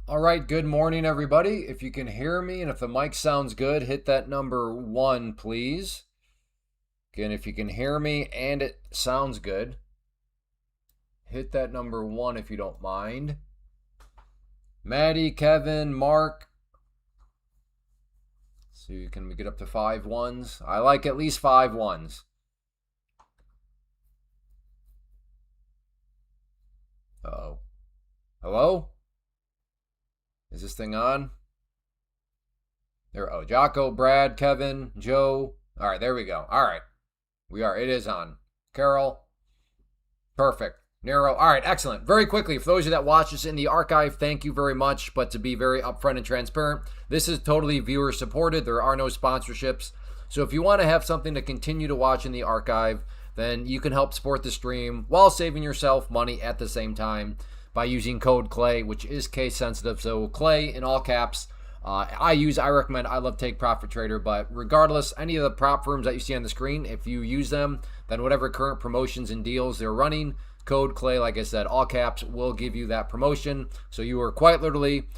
All right, good morning, everybody. If you can hear me and if the mic sounds good, hit that number 1, please. Again, if you can hear me and it sounds good, hit that number 1 if you don't mind. Maddie, Kevin, Mark. So can we get up to 5 ones? I like at least 5 ones. Uh-oh. Hello? Is this thing on? There. Oh, Jocko, Brad, Kevin, Joe. All right, there we go. All right. It is on. Carol. Perfect. Nero. All right, excellent. Very quickly, for those of you that watch this in the archive, thank you very much. But to be very upfront and transparent, this is totally viewer supported. There are no sponsorships. So if you want to have something to continue to watch in the archive, then you can help support the stream while saving yourself money at the same time by using code CLAY, which is case sensitive. So CLAY in all caps. I recommend I Love Take Profit Trader, but regardless, any of the prop firms that you see on the screen, if you use them, then whatever current promotions and deals they're running, code CLAY, like I said, all caps, will give you that promotion. So you are quite literally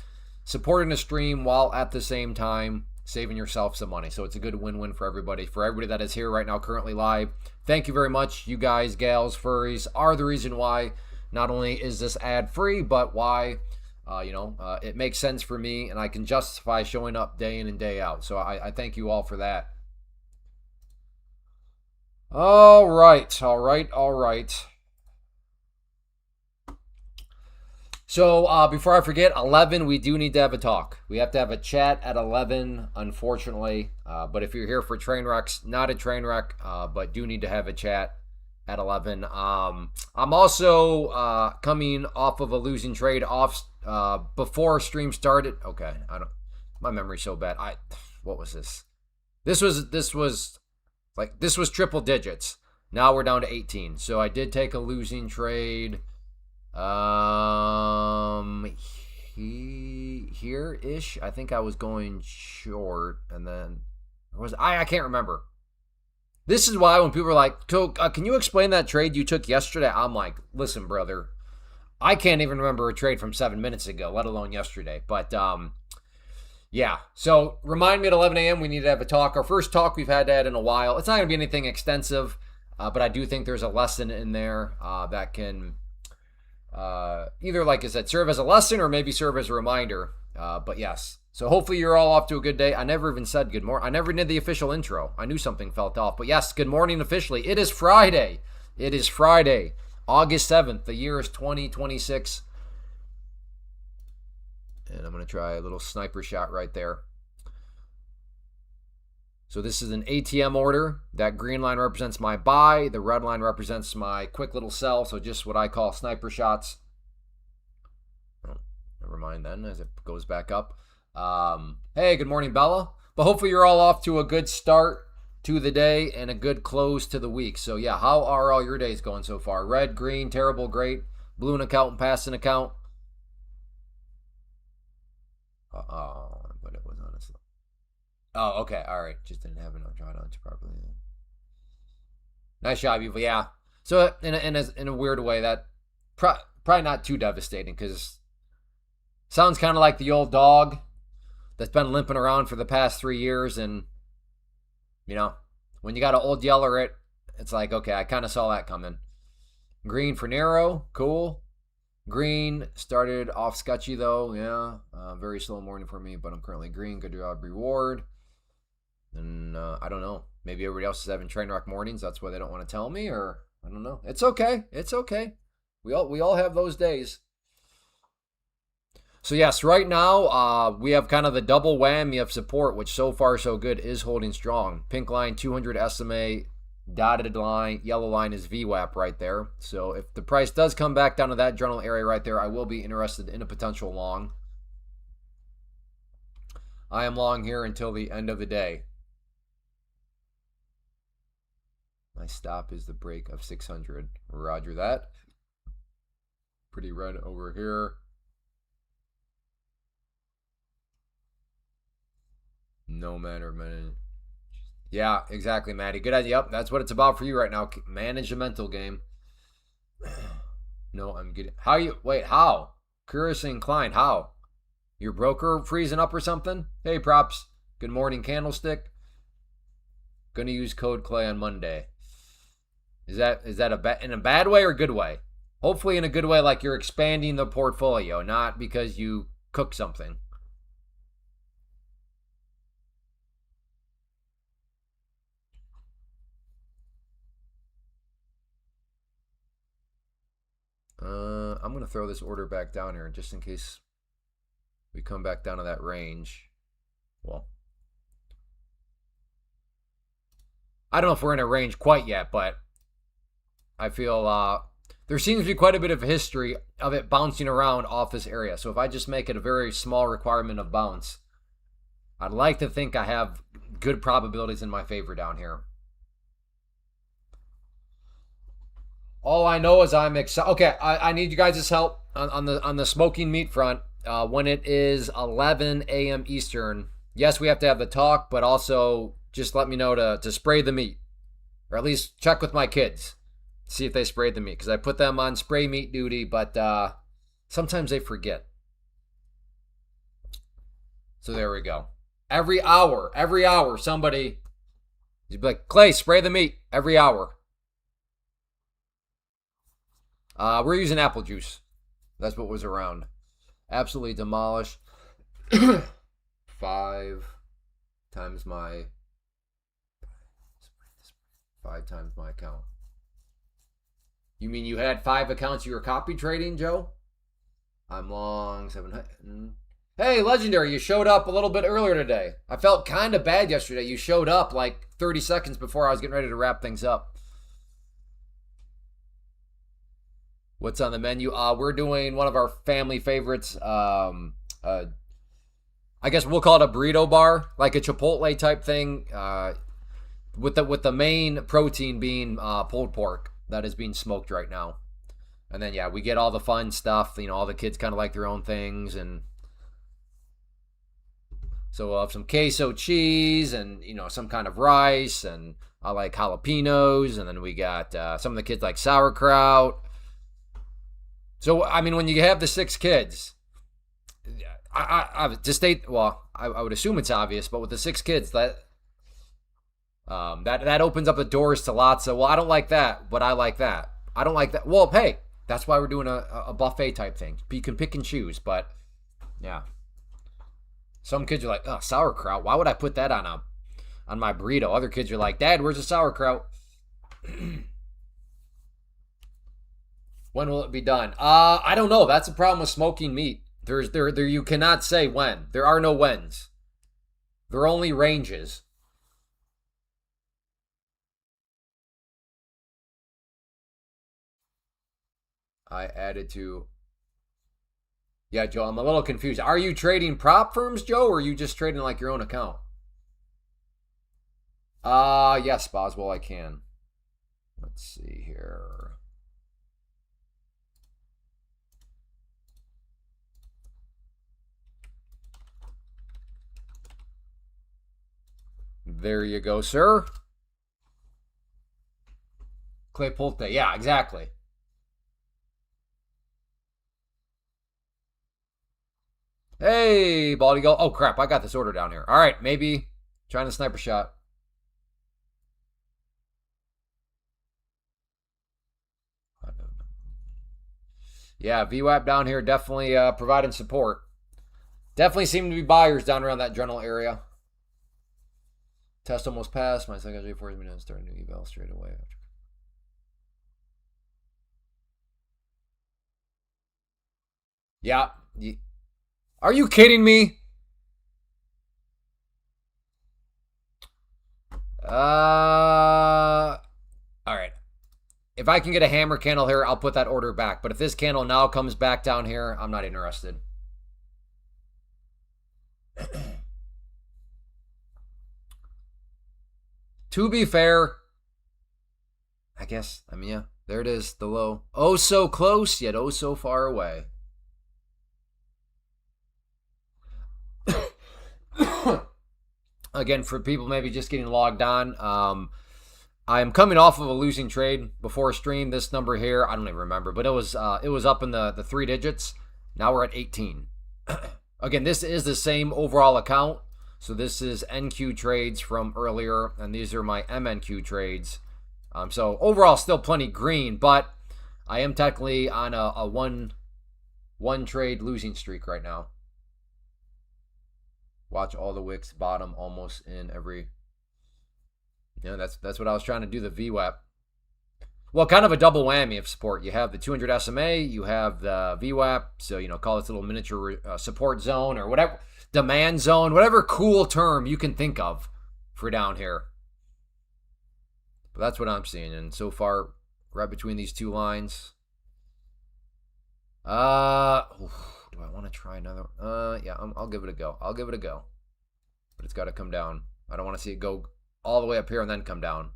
supporting the stream while at the same time saving yourself some money. So it's a good win-win for everybody. For everybody that is here right now currently live, thank you very much. You guys, gals, furries are the reason why not only is this ad free, but why it makes sense for me and I can justify showing up day in and day out. So I thank you all for that. All right. So before I forget, 11, we do need to have a talk. We have to have a chat at 11, unfortunately. But if you're here for train wrecks, not a train wreck, but do need to have a chat at 11. I'm also coming off of a losing trade before stream started. Okay, my memory's so bad. What was this? This was triple digits. Now we're down to 18. So I did take a losing trade. Here-ish. I think I was going short, and then I can't remember. This is why when people are like, can you explain that trade you took yesterday? I'm like, listen, brother, I can't even remember a trade from 7 minutes ago, let alone yesterday. But yeah. So remind me at 11 a.m. we need to have a talk. Our first talk we've had in a while. It's not going to be anything extensive, but I do think there's a lesson in there that can either, like I said, serve as a lesson or maybe serve as a reminder. But yes. So hopefully you're all off to a good day. I never even said good morning. I never did the official intro. I knew something felt off. But yes, good morning officially. It is Friday. August 7th. The year is 2026. And I'm going to try a little sniper shot right there. So this is an ATM order. That green line represents my buy. The red line represents my quick little sell. So just what I call sniper shots. Oh, never mind then as it goes back up. Hey, good morning, Bella. But hopefully you're all off to a good start to the day and a good close to the week. So yeah, how are all your days going so far? Red, green, terrible, great, blue an account and pass an account. But it was honestly. Oh, okay, all right. Just didn't have enough drawdown to properly. Nice job, Evil. Yeah. So in a weird way, that probably not too devastating because sounds kind of like the old dog that's been limping around for the past 3 years, and when you got an old yeller, it's like, okay, I kind of saw that coming. Green for Nero, cool. Green started off sketchy though, yeah. Very slow morning for me, but I'm currently green. Good job, reward. And I don't know. Maybe everybody else is having train wreck mornings. That's why they don't want to tell me, or I don't know. It's okay. We all have those days. So yes, right now we have kind of the double whammy of support, which so far so good is holding strong. Pink line 200 SMA, dotted line, yellow line is VWAP right there. So if the price does come back down to that general area right there, I will be interested in a potential long. I am long here until the end of the day. My stop is the break of 600. Roger that. Pretty red over here. No matter minute. Yeah, exactly, Maddie. Good idea. Yep, that's what it's about for you right now. Manage the mental game. No, I'm getting. How? Curiously inclined. How? Your broker freezing up or something? Hey, props. Good morning, Candlestick. Gonna use code Clay on Monday. Is that in a bad way or good way? Hopefully in a good way, like you're expanding the portfolio, not because you cook something. I'm gonna throw this order back down here just in case we come back down to that range. Well, I don't know if we're in a range quite yet, but I feel there seems to be quite a bit of history of it bouncing around off this area. So if I just make it a very small requirement of bounce, I'd like to think I have good probabilities in my favor down here. All I know is I'm excited. Okay, I need you guys' help on the smoking meat front. When it is 11 a.m. Eastern, yes, we have to have the talk, but also just let me know to spray the meat, or at least check with my kids, see if they sprayed the meat, because I put them on spray meat duty, but sometimes they forget. So there we go. Every hour, somebody, you'd be like, Clay, spray the meat every hour. We're using apple juice. That's what was around. Absolutely demolished. 5 times my account. You mean you had 5 accounts you were copy trading, Joe? I'm long 700. Hey, Legendary, you showed up a little bit earlier today. I felt kind of bad yesterday. You showed up like 30 seconds before I was getting ready to wrap things up. What's on the menu? We're doing one of our family favorites. I guess we'll call it a burrito bar, like a Chipotle type thing. With the main protein being pulled pork that is being smoked right now, and then yeah, we get all the fun stuff. You know, all the kids kind of like their own things, and so we'll have some queso cheese and some kind of rice, and I like jalapenos, and then we got some of the kids like sauerkraut. So, I mean, when you have the 6 kids, I to state, well, I would assume it's obvious, but with the 6 kids, that opens up the doors to lots of, well, I don't like that, but I like that. I don't like that. Well, hey, that's why we're doing a buffet type thing. You can pick and choose, but yeah. Some kids are like, oh, sauerkraut. Why would I put that on my burrito? Other kids are like, Dad, where's the sauerkraut? When will it be done? I don't know. That's the problem with smoking meat. There you cannot say when. There are no whens. There are only ranges. I added to. Yeah, Joe, I'm a little confused. Are you trading prop firms, Joe, or are you just trading like your own account? Yes, Boswell, I can. Let's see here. There you go, sir. Clay Pulte. Yeah, exactly. Hey, Baldy Go. Oh, crap. I got this order down here. All right, maybe trying the sniper shot. Yeah, VWAP down here definitely providing support. Definitely seem to be buyers down around that general area. Test almost passed. My second forces me to start a new eval straight away. Yeah. Are you kidding me? All right. If I can get a hammer candle here, I'll put that order back. But if this candle now comes back down here, I'm not interested. To be fair, I guess, I mean, yeah, there it is, the low. Oh, so close, yet oh, so far away. Again, for people maybe just getting logged on, I'm coming off of a losing trade before stream. This number here, I don't even remember, but it was up in the 3 digits. Now we're at 18. Again, this is the same overall account. So this is NQ trades from earlier, and these are my MNQ trades. So overall, still plenty green, but I am technically on a one trade losing streak right now. Watch all the wicks bottom almost in every. Yeah, that's what I was trying to do. The VWAP. Well, kind of a double whammy of support. You have the 200 SMA, you have the VWAP, so call this little miniature support zone or whatever, demand zone, whatever cool term you can think of for down here. But that's what I'm seeing, and so far, right between these two lines. Do I want to try another? Yeah, I'll give it a go. I'll give it a go, but it's got to come down. I don't want to see it go all the way up here and then come down.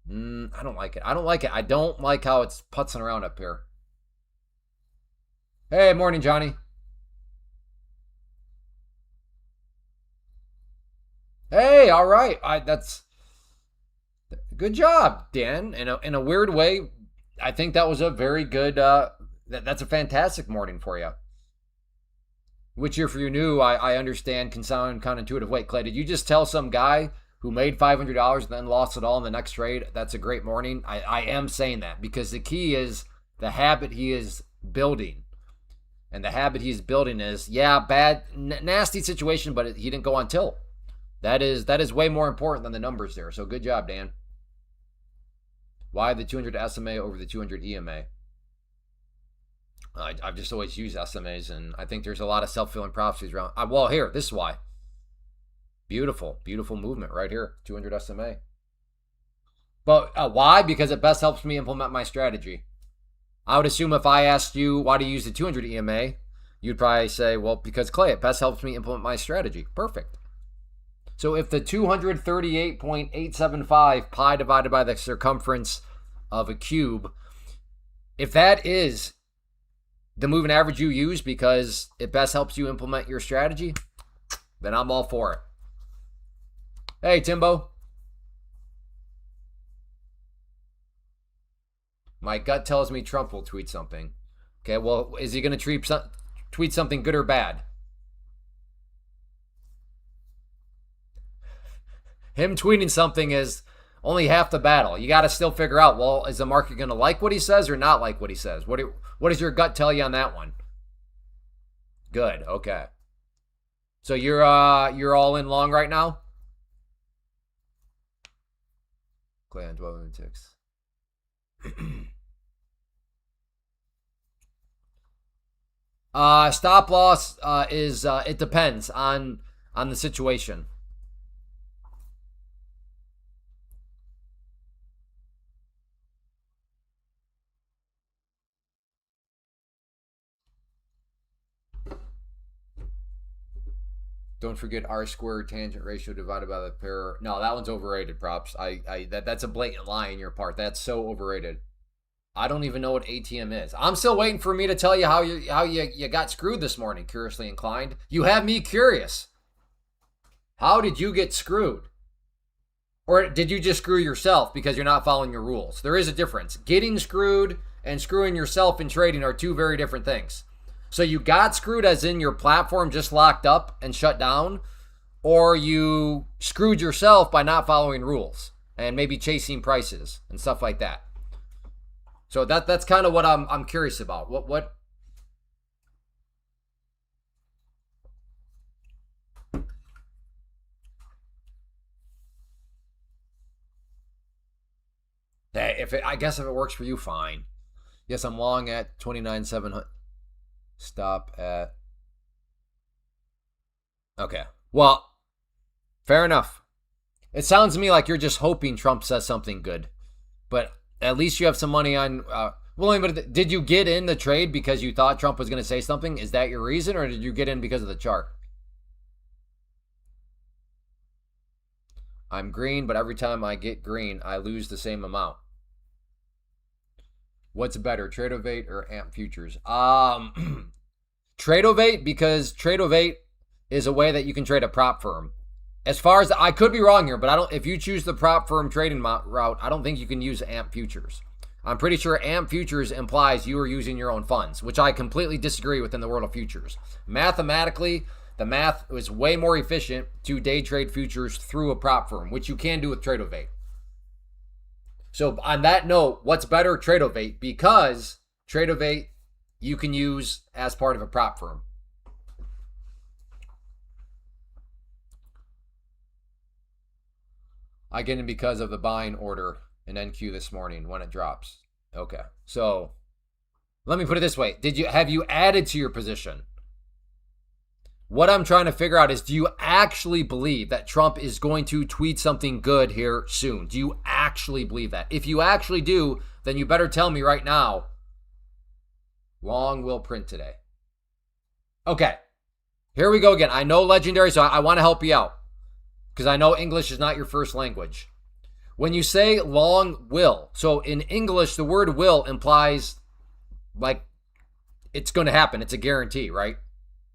I don't like it. I don't like it. I don't like how it's putzing around up here. Hey, morning, Johnny. Hey, all right. That's good job, Dan. In a weird way, I think that was a very good. That's a fantastic morning for you. Which, if you're new, I understand can sound counterintuitive. Wait, Clay, did you just tell some guy who made $500 and then lost it all in the next trade that's a great morning? I am saying that because the key is the habit he is building. And the habit he's building is, yeah, bad, nasty situation, but he didn't go on tilt. That is way more important than the numbers there. So good job, Dan. Why the 200 SMA over the 200 EMA? I've just always used SMAs, and I think there's a lot of self-fulfilling prophecies around. Well, here, this is why. Beautiful, beautiful movement right here, 200 SMA. But why? Because it best helps me implement my strategy. I would assume if I asked you why do you use the 200 EMA, you'd probably say, well, because Clay, it best helps me implement my strategy. Perfect. So if the 238.875 pi divided by the circumference of a cube, if that is the moving average you use because it best helps you implement your strategy, then I'm all for it. Hey, Timbo. My gut tells me Trump will tweet something. Okay, well, is he going to tweet something good or bad? Him tweeting something is only half the battle. You got to still figure out, well, is the market going to like what he says or not like what he says? What does your gut tell you on that one? Good. Okay. So you're all in long right now? Clay on 12 ticks. Stop loss is it depends on the situation. Don't forget R squared tangent ratio divided by the pair. No, that one's overrated, props. That's a blatant lie on your part. That's so overrated. I don't even know what ATM is. I'm still waiting for me to tell you how you got screwed this morning, curiously inclined. You have me curious. How did you get screwed? Or did you just screw yourself because you're not following your rules? There is a difference. Getting screwed and screwing yourself in trading are two very different things. So you got screwed as in your platform just locked up and shut down, or you screwed yourself by not following rules and maybe chasing prices and stuff like that. So that's kind of what I'm curious about. What I guess if it works for you, fine. Yes, I'm long at 29,700. Stop at. Okay. Well, fair enough. It sounds to me like you're just hoping Trump says something good, but at least you have some money on. Well, but did you get in the trade because you thought Trump was going to say something? Is that your reason, or did you get in because of the chart? I'm green, but every time I get green, I lose the same amount. What's better, Tradeovate or AMP futures? Tradeovate, because Tradeovate is a way that you can trade a prop firm. As far as I could be wrong here, but I don't. If you choose the prop firm trading route, I don't think you can use AMP futures. I'm pretty sure AMP futures implies you are using your own funds, which I completely disagree with in the world of futures. Mathematically, the math is way more efficient to day trade futures through a prop firm, which you can do with Tradeovate. So on that note, what's better? Tradeovate, because Tradeovate you can use as part of a prop firm. I get in because of the buying order in NQ this morning when it drops. Okay. So let me put it this way. Have you added to your position? What I'm trying to figure out is, do you actually believe that Trump is going to tweet something good here soon? Do you actually believe that? If you actually do, then you better tell me right now. Long will print today. Okay. Here we go again. I know legendary, so I want to help you out, because I know English is not your first language. When you say long will, so in English, the word will implies like it's going to happen. It's a guarantee, right?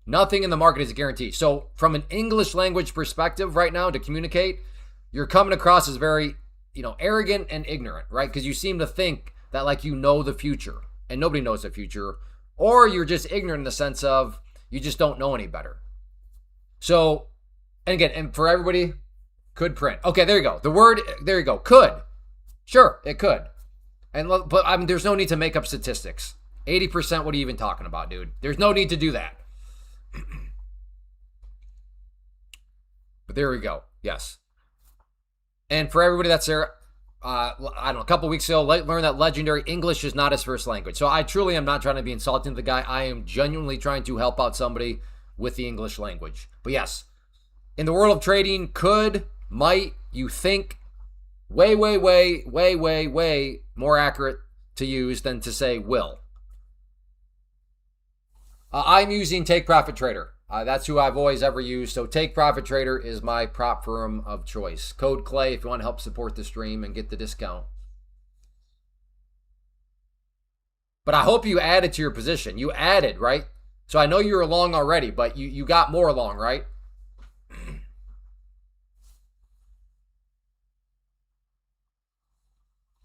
Nothing in the market is a guarantee. So from an English language perspective right now to communicate, you're coming across as very, arrogant and ignorant, right? Because you seem to think that like you know the future, and nobody knows the future, or you're just ignorant in the sense of you just don't know any better. So, and again, and for everybody, could print. Okay, there you go. The word, there you go. Could. Sure, it could. But I mean, there's no need to make up statistics. 80%, what are you even talking about, dude? There's no need to do that. But there we go. Yes. And for everybody that's there, I don't know, a couple weeks ago, learned that legendary English is not his first language. So I truly am not trying to be insulting to the guy. I am genuinely trying to help out somebody with the English language. But yes, in the world of trading, could, might, you think, way more accurate to use than to say will. I'm using Take Profit Trader. That's who I've always ever used. So Take Profit Trader is my prop firm of choice. Code Clay if you want to help support the stream and get the discount. But I hope you added to your position. You added, right? So I know you were long already, but you got more long, right?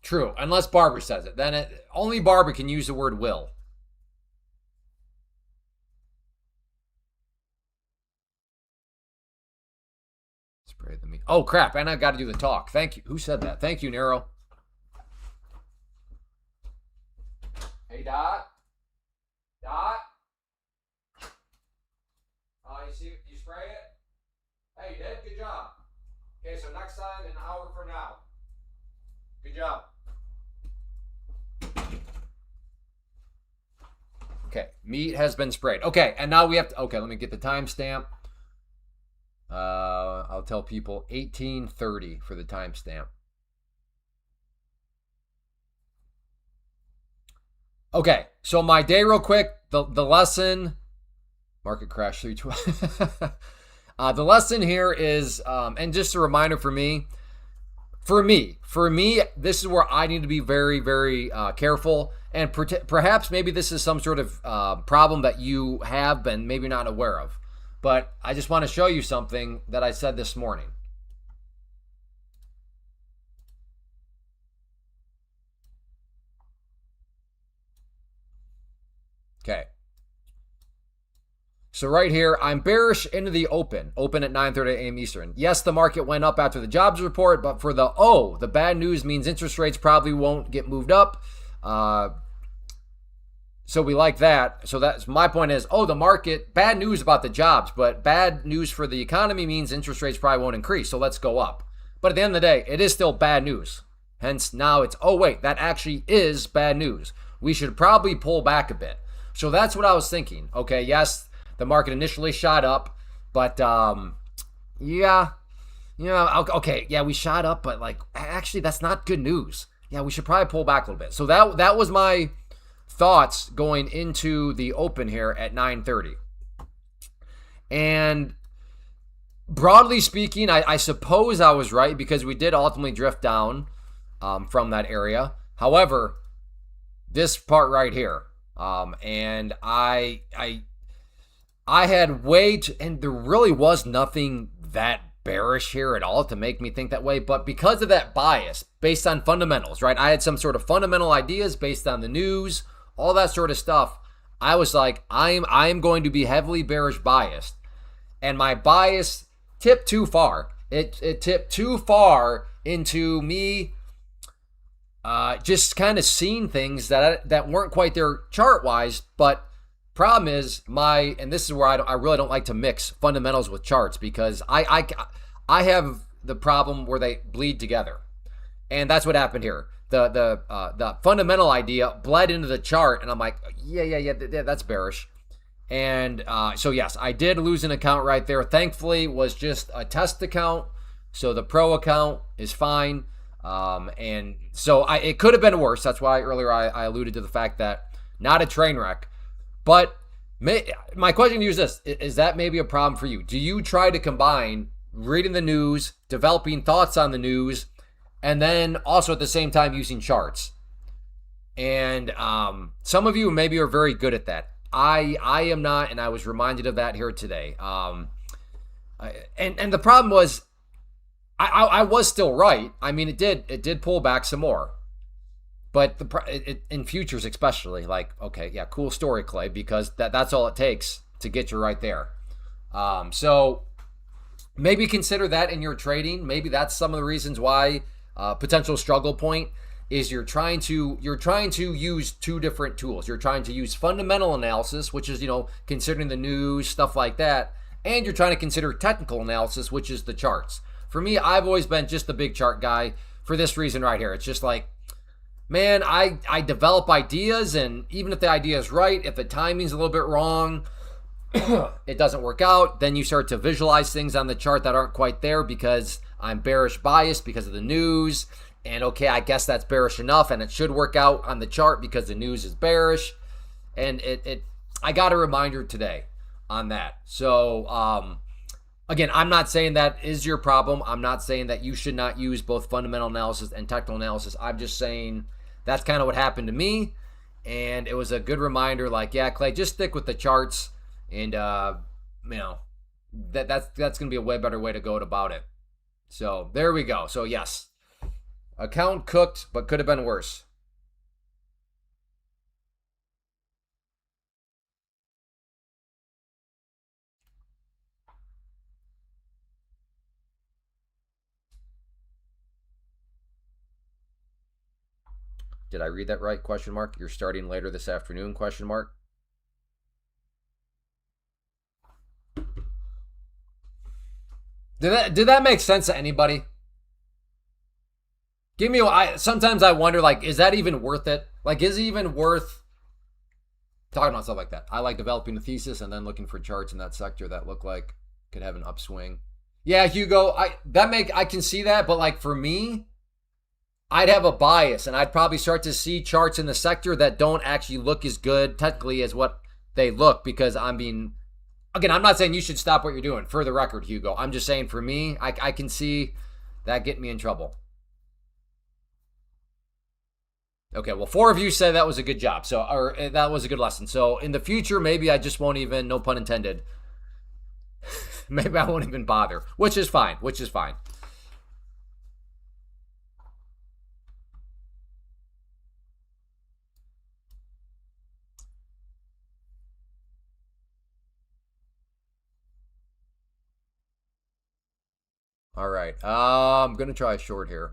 True, unless Barbara says it. Then only Barbara can use the word will. Spray the meat. Oh, crap, and I got to do the talk. Thank you. Who said that? Thank you, Nero. Hey, Dot. Dot. You spray it? Hey, you did? Good job. Okay, so next time, an hour from now. Good job. Okay, meat has been sprayed. Okay, and now we have to, okay, let me get the timestamp. I'll tell people 18:30 for the timestamp. Okay, so my day real quick, the lesson, market crash 312. The lesson here is, and just a reminder for me, this is where I need to be very, very careful. And perhaps maybe this is some sort of problem that you have been maybe not aware of. But I just want to show you something that I said this morning. Okay. So right here, I'm bearish into the open at 9:30 a.m. Eastern. Yes, the market went up after the jobs report, but for the bad news means interest rates probably won't get moved up. So we like that. So that's my point is, the market, bad news about the jobs, but bad news for the economy means interest rates probably won't increase. So let's go up. But at the end of the day, it is still bad news. Hence now it's, that actually is bad news. We should probably pull back a bit. So that's what I was thinking. Okay, yes, the market initially shot up, but we shot up, but like, actually that's not good news. Yeah, we should probably pull back a little bit. So that was my thoughts going into the open here at 9:30. And broadly speaking, I suppose I was right, because we did ultimately drift down from that area. However, this part right here, and I had and there really was nothing that bearish here at all to make me think that way. But because of that bias based on fundamentals, right? I had some sort of fundamental ideas based on the news, all that sort of stuff. I was like, I'm going to be heavily bearish biased. And my bias tipped too far. It tipped too far into me just kind of seeing things that weren't quite there chart wise. But problem is and this is where I really don't like to mix fundamentals with charts, because I have the problem where they bleed together, and that's what happened here. The fundamental idea bled into the chart, and I'm like, yeah, that's bearish. And so yes, I did lose an account right there. Thankfully, it was just a test account, so the pro account is fine. And so it could have been worse. That's why earlier I alluded to the fact that not a train wreck. But my question to you is this: is that maybe a problem for you? Do you try to combine reading the news, developing thoughts on the news, and then also at the same time using charts? And some of you maybe are very good at that. I am not, and I was reminded of that here today. And the problem was, I was still right. I mean, it did pull back some more. But in futures especially, like, okay, yeah, cool story, Clay, because that's all it takes to get you right there. So maybe consider that in your trading. Maybe that's some of the reasons why potential struggle point is you're trying to use two different tools. You're trying to use fundamental analysis, which is, considering the news, stuff like that, and you're trying to consider technical analysis, which is the charts. For me, I've always been just the big chart guy for this reason right here. It's just like, man, I develop ideas, and even if the idea is right, if the timing's a little bit wrong, it doesn't work out, then you start to visualize things on the chart that aren't quite there because I'm bearish biased because of the news. And okay, I guess that's bearish enough, and it should work out on the chart because the news is bearish. And I got a reminder today on that. So again, I'm not saying that is your problem. I'm not saying that you should not use both fundamental analysis and technical analysis. I'm just saying that's kind of what happened to me, and it was a good reminder. Like, yeah, Clay, just stick with the charts, and that's gonna be a way better way to go about it. So there we go. So yes, account cooked, but could have been worse. Did I read that right? Question mark. You're starting later this afternoon? Question mark. Did that make sense to anybody? Give me. Sometimes I wonder, like, is that even worth it? Like, is it even worth talking about stuff like that? I like developing a thesis and then looking for charts in that sector that look like could have an upswing. Yeah, Hugo, I can see that, but like for me, I'd have a bias, and I'd probably start to see charts in the sector that don't actually look as good technically as what they look, because again, I'm not saying you should stop what you're doing, for the record, Hugo. I'm just saying for me, I can see that getting me in trouble. Okay, well, 4 of you said that was a good job, or that was a good lesson. So in the future, maybe I just won't even, no pun intended, maybe I won't even bother, which is fine. All right, I'm going to try a short here.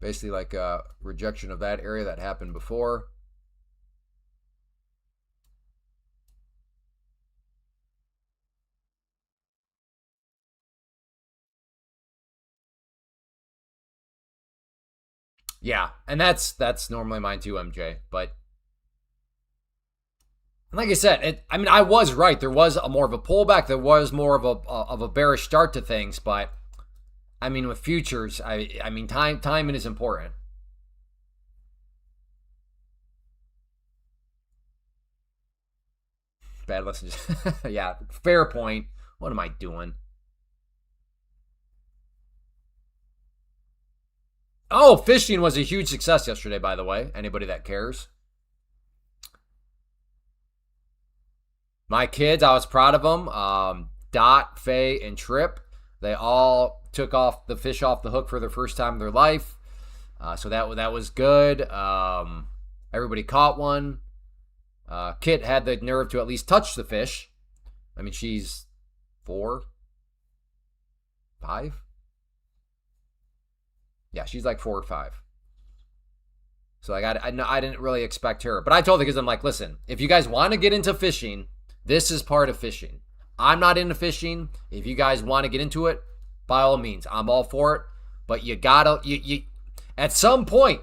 Basically like a rejection of that area that happened before. Yeah, and that's normally mine too, MJ. But like I said, I was right. There was more of a pullback. There was more of a bearish start to things. But I mean, with futures, timing is important. Bad lesson. Yeah, fair point. What am I doing? Oh, fishing was a huge success yesterday, by the way. Anybody that cares. My kids, I was proud of them. Dot, Faye, and Trip. They all took off the fish off the hook for the first time in their life. So that was good. Everybody caught one. Kit had the nerve to at least touch the fish. I mean, she's 4, 5. Yeah, she's like 4 or 5. So like I didn't really expect her, but I told the kids, I'm like, listen, if you guys want to get into fishing, this is part of fishing. I'm not into fishing. If you guys want to get into it, by all means, I'm all for it. But you gotta you at some point,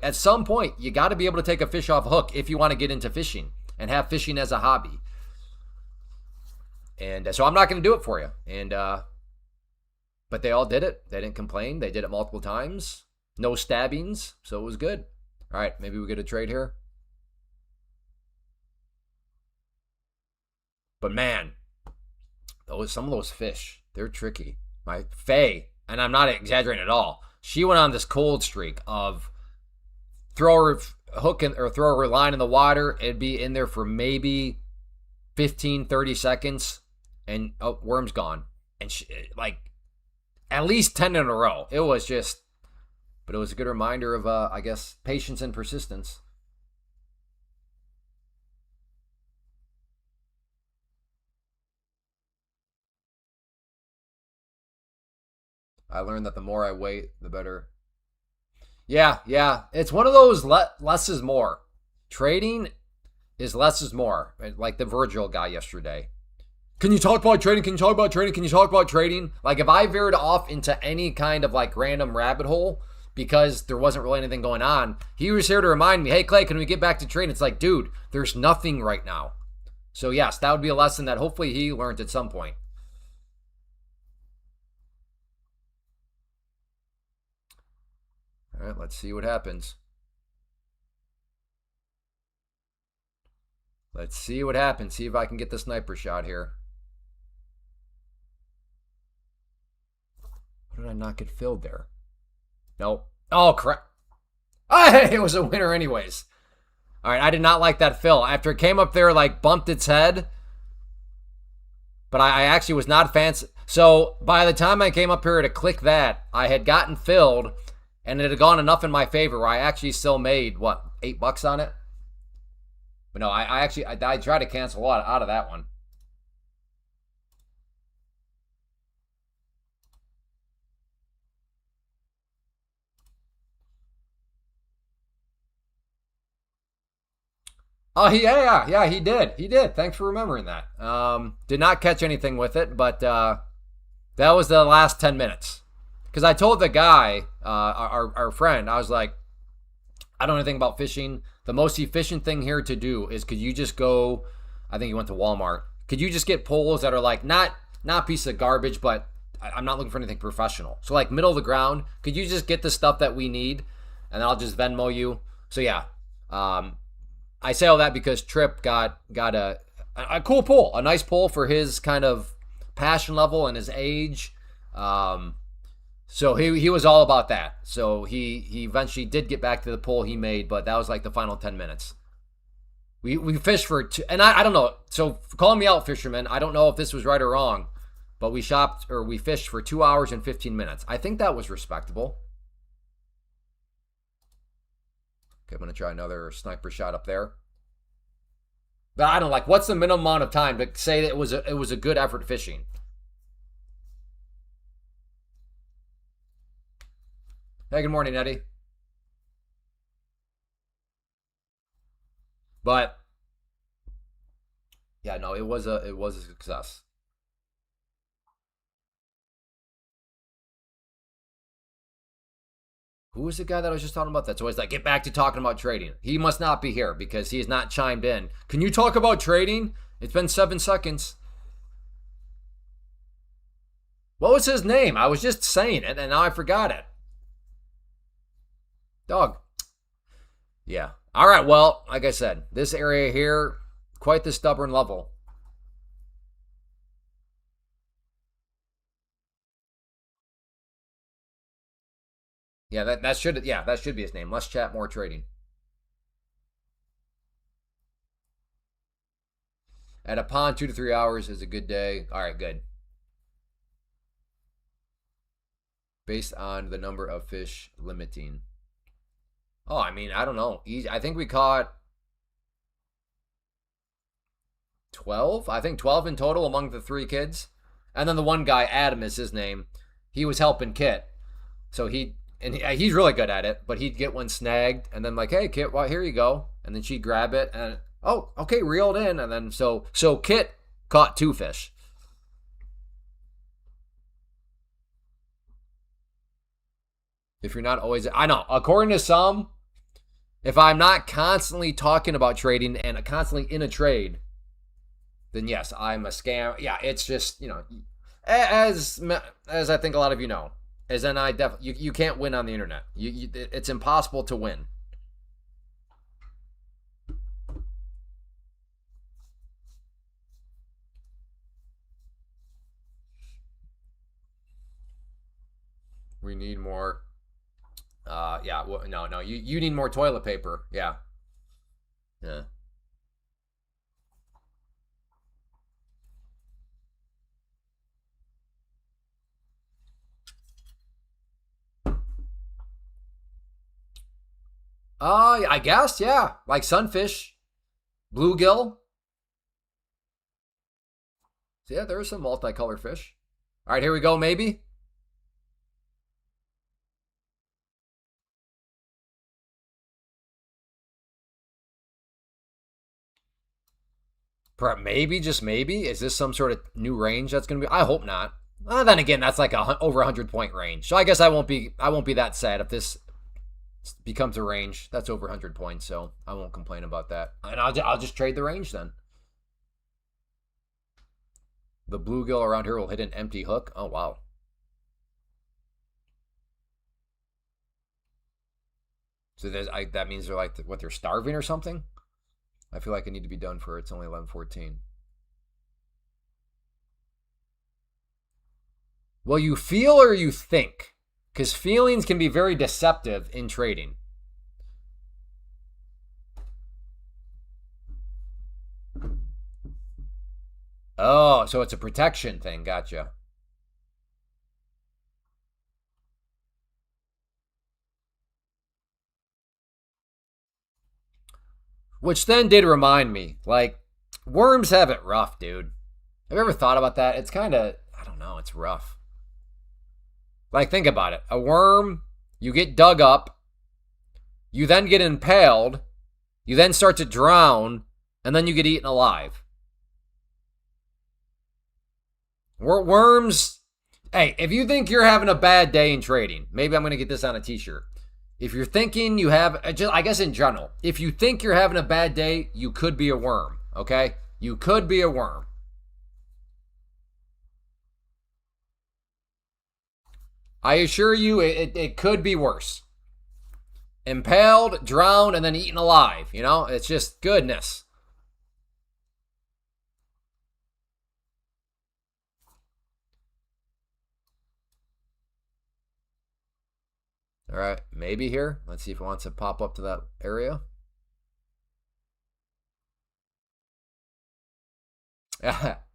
you gotta be able to take a fish off a hook if you want to get into fishing and have fishing as a hobby. And so I'm not going to do it for you. And but they all did it. They didn't complain. They did it multiple times. No stabbings, so it was good. All right, maybe we get a trade here. But man, some of those fish, they're tricky. My Faye, and I'm not exaggerating at all, she went on this cold streak of throw her hook in, or throw her line in the water. It'd be in there for maybe 15, 30 seconds, and worm's gone. And she, like at least 10 in a row. It was just, but it was a good reminder of, I guess, patience and persistence. I learned that the more I wait, the better. Yeah. It's one of those less is more. Trading is less is more. Like the Virgil guy yesterday. Can you talk about trading? Can you talk about trading? Can you talk about trading? Like if I veered off into any kind of like random rabbit hole because there wasn't really anything going on, he was here to remind me, hey Clay, can we get back to trading? It's like, dude, there's nothing right now. So yes, that would be a lesson that hopefully he learned at some point. All right, let's see what happens. Let's see what happens. See if I can get the sniper shot here. How did I not get filled there? Nope. Oh, crap. Oh, it was a winner anyways. All right, I did not like that fill. After it came up there, like bumped its head. But I actually was not fancy. So by the time I came up here to click that, I had gotten filled, and it had gone enough in my favor where I actually still made, what, $8 on it? But no, I tried to cancel a lot out of that one. Oh, yeah, he did. He did. Thanks for remembering that. Did not catch anything with it, but that was the last 10 minutes. Because I told the guy, our friend, I was like, I don't know anything about fishing. The most efficient thing here to do is could you just go, I think you went to Walmart. Could you just get poles that are like not piece of garbage, but I'm not looking for anything professional. So like middle of the ground, could you just get the stuff that we need and I'll just Venmo you? So yeah, I say all that because Trip got a cool pole, a nice pole for his kind of passion level and his age. So he was all about that. So he eventually did get back to the pole he made, but that was like the final 10 minutes. We fished for two, and I don't know. So call me out, fisherman. I don't know if this was right or wrong, but we fished for 2 hours and 15 minutes. I think that was respectable. Okay, I'm gonna try another sniper shot up there. But I don't like. What's the minimum amount of time to say that it was a good effort fishing? Hey, good morning, Eddie. But yeah, no, it was a success. Who was the guy that I was just talking about? That's always like, get back to talking about trading. He must not be here because he has not chimed in. Can you talk about trading? It's been 7 seconds. What was his name? I was just saying it and now I forgot it. Dog. Yeah. All right. Well, like I said, this area here, quite the stubborn level. Yeah, that should be his name. Less chat, more trading. At a pond, 2 to 3 hours is a good day. All right, good. based on the number of fish limiting. Oh, I mean, I don't know. I think we caught 12. I think 12 in total among the 3 kids. And then the one guy, Adam is his name. He was helping Kit. So he's really good at it, but he'd get one snagged and then like, "Hey, Kit, well, here you go." And then she'd grab it and, "Oh, okay, reeled in." And then so Kit caught 2 fish. If you're not always, I know, according to some, if I'm not constantly talking about trading and constantly in a trade, then yes, I'm a scam. Yeah, it's just, as I think a lot of you know, as then I definitely you can't win on the internet. It's impossible to win. We need more. Yeah. Well, no. You need more toilet paper. Yeah. Yeah. I guess, yeah. Like sunfish, bluegill. So yeah, there's some multicolored fish. All right, here we go, maybe. Perhaps maybe, just maybe. Is this some sort of new range that's going to be? I hope not. Then again, that's like over 100 point range. So I guess I won't be that sad if this becomes a range that's over 100 points. So I won't complain about that, and I'll just trade the range then. The bluegill around here will hit an empty hook. Oh wow. So that means they're like they're starving or something. I feel like I need to be done for it's only 11:14. Well, you feel or you think, because feelings can be very deceptive in trading. Oh, so it's a protection thing. Gotcha. Which then did remind me, like, worms have it rough, dude. Have you ever thought about that? It's kind of, I don't know, it's rough. Like, think about it. A worm, you get dug up, you then get impaled, you then start to drown, and then you get eaten alive. Worms, hey, if you think you're having a bad day in trading, maybe I'm going to get this on a t-shirt. If you're thinking you have, I guess in general, if you think you're having a bad day, you could be a worm, okay? You could be a worm. I assure you, it could be worse. Impaled, drowned, and then eaten alive. It's just goodness. All right, maybe here. Let's see if it wants to pop up to that area.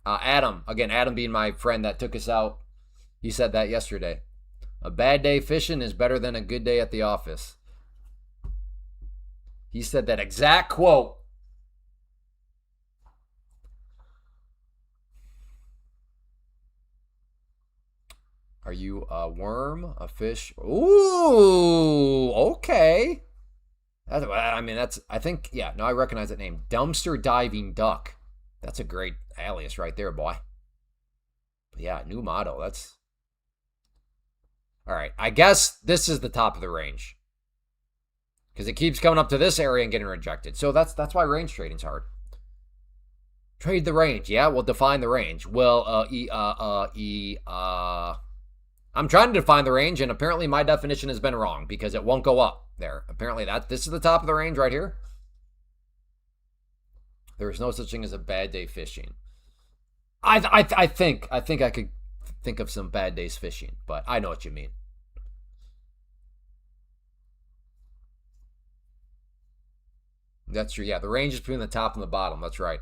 Adam, again, Adam being my friend that took us out, he said that yesterday. A bad day fishing is better than a good day at the office. He said that exact quote. Are you a worm, a fish? Ooh, okay. I think, yeah, no, I recognize that name. Dumpster diving duck. That's a great alias right there, boy. But yeah, new motto. That's all right. I guess this is the top of the range because it keeps coming up to this area and getting rejected. So that's why range trading's hard. Trade the range. Yeah, we'll define the range. Well, I'm trying to define the range, and apparently my definition has been wrong because it won't go up there. Apparently this is the top of the range right here. There is no such thing as a bad day fishing. I think I could think of some bad days fishing, but I know what you mean. That's true. Yeah, the range is between the top and the bottom. That's right.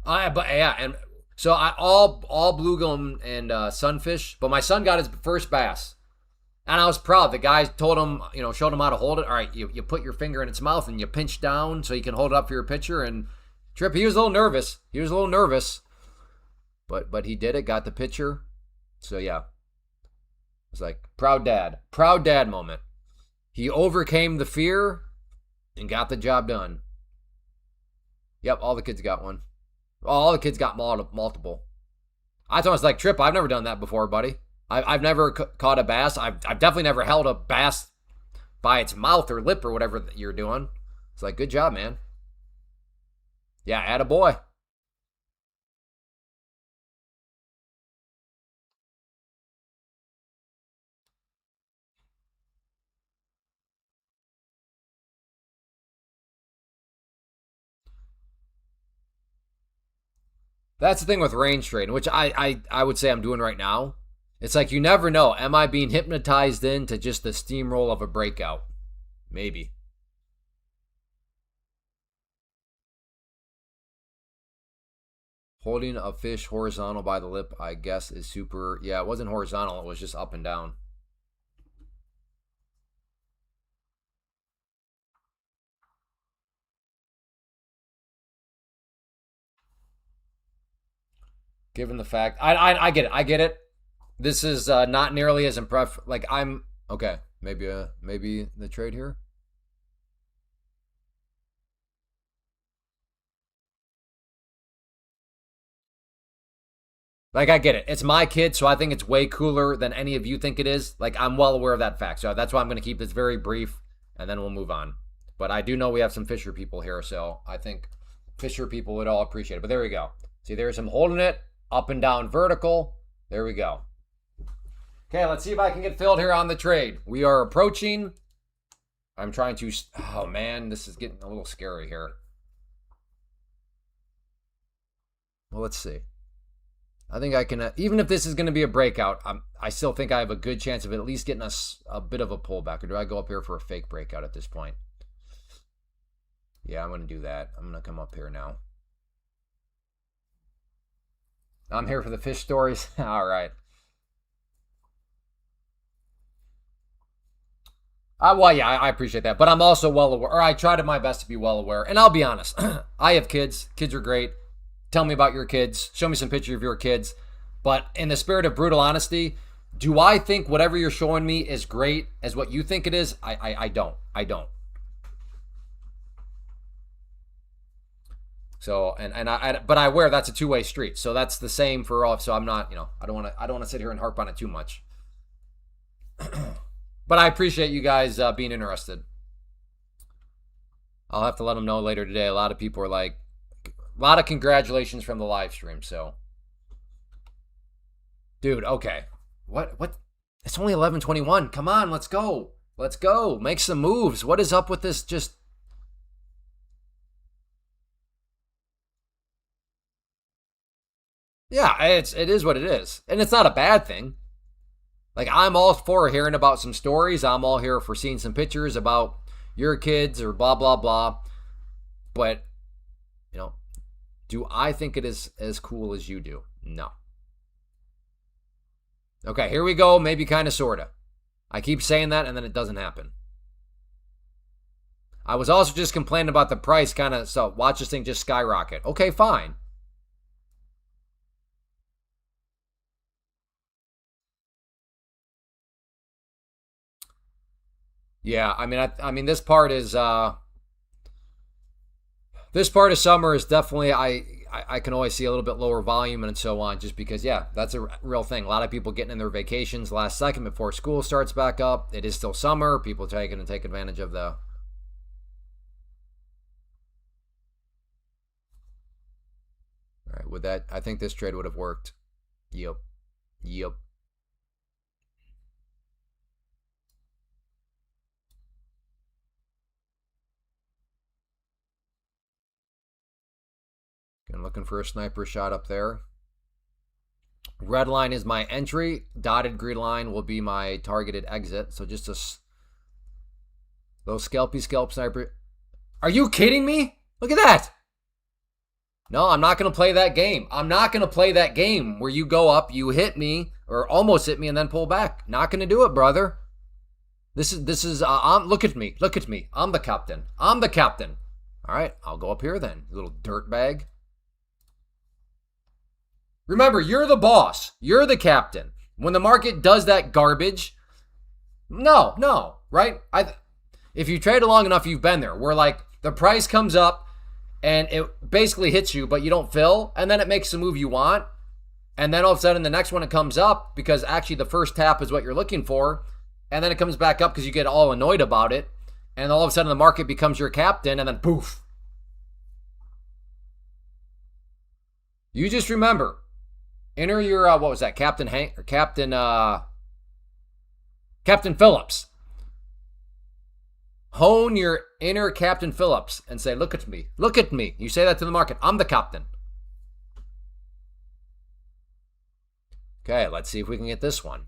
But yeah, and so I all bluegill and sunfish, but my son got his first bass, and I was proud. The guy told him, showed him how to hold it. All right, you put your finger in its mouth and you pinch down so you can hold it up for your picture. And Trip, he was a little nervous. But he did it. Got the picture. So yeah, it's like proud dad moment. He overcame the fear and got the job done. Yep, all the kids got one. All the kids got multiple. I thought it was like, Trip, I've never done that before, buddy. I've never caught a bass. I've definitely never held a bass by its mouth or lip or whatever you're doing. It's like, good job, man. Yeah, attaboy. That's the thing with range trading, which I would say I'm doing right now. It's like you never know. Am I being hypnotized into just the steamroll of a breakout? Maybe. Holding a fish horizontal by the lip, I guess, is super. Yeah, it wasn't horizontal. It was just up and down. Given the fact, I get it. I get it. This is not nearly as impressive. Like I'm okay. Maybe the trade here. Like I get it. It's my kid, so I think it's way cooler than any of you think it is. Like I'm well aware of that fact. So that's why I'm going to keep this very brief and then we'll move on. But I do know we have some Fisher people here, so I think Fisher people would all appreciate it. But there we go. See, there's him holding it up and down vertical. There we go. Okay, let's see if I can get filled here on the trade. We are approaching. I'm trying to. Oh man, this is getting a little scary here. Well, let's see. I think I can, even if this is going to be a breakout, I still think I have a good chance of at least getting us a bit of a pullback. Or do I go up here for a fake breakout at this point? Yeah, I'm going to do that. I'm going to come up here now. I'm here for the fish stories. All right. Well, yeah, I appreciate that. But I'm also well aware, or I try to my best to be well aware. And I'll be honest, I have kids. Kids are great. Tell me about your kids. Show me some pictures of your kids. But in the spirit of brutal honesty, do I think whatever you're showing me is great as what you think it is? I don't. I don't. So but I wear that's a two-way street. So that's the same for all. So I'm not, I don't want to sit here and harp on it too much. But I appreciate you guys being interested. I'll have to let them know later today. A lot of people are like, a lot of congratulations from the live stream. So, dude, okay, what? It's only 11:21. Come on, let's go. Let's go. Make some moves. What is up with this? Just yeah, it is what it is, and it's not a bad thing. Like I'm all for hearing about some stories. I'm all here for seeing some pictures about your kids or blah blah blah. But you know, do I think it is as cool as you do? No. Okay, here we go. Maybe kind of sorta. I keep saying that and then it doesn't happen. I was also just complaining about the price kind of, so watch this thing just skyrocket. Okay, fine. Yeah, I mean this part of summer is definitely I can always see a little bit lower volume and so on just because yeah, that's a real thing. A lot of people getting in their vacations last second before school starts back up. It is still summer. People taking to take advantage of the all right, with that, I think this trade would have worked. Yep. Yep. I'm looking for a sniper shot up there. Red line is my entry. Dotted green line will be my targeted exit. So just a little scalp sniper. Are you kidding me? Look at that. No, I'm not going to play that game. I'm not going to play that game where you go up, you hit me, or almost hit me, and then pull back. Not going to do it, brother. This is. Look at me. Look at me. I'm the captain. I'm the captain. All right, I'll go up here then, you little dirtbag. Remember, you're the boss. You're the captain. When the market does that garbage, no, right? If you trade long enough, you've been there. Where like the price comes up and it basically hits you, but you don't fill, and then it makes the move you want, and then all of a sudden the next one it comes up because actually the first tap is what you're looking for, and then it comes back up because you get all annoyed about it, and all of a sudden the market becomes your captain, and then poof. You just remember, enter your what was that, Captain Hank or Captain Phillips. Hone your inner Captain Phillips and say, look at me. Look at me. You say that to the market. I'm the captain. Okay, let's see if we can get this one.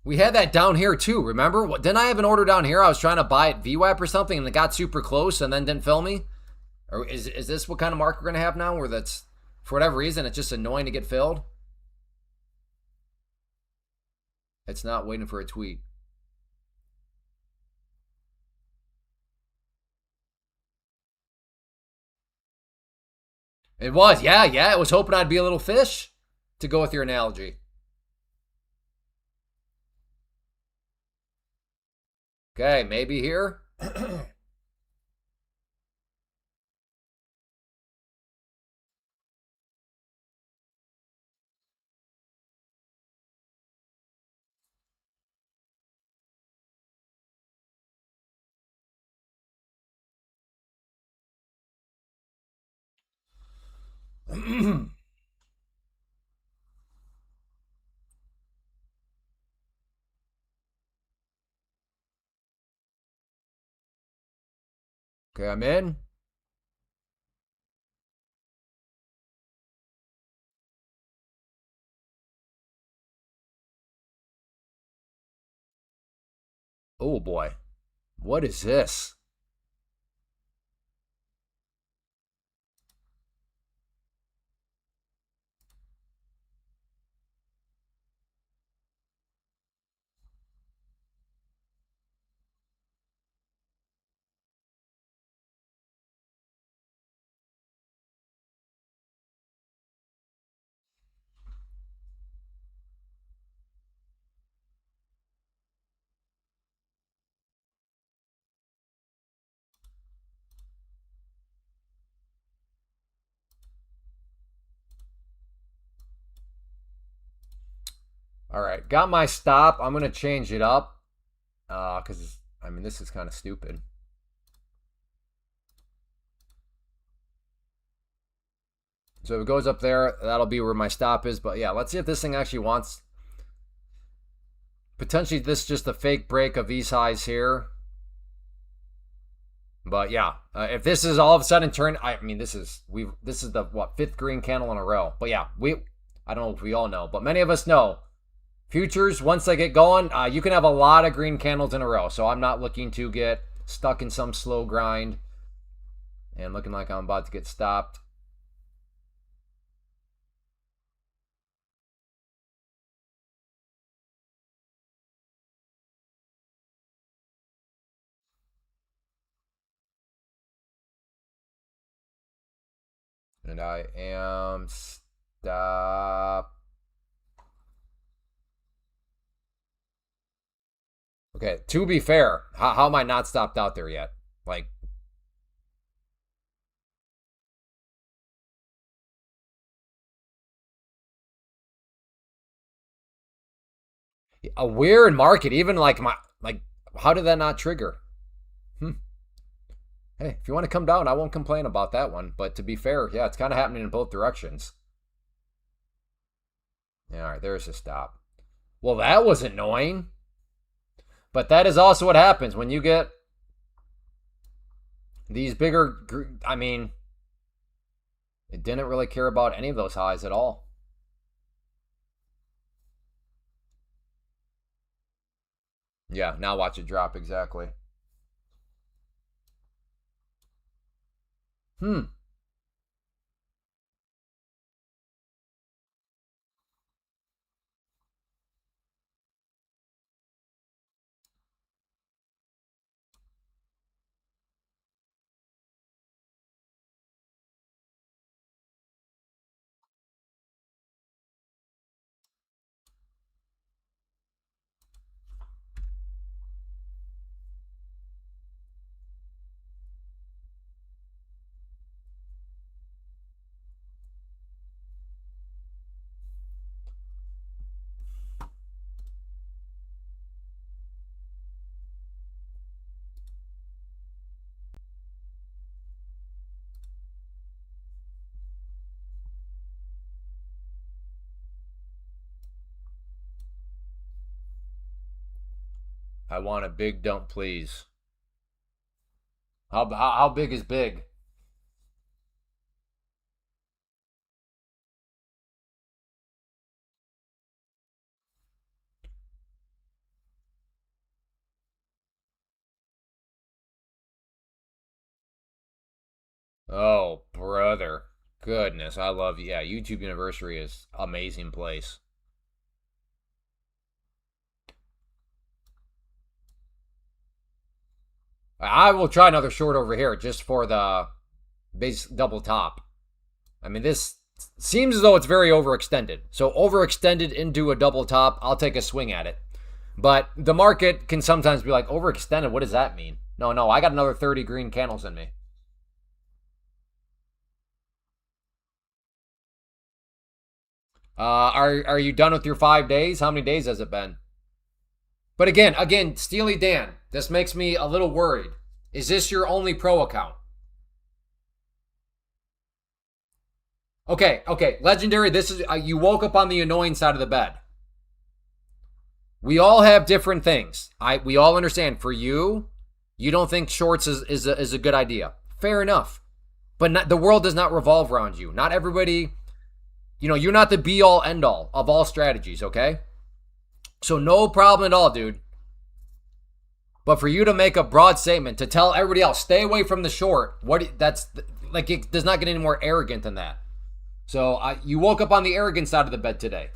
We had that down here too, remember? Didn't I have an order down here? I was trying to buy at VWAP or something and it got super close and then didn't fill me? Or is this what kind of market we're going to have now where that's, for whatever reason, it's just annoying to get filled? It's not waiting for a tweet. It was, yeah. It was hoping I'd be a little fish, to go with your analogy. Okay, maybe here. Okay, I'm in. Oh boy. What is this? All right, got my stop. I'm gonna change it up, because I mean this is kind of stupid. So if it goes up there, that'll be where my stop is. But yeah, let's see if this thing actually wants. Potentially, this is just a fake break of these highs here. But yeah, if this is all of a sudden turn, I mean this is the what, fifth green candle in a row. But yeah, I don't know if we all know, but many of us know. Futures, once they get going, you can have a lot of green candles in a row. So I'm not looking to get stuck in some slow grind and looking like I'm about to get stopped. And I am stopped. Okay, to be fair, how am I not stopped out there yet? Like, a weird market, even like how did that not trigger? Hey, if you want to come down, I won't complain about that one. But to be fair, yeah, it's kind of happening in both directions. Yeah, all right, there's a stop. Well, that was annoying. But that is also what happens when you get these bigger. I mean, it didn't really care about any of those highs at all. Yeah, now watch it drop exactly. Hmm. I want a big dump, please. How big is big? Oh, brother. Goodness, I love you. Yeah, YouTube University is amazing place. I will try another short over here just for the base double top. I mean, this seems as though it's very overextended. So overextended into a double top, I'll take a swing at it. But the market can sometimes be like, overextended, what does that mean? No, I got another 30 green candles in me. Are you done with your 5 days? How many days has it been? But again, Steely Dan, this makes me a little worried. Is this your only pro account? Okay, legendary. This is you woke up on the annoying side of the bed. We all have different things. We all understand. For you, you don't think shorts is a good idea. Fair enough. But the world does not revolve around you. Not everybody, you're not the be all end all of all strategies, okay? So no problem at all, dude. But for you to make a broad statement to tell everybody else, stay away from the short, that's like it does not get any more arrogant than that. So you woke up on the arrogant side of the bed today.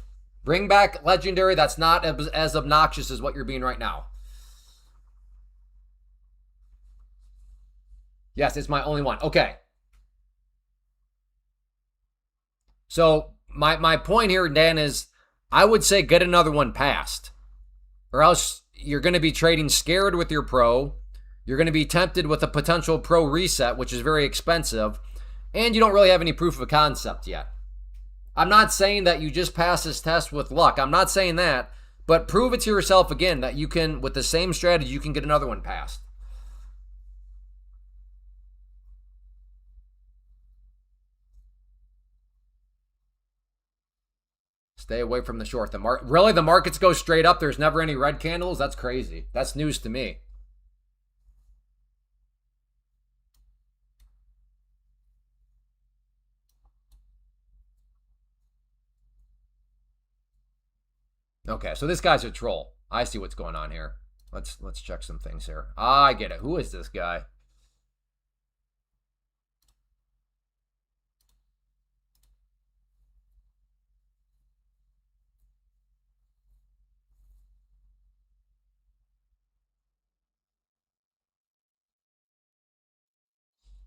Bring back legendary. That's not as obnoxious as what you're being right now. Yes, it's my only one. Okay. So my point here, Dan, is I would say get another one passed, or else you're going to be trading scared with your pro. You're going to be tempted with a potential pro reset, which is very expensive, and you don't really have any proof of concept yet. I'm not saying that you just pass this test with luck. I'm not saying that, but prove it to yourself again that you can, with the same strategy, you can get another one passed. Stay away from the short. Really, the markets go straight up. There's never any red candles. That's crazy. That's news to me. Okay, so this guy's a troll. I see what's going on here. Let's check some things here. I get it. Who is this guy?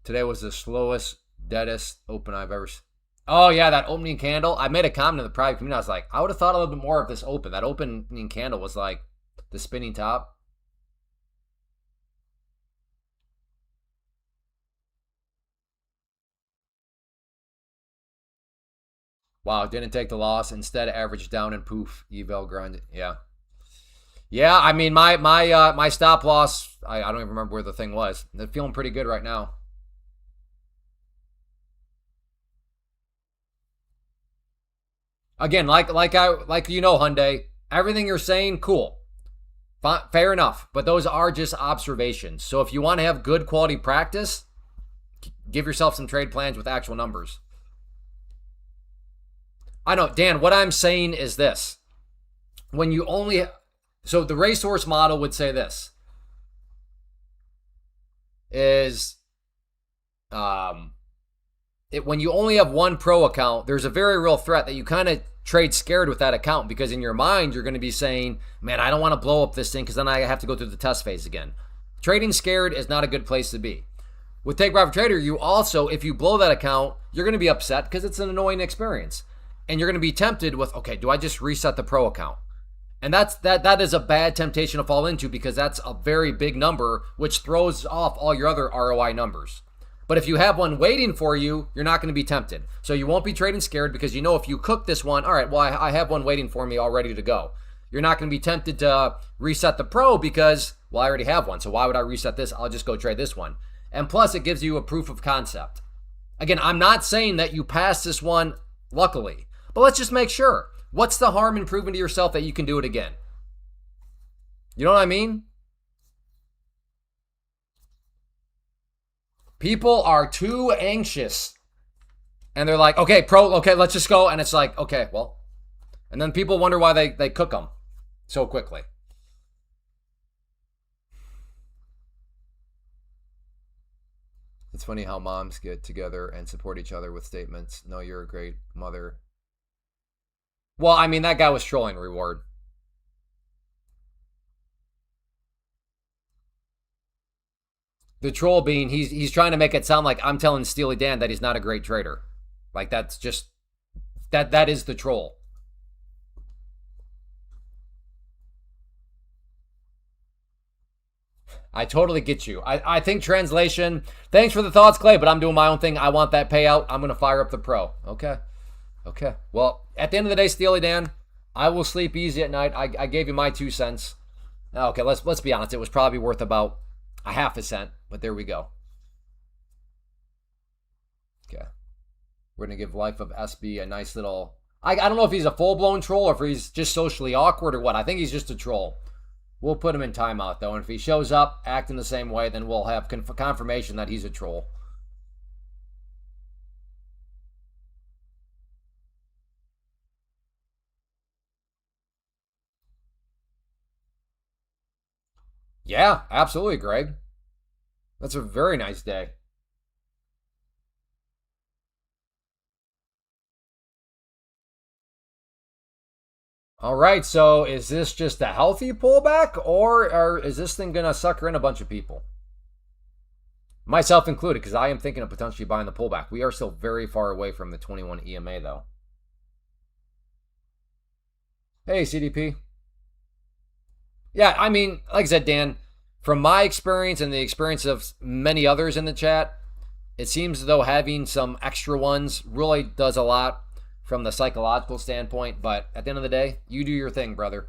Today was the slowest, deadest open I've ever seen. Oh yeah, that opening candle. I made a comment in the private community. I was like, I would have thought a little bit more of this open. That opening candle was like the spinning top. Wow, didn't take the loss. Instead, averaged down and poof. Eval grind. Yeah, yeah. I mean, my stop loss. I don't even remember where the thing was. They're feeling pretty good right now. Again, like Hyundai. Everything you're saying, cool. Fair enough, but those are just observations. So if you want to have good quality practice, give yourself some trade plans with actual numbers. I know, Dan, what I'm saying is this. When you only So the racehorse model would say this is um, when you only have one pro account, there's a very real threat that you kind of trade scared with that account because in your mind you're going to be saying, man, I don't want to blow up this thing because then I have to go through the test phase again. Trading scared is not a good place to be. With Take Profit Trader, you also, if you blow that account, you're going to be upset because it's an annoying experience. And you're going to be tempted with, okay, do I just reset the pro account? And that is a bad temptation to fall into because that's a very big number, which throws off all your other ROI numbers. But if you have one waiting for you, you're not going to be tempted. So you won't be trading scared because you know if you cook this one, all right, well, I have one waiting for me all ready to go. You're not going to be tempted to reset the pro because, well, I already have one. So why would I reset this? I'll just go trade this one. And plus, it gives you a proof of concept. Again, I'm not saying that you pass this one luckily, but let's just make sure. What's the harm in proving to yourself that you can do it again? You know what I mean? People are too anxious. And they're like, okay, pro, okay, let's just go. And it's like, okay, well. And then people wonder why they cook them so quickly. It's funny how moms get together and support each other with statements. No, you're a great mother. Well, I mean, that guy was trolling reward. The troll being he's trying to make it sound like I'm telling Steely Dan that he's not a great trader. Like that's just that is the troll. I totally get you. I think translation, thanks for the thoughts, Clay, but I'm doing my own thing. I want that payout. I'm going to fire up the pro. Okay. Okay. Well, at the end of the day, Steely Dan, I will sleep easy at night. I gave you my 2 cents. Okay, let's be honest. It was probably worth about a half a cent, but there we go. Okay. We're going to give Life of SB a nice little. I don't know if he's a full blown troll or if he's just socially awkward or what. I think he's just a troll. We'll put him in timeout, though. And if he shows up acting the same way, then we'll have confirmation that he's a troll. Yeah, absolutely, Greg. That's a very nice day. All right, so is this just a healthy pullback, or is this thing going to sucker in a bunch of people? Myself included, because I am thinking of potentially buying the pullback. We are still very far away from the 21 EMA, though. Hey, CDP. Yeah, I mean, like I said, Dan, from my experience and the experience of many others in the chat, it seems as though having some extra ones really does a lot from the psychological standpoint. But at the end of the day, you do your thing, brother.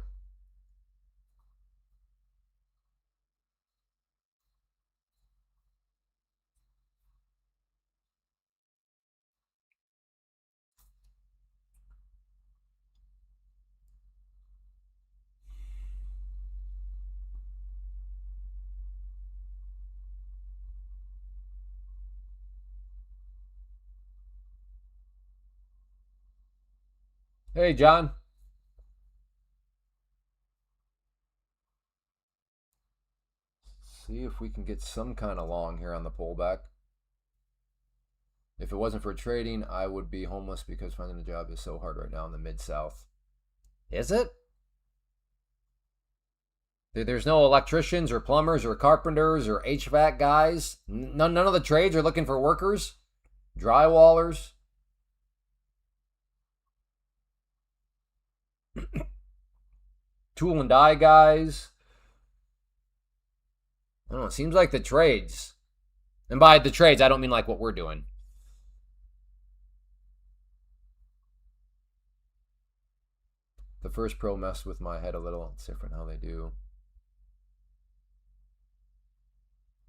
Hey, John. See if we can get some kind of long here on the pullback. If it wasn't for trading, I would be homeless because finding a job is so hard right now in the Mid-South. Is it? There's no electricians or plumbers or carpenters or HVAC guys. None of the trades are looking for workers. Drywallers. Tool and die guys. I don't know. It seems like the trades. And by the trades, I don't mean like what we're doing. The first pro messed with my head a little. It's different how they do.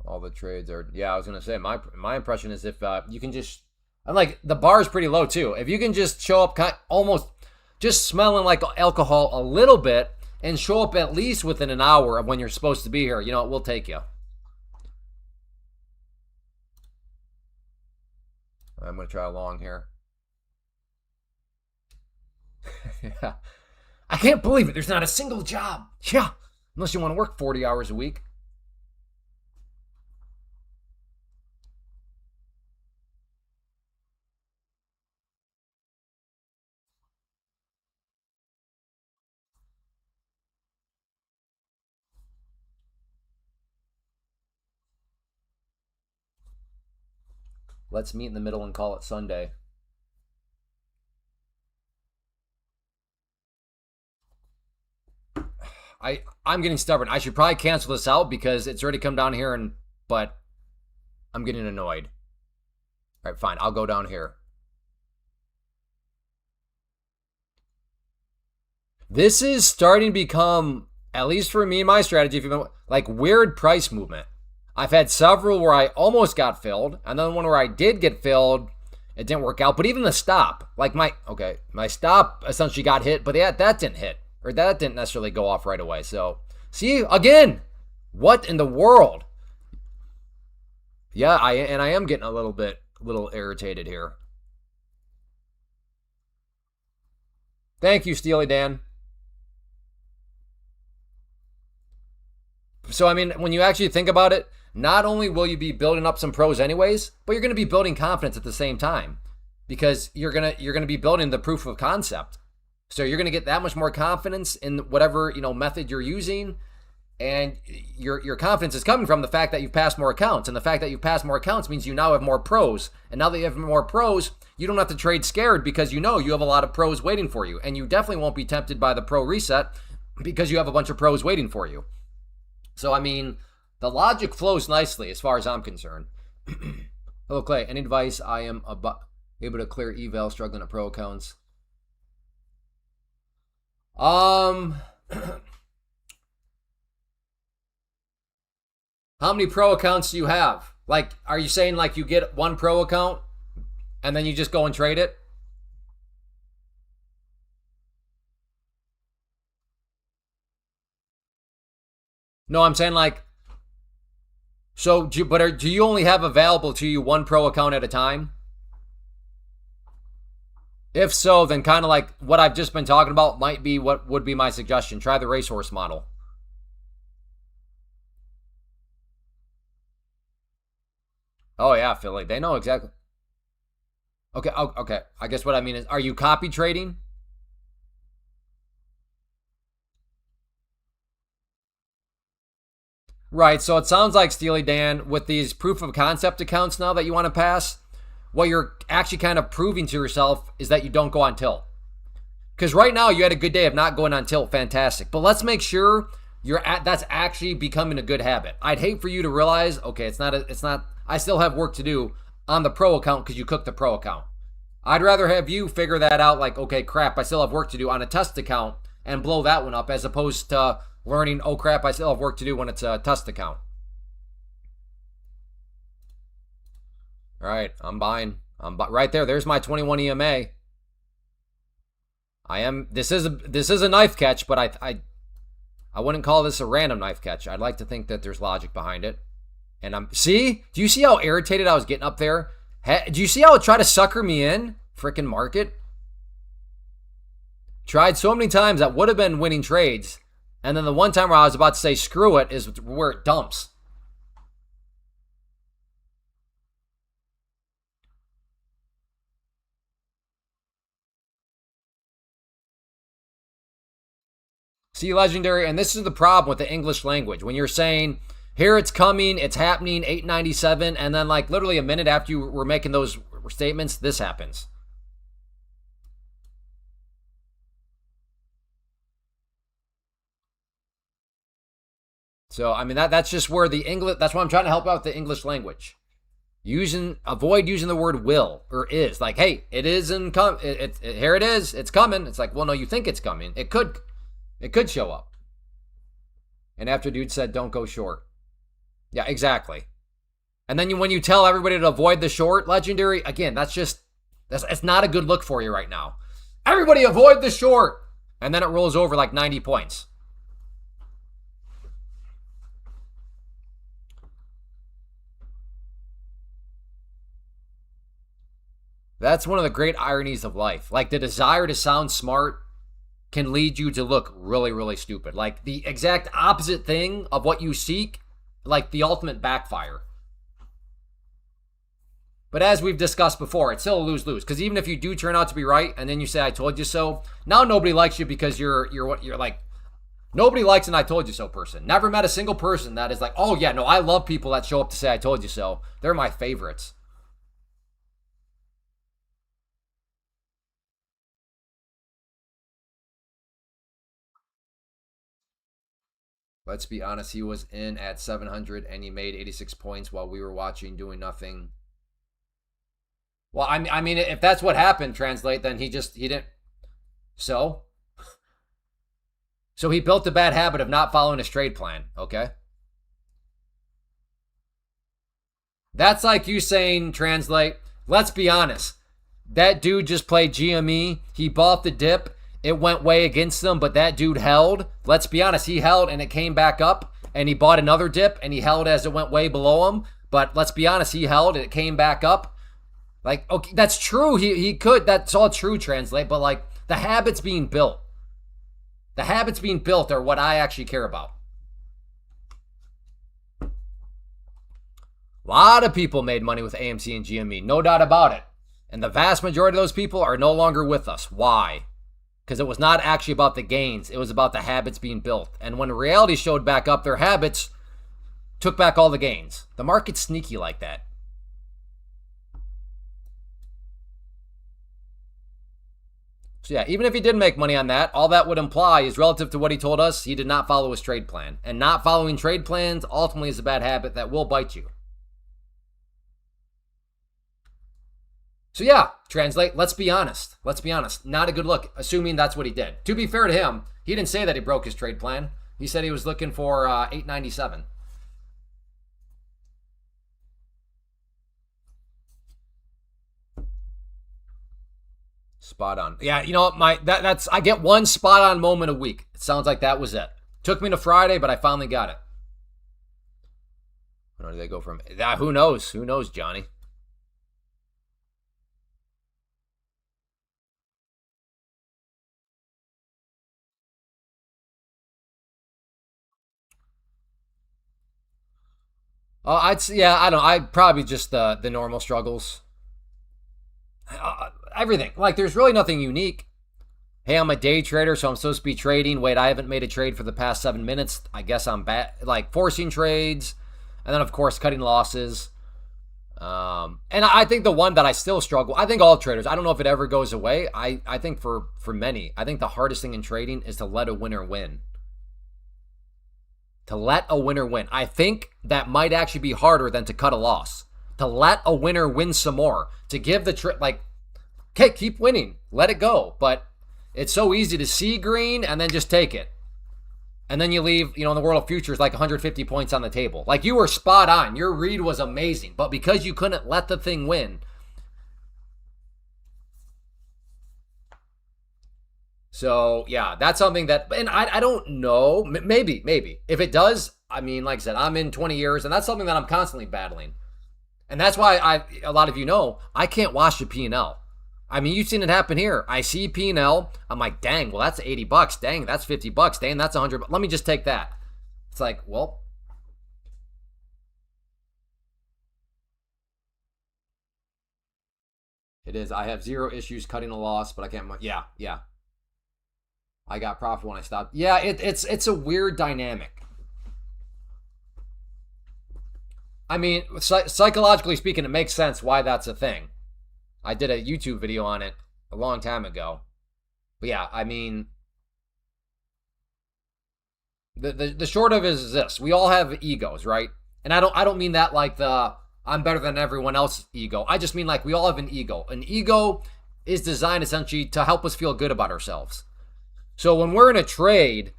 All the trades are. Yeah, I was gonna say my impression is if you can just. I'm like the bar is pretty low too. If you can just show up almost just smelling like alcohol a little bit and show up at least within an hour of when you're supposed to be here, you know, we'll take you. I'm gonna try a long here. Yeah. I can't believe it. There's not a single job. Yeah, unless you want to work 40 hours a week. Let's meet in the middle and call it Sunday. I'm getting stubborn. I should probably cancel this out because it's already come down here and but I'm getting annoyed. All right, fine. I'll go down here. This is starting to become, at least for me and my strategy, if you've been like weird price movement. I've had several where I almost got filled, and then one where I did get filled, it didn't work out. But even the stop, like my stop essentially got hit, but that didn't hit, or that didn't necessarily go off right away. So see again, what in the world? Yeah, I am getting a little irritated here. Thank you, Steely Dan. So I mean, when you actually think about it, not only will you be building up some pros anyways, but you're going to be building confidence at the same time because you're going to be building the proof of concept. So you're going to get that much more confidence in whatever, method you're using, and your confidence is coming from the fact that you've passed more accounts, and the fact that you've passed more accounts means you now have more pros. And now that you have more pros, you don't have to trade scared because you have a lot of pros waiting for you, and you definitely won't be tempted by the pro reset because you have a bunch of pros waiting for you. So, I mean, the logic flows nicely as far as I'm concerned. Hello, Clay. Any advice? I am able to clear eval, struggling at pro accounts. How many pro accounts do you have? Like, are you saying like you get one pro account and then you just go and trade it? No, I'm saying like, so do you only have available to you one pro account at a time? If so, then kind of like what I've just been talking about might be what would be my suggestion. Try the racehorse model. Oh yeah, Philly. They know exactly. Okay, okay. I guess what I mean is, are you copy trading? Right. So it sounds like Steely Dan with these proof of concept accounts now that you want to pass. What you're actually kind of proving to yourself is that you don't go on tilt. Because right now you had a good day of not going on tilt, fantastic. But let's make sure that's actually becoming a good habit. I'd hate for you to realize, okay, it's not. I still have work to do on the pro account because you cooked the pro account. I'd rather have you figure that out. Like, okay, crap, I still have work to do on a test account and blow that one up, as opposed to learning, oh crap, I still have work to do when it's a test account. All right, I'm buying. Right there. There's my 21 EMA. I am. This is a knife catch, but I wouldn't call this a random knife catch. I'd like to think that there's logic behind it. And do you see how irritated I was getting up there? Do you see how it tried to sucker me in? Freaking market. Tried so many times that would have been winning trades. And then the one time where I was about to say screw it is where it dumps. See, legendary, and this is the problem with the English language. When you're saying, here it's coming, it's happening, 897, and then like literally a minute after you were making those statements, this happens. So I mean that's just where the English. That's why I'm trying to help out the English language. Avoid using the word will or is. Like, hey, it is in come. Here it is. It's coming. It's like, well, no, you think it's coming. It could show up. And after dude said, don't go short. Yeah, exactly. And then when you tell everybody to avoid the short, legendary, again, it's not a good look for you right now. Everybody avoid the short. And then it rolls over like 90 points. That's one of the great ironies of life. Like the desire to sound smart can lead you to look really, really stupid. Like the exact opposite thing of what you seek, like the ultimate backfire. But as we've discussed before, it's still a lose-lose. Because even if you do turn out to be right, and then you say, I told you so, now nobody likes you because you're like, nobody likes an I told you so person. Never met a single person that is like, oh yeah, no, I love people that show up to say I told you so. They're my favorites. Let's be honest, he was in at 700 and he made 86 points while we were watching doing nothing. Well, I mean, if that's what happened, translate, then he didn't. So he built a bad habit of not following his trade plan, okay? That's like you saying, translate, let's be honest. That dude just played GME. He bought the dip. It went way against him, but that dude held. Let's be honest, he held and it came back up, and he bought another dip and he held as it went way below him. But let's be honest, he held and it came back up. Like, okay, that's true. He could. That's all true, translate. But like the habits being built. The habits being built are what I actually care about. A lot of people made money with AMC and GME, no doubt about it. And the vast majority of those people are no longer with us. Why? Because it was not actually about the gains. It was about the habits being built. And when reality showed back up, their habits took back all the gains. The market's sneaky like that. So yeah, even if he did make money on that, all that would imply is relative to what he told us, he did not follow his trade plan. And not following trade plans ultimately is a bad habit that will bite you. So yeah, translate, let's be honest. Let's be honest. Not a good look, assuming that's what he did. To be fair to him, he didn't say that he broke his trade plan. He said he was looking for 897. Spot on. Yeah, you know what? That's I get one spot on moment a week. It sounds like that was it. Took me to Friday, but I finally got it. Where do they go from? Who knows? Who knows, Johnny? I don't know. I'd probably just the normal struggles. Everything. Like, there's really nothing unique. Hey, I'm a day trader, so I'm supposed to be trading. Wait, I haven't made a trade for the past 7 minutes. I guess I'm bad. Like, forcing trades. And then, of course, cutting losses. And I think the one that I still struggle, I think all traders, I don't know if it ever goes away. I think for many, I think the hardest thing in trading is to let a winner win. To let a winner win. I think that might actually be harder than to cut a loss. To let a winner win some more. To give the trade, like, okay, keep winning. Let it go. But it's so easy to see green and then just take it. And then you leave, in the world of futures, like 150 points on the table. Like, you were spot on. Your read was amazing. But because you couldn't let the thing win. So, yeah, that's something that, and I don't know. Maybe. If it does, I mean, like I said, I'm in 20 years, and that's something that I'm constantly battling. And that's why a lot of you know, I can't watch the P&L. I mean, you've seen it happen here. I see P&L. I'm like, dang, well, that's $80. Dang, that's $50. Dang, that's $100. Let me just take that. It's like, well. It is. I have zero issues cutting a loss, but I can't. Yeah. I got profit when I stopped. Yeah, it's a weird dynamic. I mean, psychologically speaking, it makes sense why that's a thing. I did a YouTube video on it a long time ago. But yeah, I mean, the short of it is this: we all have egos, right? And I don't mean that like the I'm better than everyone else ego. I just mean like we all have an ego. An ego is designed essentially to help us feel good about ourselves. So when we're in a trade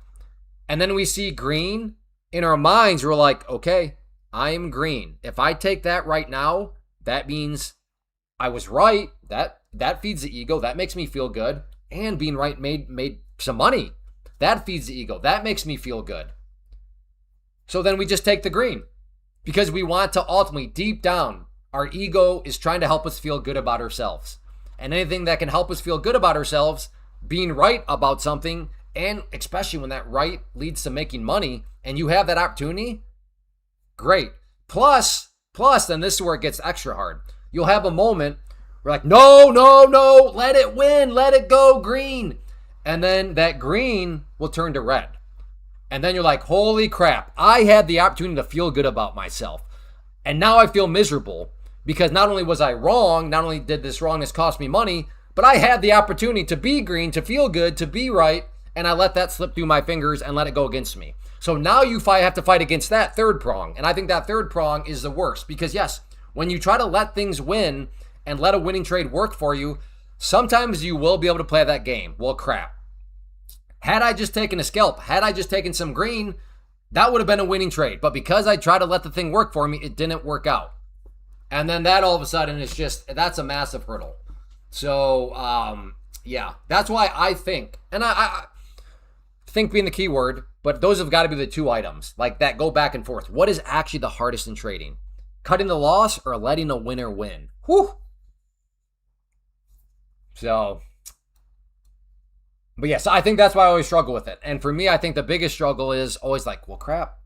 and then we see green, in our minds we're like, okay, I am green. If I take that right now, that means I was right. That feeds the ego. That makes me feel good. And being right made some money. That feeds the ego. That makes me feel good. So then we just take the green. Because we want to ultimately, deep down, our ego is trying to help us feel good about ourselves. And anything that can help us feel good about ourselves, being right about something, and especially when that right leads to making money and you have that opportunity, great. Plus, then this is where it gets extra hard. You'll have a moment where like, no, no, no, let it win, let it go green. And then that green will turn to red. And then you're like, holy crap, I had the opportunity to feel good about myself. And now I feel miserable because not only was I wrong, not only did this wrongness cost me money, but I had the opportunity to be green, to feel good, to be right, and I let that slip through my fingers and let it go against me. So now you have to fight against that third prong. And I think that third prong is the worst because, yes, when you try to let things win and let a winning trade work for you, sometimes you will be able to play that game. Well, crap. Had I just taken a scalp, had I just taken some green, that would have been a winning trade. But because I tried to let the thing work for me, it didn't work out. And then that all of a sudden is just, that's a massive hurdle. So, yeah, that's why I think, and I think being the key word, but those have got to be the two items like that go back and forth. What is actually the hardest in trading? Cutting the loss or letting a winner win? Whew. So, but yes, I think that's why I always struggle with it. And for me, I think the biggest struggle is always like, well, crap.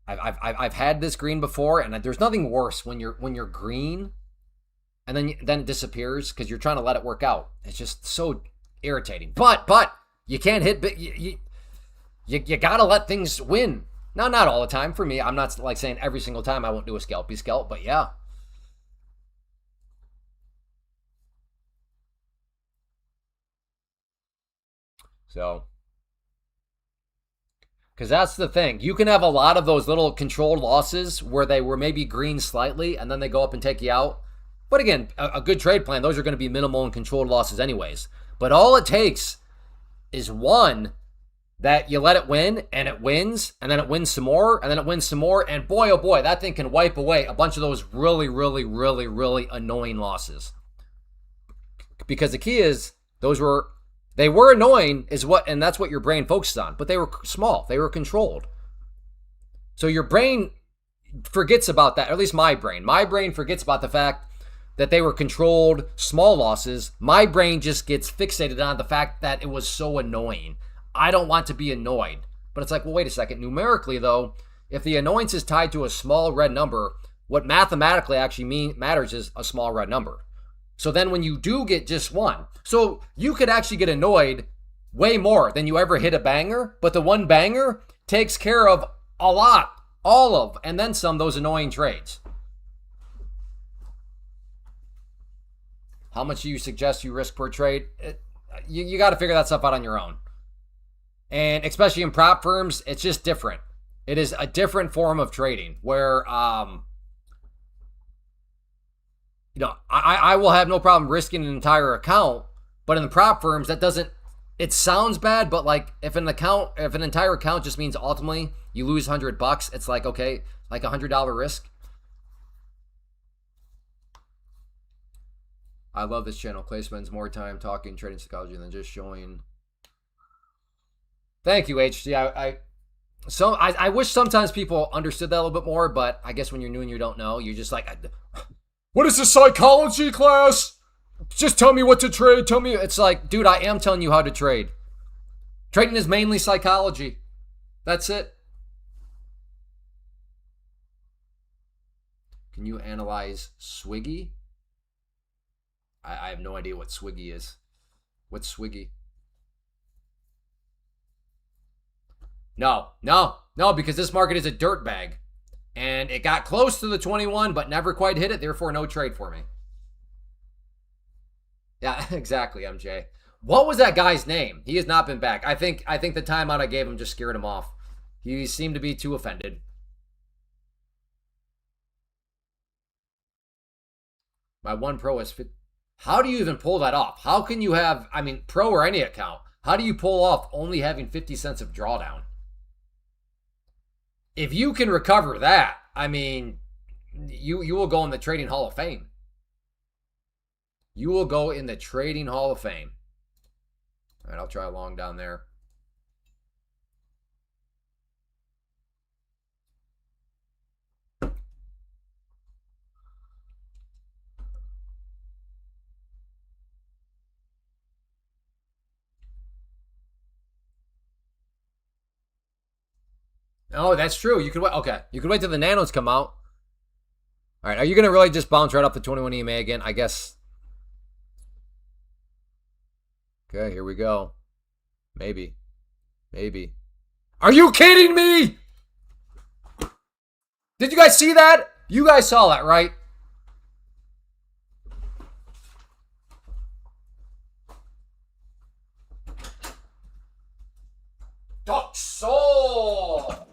I've had this green before, and there's nothing worse when you're green, and then it disappears because you're trying to let it work out. It's just so irritating. But you can't hit. You gotta let things win. Not all the time. For me, I'm not like saying every single time I won't do a scalpy scalp, but yeah. So, because that's the thing. You can have a lot of those little controlled losses where they were maybe green slightly and then they go up and take you out. But again, a good trade plan, those are going to be minimal and controlled losses anyways. But all it takes is one that you let it win and it wins and then it wins some more and then it wins some more. And boy, oh boy, that thing can wipe away a bunch of those really, really, really, really annoying losses. Because the key is they were annoying and that's what your brain focused on, but they were small. They were controlled. So your brain forgets about that, or at least my brain. My brain forgets about the fact that they were controlled small losses. My brain just gets fixated on the fact that it was so annoying. I don't want to be annoyed. But it's like, well, wait a second. Numerically, though, if the annoyance is tied to a small red number, what mathematically actually matters is a small red number. So then when you do get just one, so you could actually get annoyed way more than you ever hit a banger, but the one banger takes care of a lot, all of, and then some, those annoying trades. How much do you suggest you risk per trade? You got to figure that stuff out on your own. And especially in prop firms, it's just different. It is a different form of trading where, I will have no problem risking an entire account, but in the prop firms, that doesn't, it sounds bad, but like if an entire account just means ultimately you lose $100, it's like, okay, like $100 risk. I love this channel. Clay spends more time talking trading psychology than just showing. Thank you, HC. I wish sometimes people understood that a little bit more, but I guess when you're new and you don't know, you're just like, what is this psychology class? Just tell me what to trade. Tell me. It's like, dude, I am telling you how to trade. Trading is mainly psychology. That's it. Can you analyze Swiggy? I have no idea what Swiggy is. What's Swiggy? No, because this market is a dirt bag. And it got close to the 21, but never quite hit it. Therefore, no trade for me. Yeah, exactly, MJ. What was that guy's name? He has not been back. I think the timeout I gave him just scared him off. He seemed to be too offended. My one pro is fit. How do you even pull that off? How can you have, pro or any account, how do you pull off only having 50 cents of drawdown? If you can recover that, you will go in the Trading Hall of Fame. You will go in the Trading Hall of Fame. All right, I'll try a long down there. Oh, that's true. You could wait. Okay, you could wait till the nanos come out. All right, are you gonna really just bounce right off the 21 EMA again? I guess. Okay, here we go. Maybe, maybe. Are you kidding me? Did you guys see that? You guys saw that, right? Duck soul.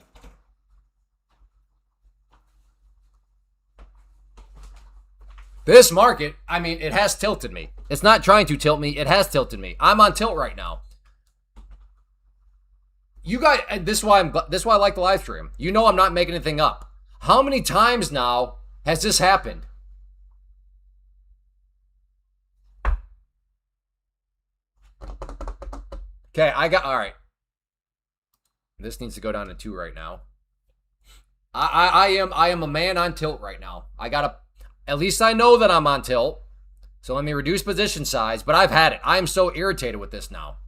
This market, I mean, it has tilted me. It's not trying to tilt me. It has tilted me. I'm on tilt right now. You guys, this is why I like the live stream. You know, I'm not making anything up. How many times now has this happened? Okay, all right. This needs to go down to 2 right now. I am a man on tilt right now. At least I know that I'm on tilt. So let me reduce position size, but I've had it. I am so irritated with this now.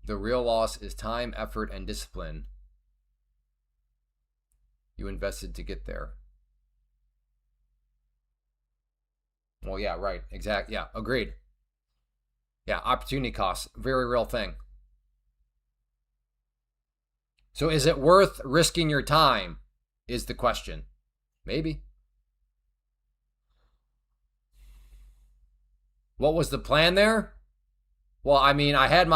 The real loss is time, effort, and discipline you invested to get there. Well, yeah, right. Exact. Yeah, agreed. Yeah, opportunity costs. Very real thing. So is it worth risking your time? Is the question. Maybe. What was the plan there? Well, I mean, I had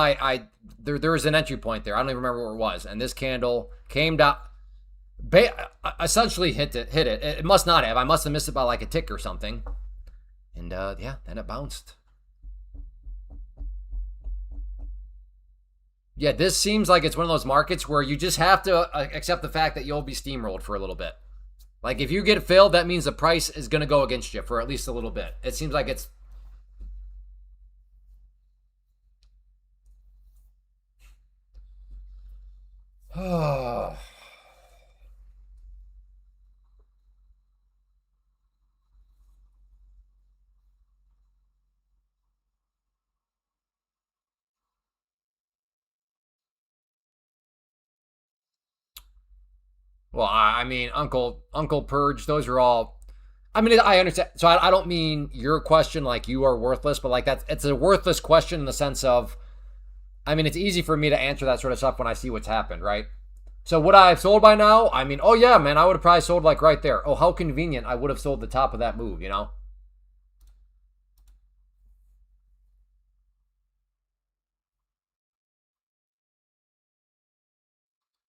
there was an entry point there. I don't even remember where it was. And this candle came down, essentially hit it. It must not have. I must have missed it by like a tick or something. And yeah, then it bounced. Yeah, this seems like it's one of those markets where you just have to accept the fact that you'll be steamrolled for a little bit. Like if you get filled, that means the price is going to go against you for at least a little bit. It seems like it's. Well, I mean, Uncle Purge, those are all. I mean, I understand. So I don't mean your question like you are worthless, but like it's a worthless question in the sense of, I mean, it's easy for me to answer that sort of stuff when I see what's happened, right? So would I have sold by now? I mean, oh yeah, man, I would have probably sold like right there. Oh, how convenient! I would have sold the top of that move, you know.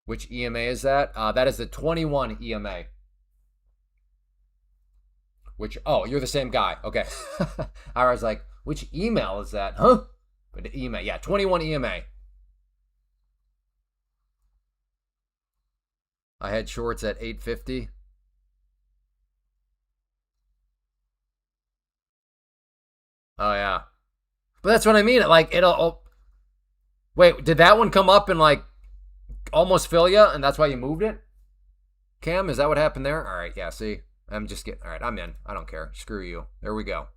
Which EMA is that? That is the 21 EMA. Which, oh, you're the same guy. Okay. I was like, which email is that? Huh? But the email, yeah, 21 EMA. I had shorts at 850. Oh, yeah. But that's what I mean. Like, it'll. Oh, wait, did that one come up and, like, almost fill you, and that's why you moved it? Cam, is that what happened there? All right, yeah, see? I'm just getting. All right, I'm in. I don't care. Screw you. There we go.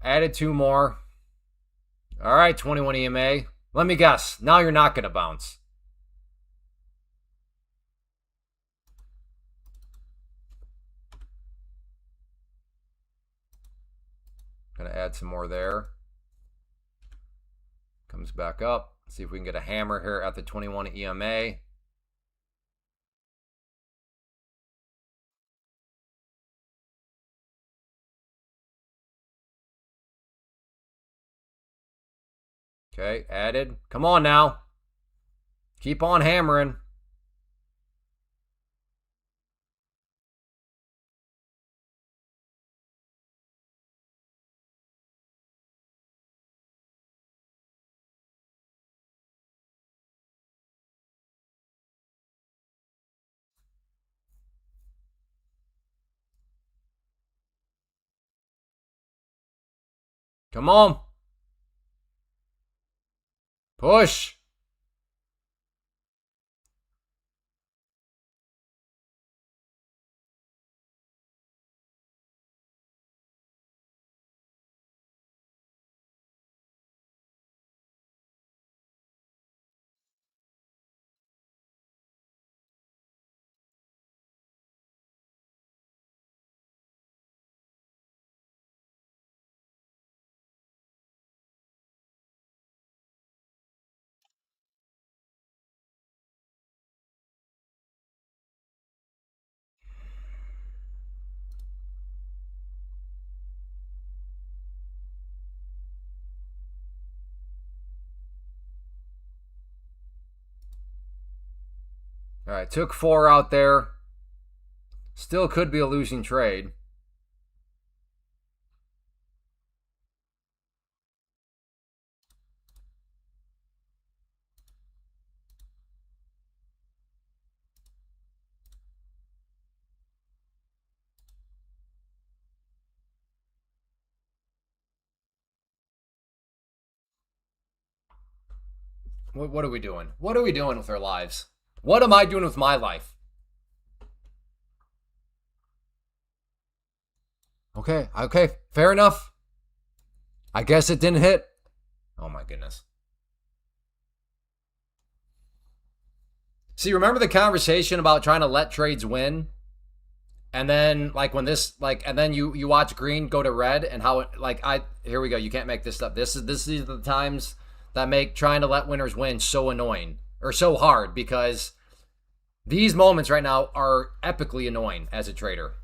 Added 2 more. All right, 21 EMA. Let me guess. Now you're not going to bounce. Going to add some more there. Comes back up. See if we can get a hammer here at the 21 EMA. Okay, added. Come on now. Keep on hammering. Come on. Push. All right, took 4 out there. Still could be a losing trade. What are we doing? What are we doing with our lives? What am I doing with my life? Okay, fair enough. I guess it didn't hit. Oh my goodness. See, remember the conversation about trying to let trades win? And then like when this and then you watch green go to red and how it here we go, you can't make this stuff. These are the times that make trying to let winners win so annoying or so hard because these moments right now are epically annoying as a trader.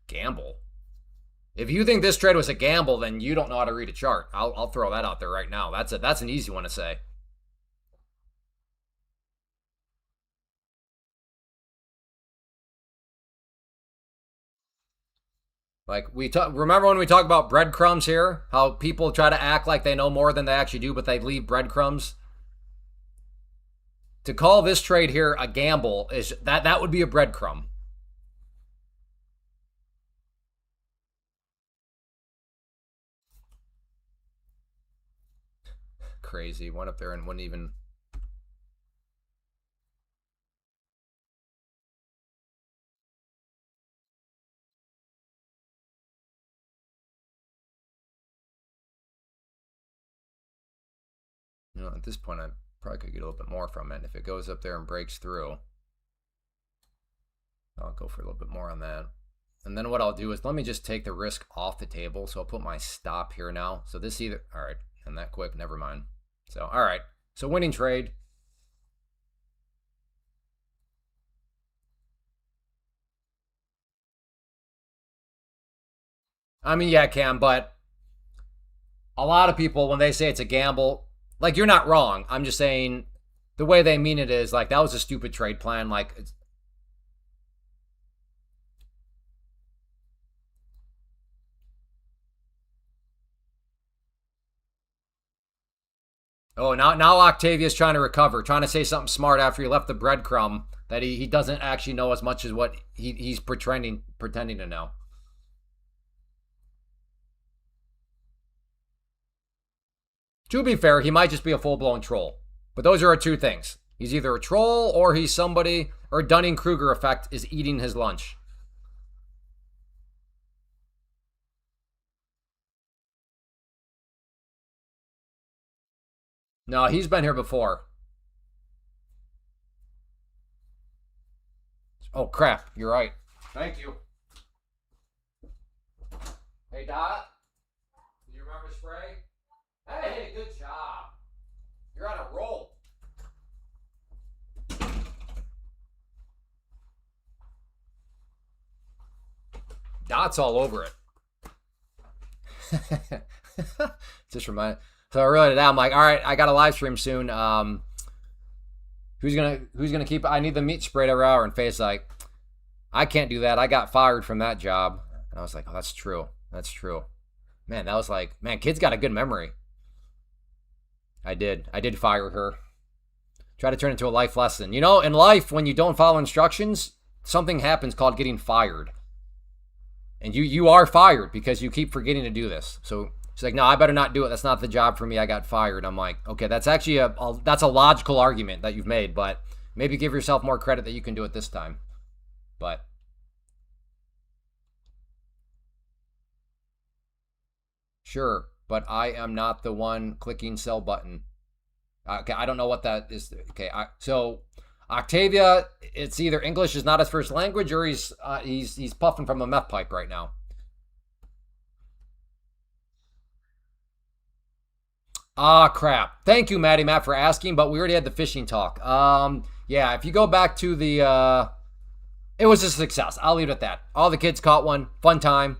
Gamble. If you think this trade was a gamble, then you don't know how to read a chart. I'll throw that out there right now. That's an easy one to say. Like remember when we talk about breadcrumbs here? How people try to act like they know more than they actually do, but they leave breadcrumbs. To call this trade here a gamble is that would be a breadcrumb. Crazy. Went up there and wouldn't even. You know, at this point, I probably could get a little bit more from it. If it goes up there and breaks through, I'll go for a little bit more on that. And then what I'll do is let me just take the risk off the table. So I'll put my stop here now. So this either, all right, and that quick, never mind. So, all right. So winning trade. I mean, yeah, Cam, but a lot of people, when they say it's a gamble, like you're not wrong. I'm just saying the way they mean it is like that was a stupid trade plan. Like, oh, now Octavia's trying to recover, trying to say something smart after he left the breadcrumb that he doesn't actually know as much as what he's pretending to know. To be fair, he might just be a full blown troll. But those are our two things. He's either a troll or he's somebody, or Dunning Kruger effect is eating his lunch. No, he's been here before. Oh, crap. You're right. Thank you. Hey, Dot. Do you remember spray? Hey, good job. You're on a roll. Spots all over it. Just remind. So I wrote it out. I'm like, all right, I got a live stream soon. Who's gonna keep? I need the meat sprayed every hour. And Faye's like, I can't do that. I got fired from that job. And I was like, oh, that's true. That's true. Man, that was like, man, kid's got a good memory. I did fire her. Try to turn it into a life lesson. You know, in life, when you don't follow instructions, something happens called getting fired. And you are fired because you keep forgetting to do this. So she's like, no, I better not do it. That's not the job for me. I got fired. I'm like, okay, that's actually that's a logical argument that you've made, but maybe give yourself more credit that you can do it this time. But sure, but I am not the one clicking sell button. Okay, I don't know what that is. Okay, so Octavia, it's either English is not his first language or he's puffing from a meth pipe right now. Ah, crap. Thank you, Maddie Matt, for asking, but we already had the fishing talk. Yeah, if you go back to the, it was a success. I'll leave it at that. All the kids caught one. Fun time.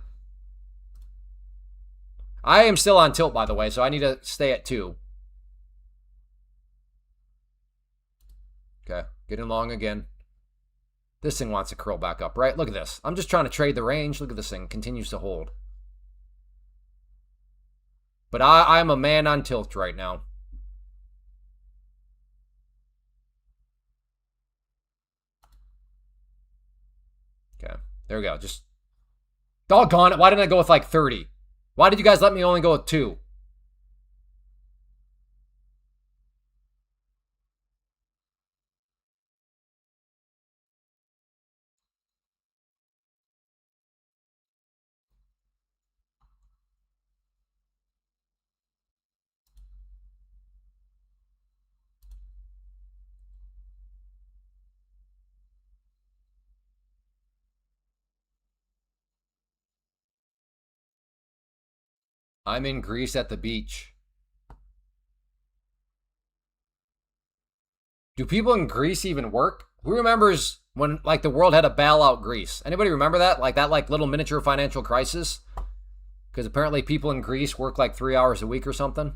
I am still on tilt, by the way, so I need to stay at 2. Okay, getting long again. This thing wants to curl back up, right? Look at this. I'm just trying to trade the range. Look at this thing. Continues to hold. But I'm a man on tilt right now. Okay, there we go. Just doggone it. Why didn't I go with like 30? Why did you guys let me only go with 2? I'm in Greece at the beach. Do people in Greece even work? Who remembers when like the world had a bailout Greece? Anybody remember that? Like that like little miniature financial crisis? Because apparently people in Greece work like 3 hours a week or something.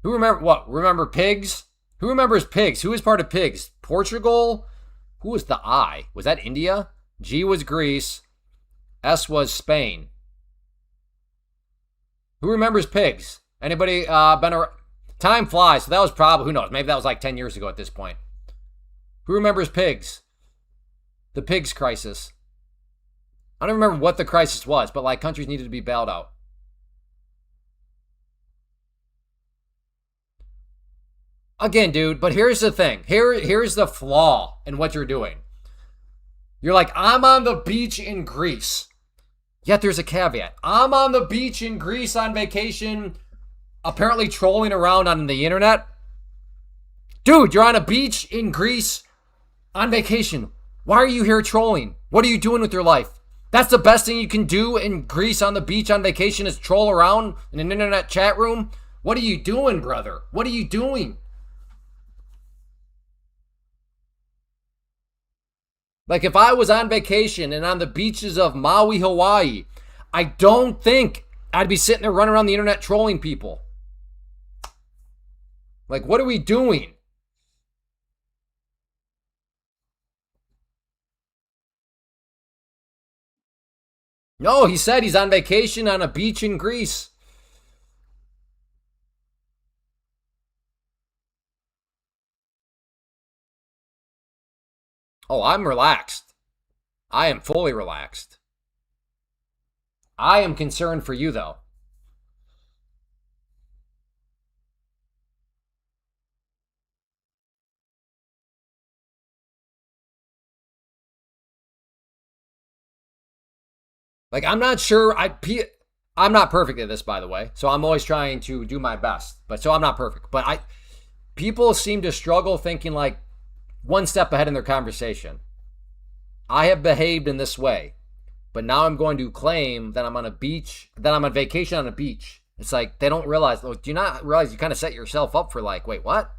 Who remember pigs? Who remembers pigs? Who is part of pigs? Portugal? Who was the I? Was that India? G was Greece. S was Spain. Who remembers pigs? Anybody been around? Time flies, so that was probably, who knows, maybe that was like 10 years ago at this point. Who remembers pigs? The pigs crisis. I don't remember what the crisis was, but like countries needed to be bailed out. Again, dude, but here's the thing. Here's the flaw in what you're doing. You're like, I'm on the beach in Greece. Yet there's a caveat. I'm on the beach in Greece on vacation, apparently trolling around on the internet. Dude, you're on a beach in Greece on vacation. Why are you here trolling? What are you doing with your life? That's the best thing you can do in Greece on the beach on vacation is troll around in an internet chat room? What are you doing, brother? What are you doing? Like if I was on vacation and on the beaches of Maui, Hawaii, I don't think I'd be sitting there running around the internet trolling people. Like, what are we doing? No, he said he's on vacation on a beach in Greece. Oh, I'm relaxed. I am fully relaxed. I am concerned for you, though. Like, I'm not sure. I'm not perfect at this, by the way. So I'm always trying to do my best. But so I'm not perfect. But people seem to struggle thinking like one step ahead in their conversation. I have behaved in this way, but now I'm going to claim that I'm on a beach, that I'm on vacation on a beach. It's like they don't realize. Look, do you not realize you kind of set yourself up for like, wait, what?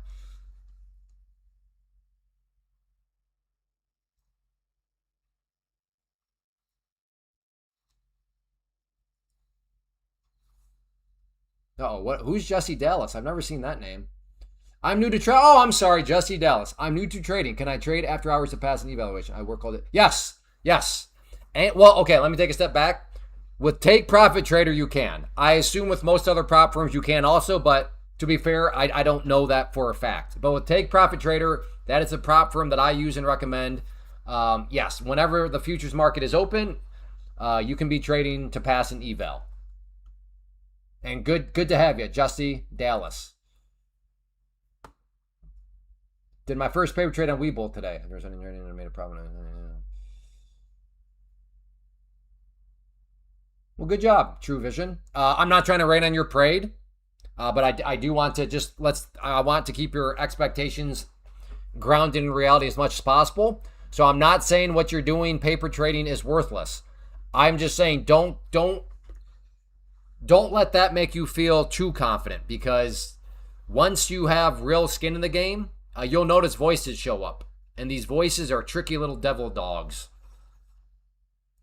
Oh, what? Who's Jesse Dallas? I've never seen that name. I'm new to trade. Oh, I'm sorry, Jesse Dallas. I'm new to trading. Can I trade after hours to pass an evaluation? I work all day. Yes, yes. And well, okay. Let me take a step back. With Take Profit Trader, you can. I assume with most other prop firms, you can also. But to be fair, I don't know that for a fact. But with Take Profit Trader, that is a prop firm that I use and recommend. Yes, whenever the futures market is open, you can be trading to pass an eval. And good to have you, Jesse Dallas. Did my first paper trade on Webull today. If there's any trading, I made a problem. Well, good job, True Vision. I'm not trying to rain on your parade, but I do want to I want to keep your expectations grounded in reality as much as possible. So I'm not saying what you're doing, paper trading, is worthless. I'm just saying don't let that make you feel too confident, because once you have real skin in the game, you'll notice voices show up. And these voices are tricky little devil dogs.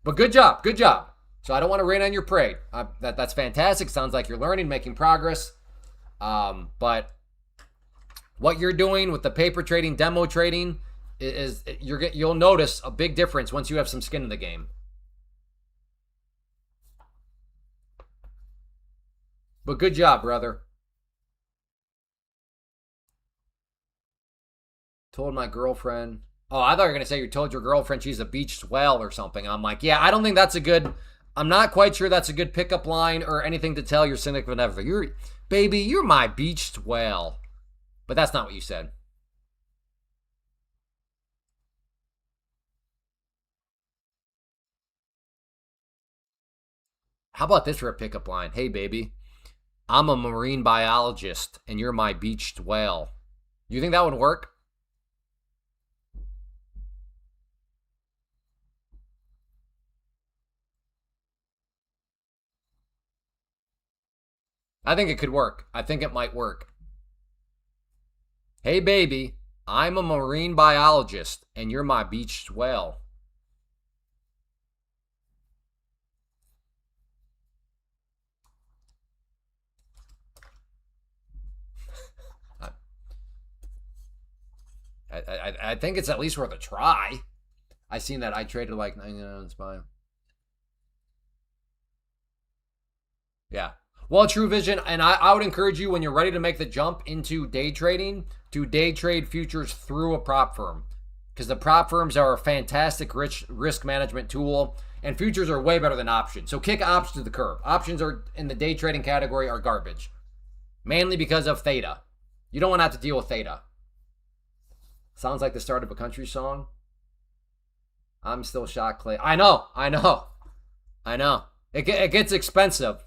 But good job. Good job. So I don't want to rain on your parade. That's fantastic. Sounds like you're learning, making progress. But what you're doing with the paper trading, demo trading, you'll notice a big difference once you have some skin in the game. But good job, brother. Told my girlfriend. Oh, I thought you were going to say you told your girlfriend she's a beached whale or something. I'm like, yeah, I don't think that's a good. I'm not quite sure that's a good pickup line or anything to tell your significant other. Baby, you're my beached whale. But that's not what you said. How about this for a pickup line? Hey, baby, I'm a marine biologist and you're my beached whale. You think that would work? I think it could work. I think it might work. Hey, baby, I'm a marine biologist and you're my beached whale. I think it's at least worth a try. I seen that. I traded like 99 spy. Yeah. Well, True Vision, and I would encourage you when you're ready to make the jump into day trading to day trade futures through a prop firm, because the prop firms are a fantastic risk management tool, and futures are way better than options. So kick options to the curb. Options are in the day trading category are garbage, mainly because of theta. You don't want to have to deal with theta. Sounds like the start of a country song. I'm still shocked, Clay. I know. It gets expensive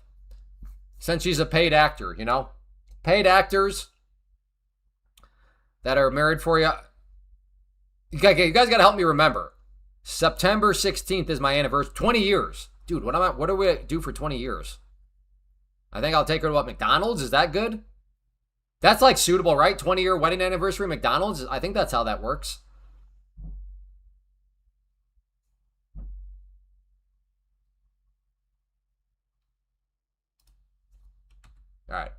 since she's a paid actor, you know? Paid actors that are married for you. You guys got to help me remember. September 16th is my anniversary. 20 years. Dude, what do we do for 20 years? I think I'll take her to what, McDonald's? Is that good? That's like suitable, right? 20-year wedding anniversary McDonald's? I think that's how that works. All right.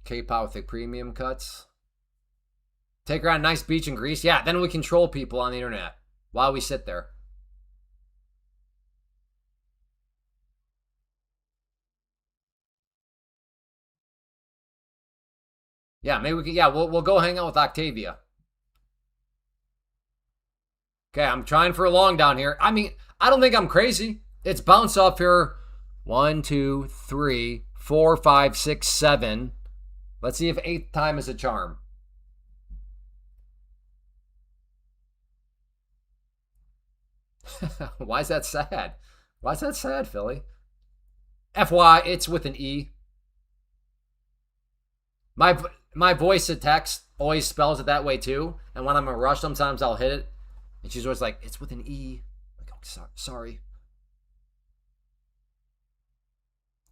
K-pop with the premium cuts. Take her on a nice beach in Greece. Yeah, then we control people on the internet while we sit there. Yeah, maybe we can. Yeah, we'll go hang out with Octavia. Okay, I'm trying for a long down here. I mean, I don't think I'm crazy. It's bounce off here. 1, 2, 3, 4, 5, 6, 7. Let's see if 8th time is a charm. Why is that sad? Why is that sad, Philly? FY, it's with an E. My voice to text always spells it that way too. And when I'm in a rush, sometimes I'll hit it. And she's always like, it's with an E. Like, oh, sorry.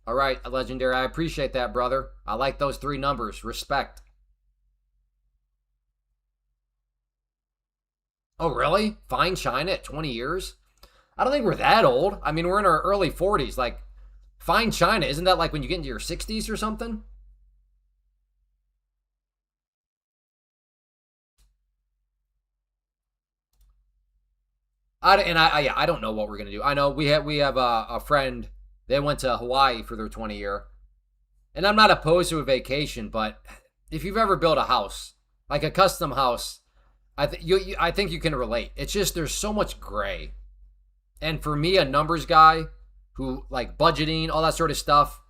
All right, Legendary. I appreciate that, brother. I like those 3 numbers. Respect. Oh, really? Fine China at 20 years? I don't think we're that old. I mean, we're in our early 40s. Like, fine China, isn't that like when you get into your 60s or something? Yeah, I don't know what we're gonna do. I know we have a friend. They went to Hawaii for their 20 year, and I'm not opposed to a vacation, but if you've ever built a house, like a custom house, I think you can relate. It's just there's so much gray, and for me, a numbers guy who like budgeting, all that sort of stuff.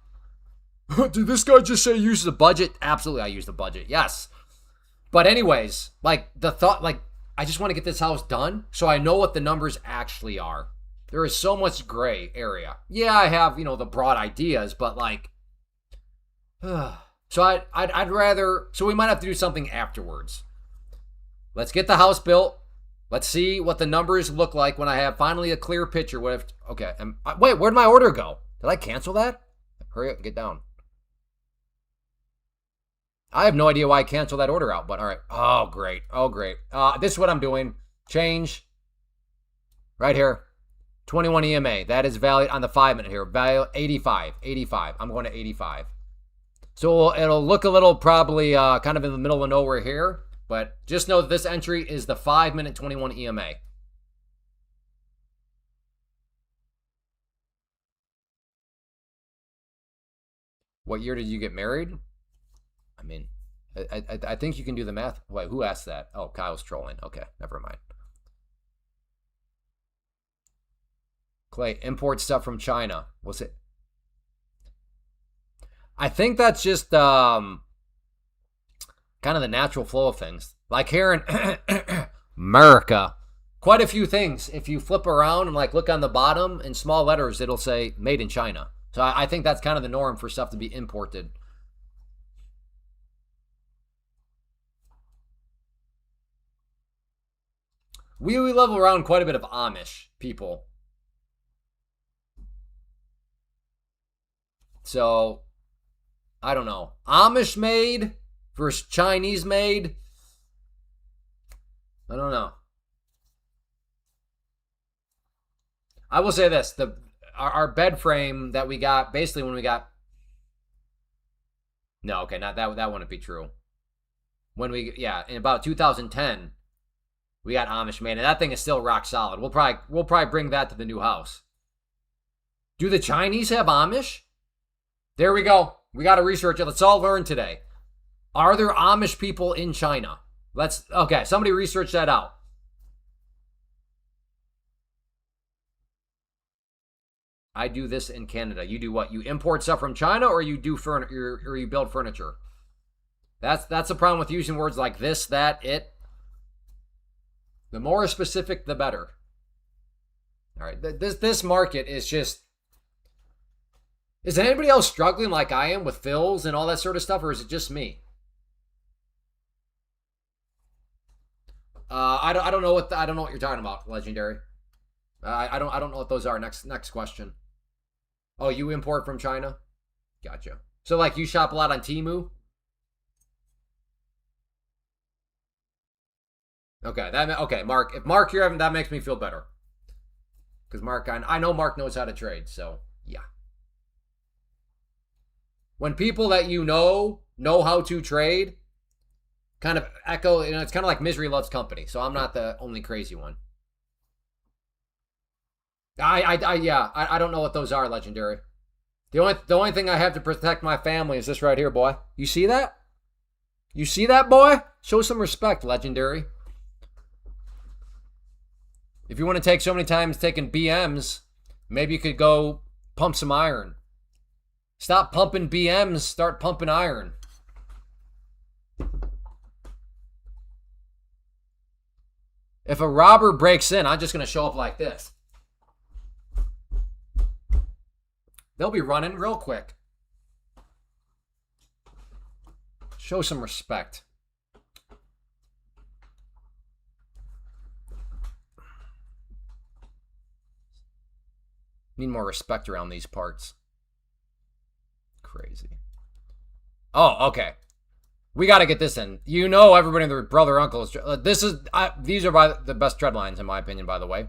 Did this guy just say use the budget? Absolutely, I use the budget. Yes, but anyways, like the thought, like I just want to get this house done so I know what the numbers actually are. There is so much gray area. Yeah, I have the broad ideas, but like, so I'd rather. So we might have to do something afterwards. Let's get the house built. Let's see what the numbers look like when I have finally a clear picture. What if? Okay, wait, where'd my order go? Did I cancel that? Hurry up and get down. I have no idea why I canceled that order out, but all right. Oh, great. Oh, great. This is what I'm doing. Change. Right here. 21 EMA. That is valid on the 5-minute here. Value 85. 85. I'm going to 85. So it'll look a little probably kind of in the middle of nowhere here, but just know that this entry is the 5-minute 21 EMA. What year did you get married? I mean, I think you can do the math. Wait, who asked that? Oh, Kyle's trolling. Okay, never mind. Clay, import stuff from China. What's it? I think that's just kind of the natural flow of things. Like here in America, quite a few things. If you flip around and like look on the bottom in small letters, it'll say "Made in China." So I think that's kind of the norm for stuff to be imported. We level around quite a bit of Amish people. So I don't know. Amish made versus Chinese made. I don't know. I will say this: our bed frame that we got basically when we got. No, okay, not that wouldn't be true. When in about 2010, we got Amish made, and that thing is still rock solid. We'll probably bring that to the new house. Do the Chinese have Amish? There we go. We got to research it. Let's all learn today. Are there Amish people in China? Okay, somebody research that out. I do this in Canada. You do what? You import stuff from China, or you do or you build furniture? That's the problem with using words like this, that, it. The more specific, the better. All right, this market is just. Is anybody else struggling like I am with fills and all that sort of stuff, or is it just me? I don't know what you're talking about, Legendary. I don't know what those are. Next question. Oh, you import from China? Gotcha. So like you shop a lot on Temu? Okay, Mark. If Mark you're having that makes me feel better. Because Mark, I know Mark knows how to trade, so yeah. When people that you know how to trade, kind of echo, it's kind of like misery loves company. So I'm not the only crazy one. I don't know what those are, Legendary. The only thing I have to protect my family is this right here, boy. You see that? You see that, boy? Show some respect, Legendary. If you want to take so many times taking BMs, maybe you could go pump some iron. Stop pumping BMs, start pumping iron. If a robber breaks in, I'm just going to show up like this. They'll be running real quick. Show some respect. Need more respect around these parts. Crazy. Oh, okay. We got to get this in. You know, everybody and their brother, uncles. These are by the best tread lines in my opinion. By the way,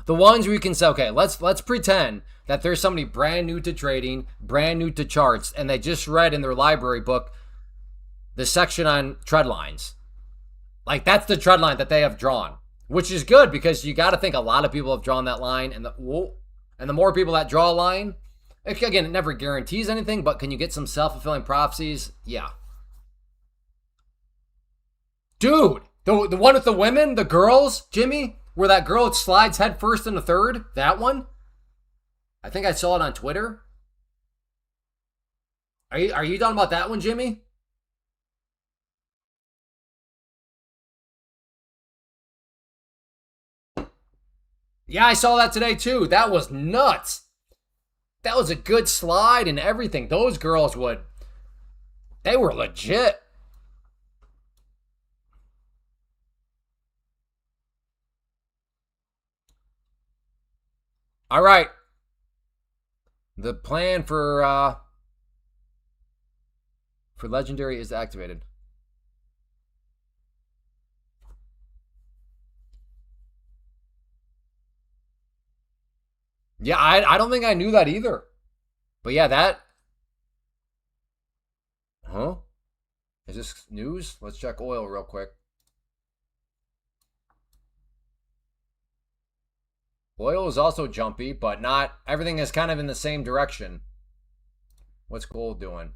the ones where you can say, okay, let's pretend that there's somebody brand new to trading, brand new to charts, and they just read in their library book the section on tread lines. Like that's the tread line that they have drawn, which is good because you got to think a lot of people have drawn that line, and the more people that draw a line, again, it never guarantees anything, but can you get some self-fulfilling prophecies? Yeah. Dude, the one with the women, the girls, Jimmy, where that girl slides head first in the third, that one? I think I saw it on Twitter. Are you talking about that one, Jimmy? Yeah, I saw that today too. That was nuts. That was a good slide and everything. Those girls they were legit. All right. The plan for legendary is activated. Yeah, I don't think I knew that either. But yeah, that. Huh? Is this news? Let's check oil real quick. Oil is also jumpy, but not. Everything is kind of in the same direction. What's gold doing?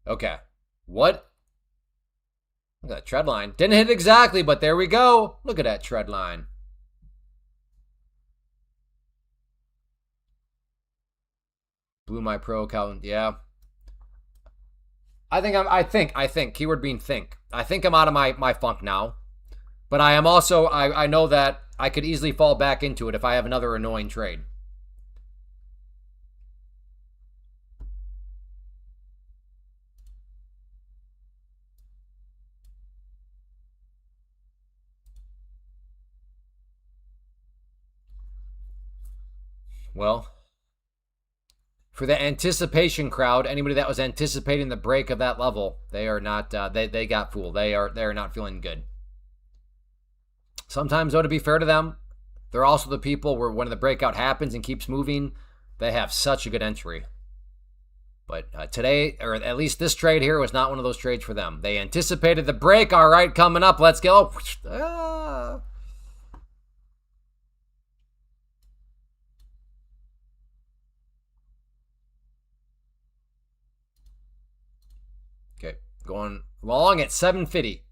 Okay. What? Look at that tread line. Didn't hit exactly, but there we go. Look at that tread line. Blew my pro account. Yeah. I think keyword being think. I think I'm out of my funk now. But I am also I know that I could easily fall back into it if I have another annoying trade. Well, for the anticipation crowd, anybody that was anticipating the break of that level, they are not they got fooled. They are not feeling good. Sometimes though, to be fair to them, they're also the people where when the breakout happens and keeps moving, they have such a good entry. But today, or at least this trade here, was not one of those trades for them. They anticipated the break. All right, coming up. Let's go. Ah. Okay, going long at 750.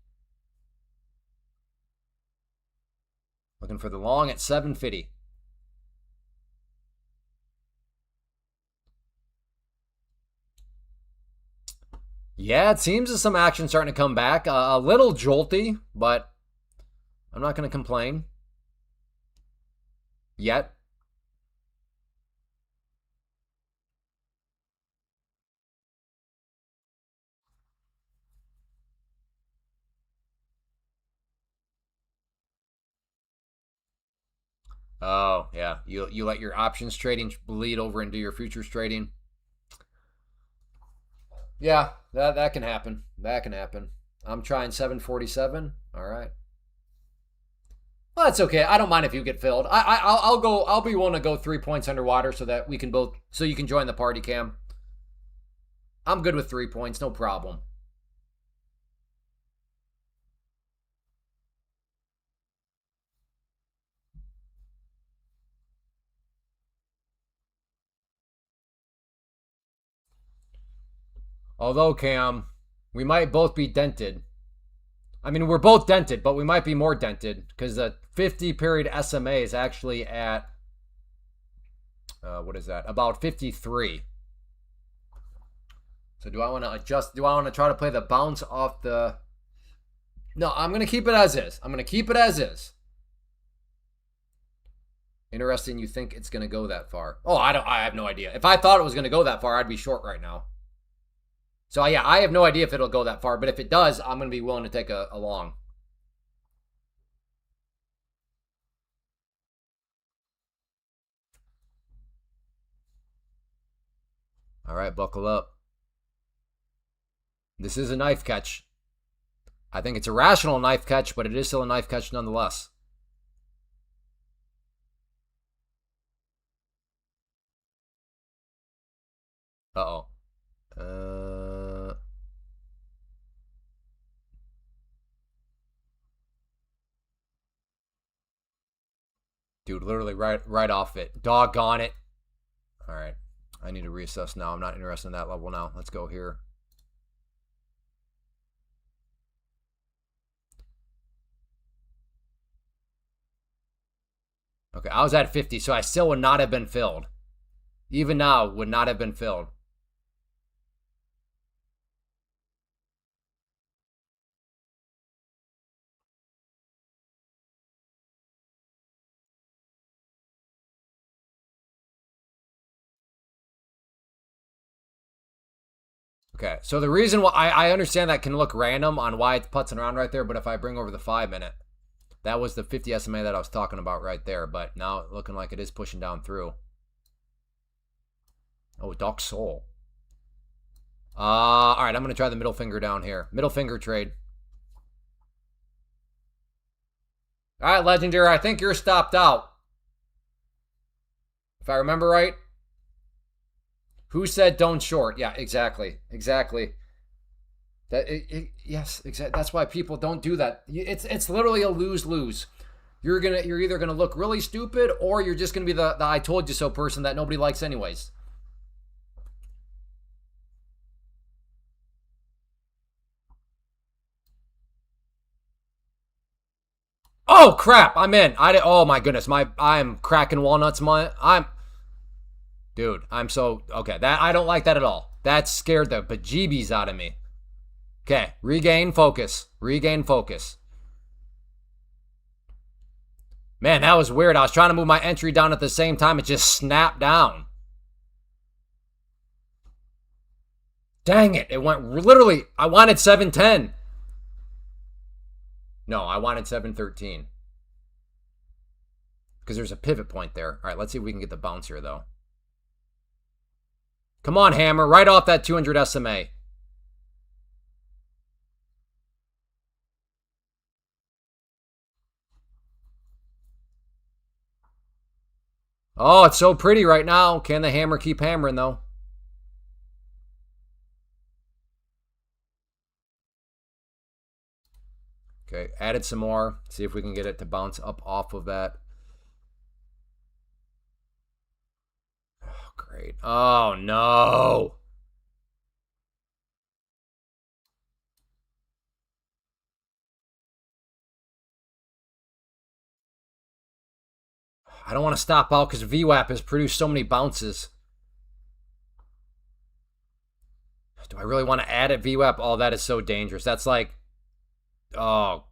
Looking for the long at 750. Yeah, it seems as some action starting to come back. A little jolty, but I'm not going to complain yet. Oh, yeah. You let your options trading bleed over into your futures trading. Yeah, that can happen. That can happen. I'm trying 747. All right. Well, that's okay. I don't mind if you get filled. I'll go. I'll be willing to go 3 points underwater so that we can both. So you can join the party, Cam. I'm good with 3 points. No problem. Although Cam, we might both be dented. I mean, we're both dented, but we might be more dented because the 50 period SMA is actually at what is that? About 53. So do I want to adjust? Do I want to try to play the bounce off the? No, I'm gonna keep it as is. I'm gonna keep it as is. Interesting. You think it's gonna go that far? Oh, I don't. I have no idea. If I thought it was gonna go that far, I'd be short right now. So yeah, I have no idea if it'll go that far. But if it does, I'm gonna be willing to take a long. All right, buckle up. This is a knife catch. I think it's a rational knife catch, but it is still a knife catch nonetheless. Uh-oh. Dude, literally right off it. Doggone it. All right. I need to reassess now. I'm not interested in that level now. Let's go here. Okay, I was at 50, so I still would not have been filled. Even now, would not have been filled. Okay, so the reason why I understand that can look random on why it's putzing around right there, but if I bring over the 5 minute, that was the 50 SMA that I was talking about right there, but now looking like it is pushing down through. Oh, Dark Soul. All right, I'm going to try the middle finger down here. Middle finger trade. All right, Legendary, I think you're stopped out. If I remember right. Who said don't short? Yeah, exactly. Exactly. Yes, exactly. That's why people don't do that. It's literally a lose-lose. You're either gonna look really stupid or you're just gonna be the I told you so person that nobody likes anyways. Oh crap! I'm in. Oh my goodness. I'm cracking walnuts. Dude. I'm so okay. That I don't like that at all. That scared the bejeebies out of me. Okay, regain focus. Regain focus. Man, that was weird. I was trying to move my entry down at the same time. It just snapped down. Dang it. It went literally. I wanted 710. No, I wanted 713. Because there's a pivot point there. All right, let's see if we can get the bounce here, though. Come on, Hammer. Right off that 200 SMA. Oh, it's so pretty right now. Can the hammer keep hammering, though? Okay, added some more. See if we can get it to bounce up off of that. Oh, great. Oh, no. I don't want to stop out because VWAP has produced so many bounces. Do I really want to add it VWAP? Oh, that is so dangerous. That's like, oh.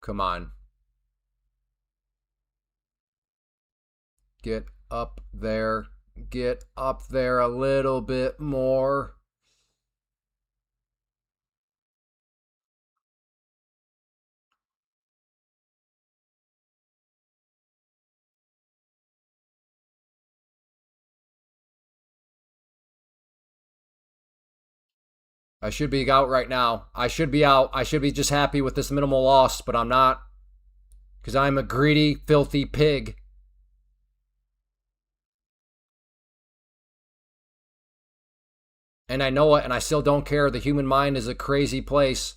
Come on. Get up there. Get up there a little bit more. I should be out right now. I should be out. I should be just happy with this minimal loss, but I'm not. Because I'm a greedy, filthy pig. And I know it, and I still don't care. The human mind is a crazy place.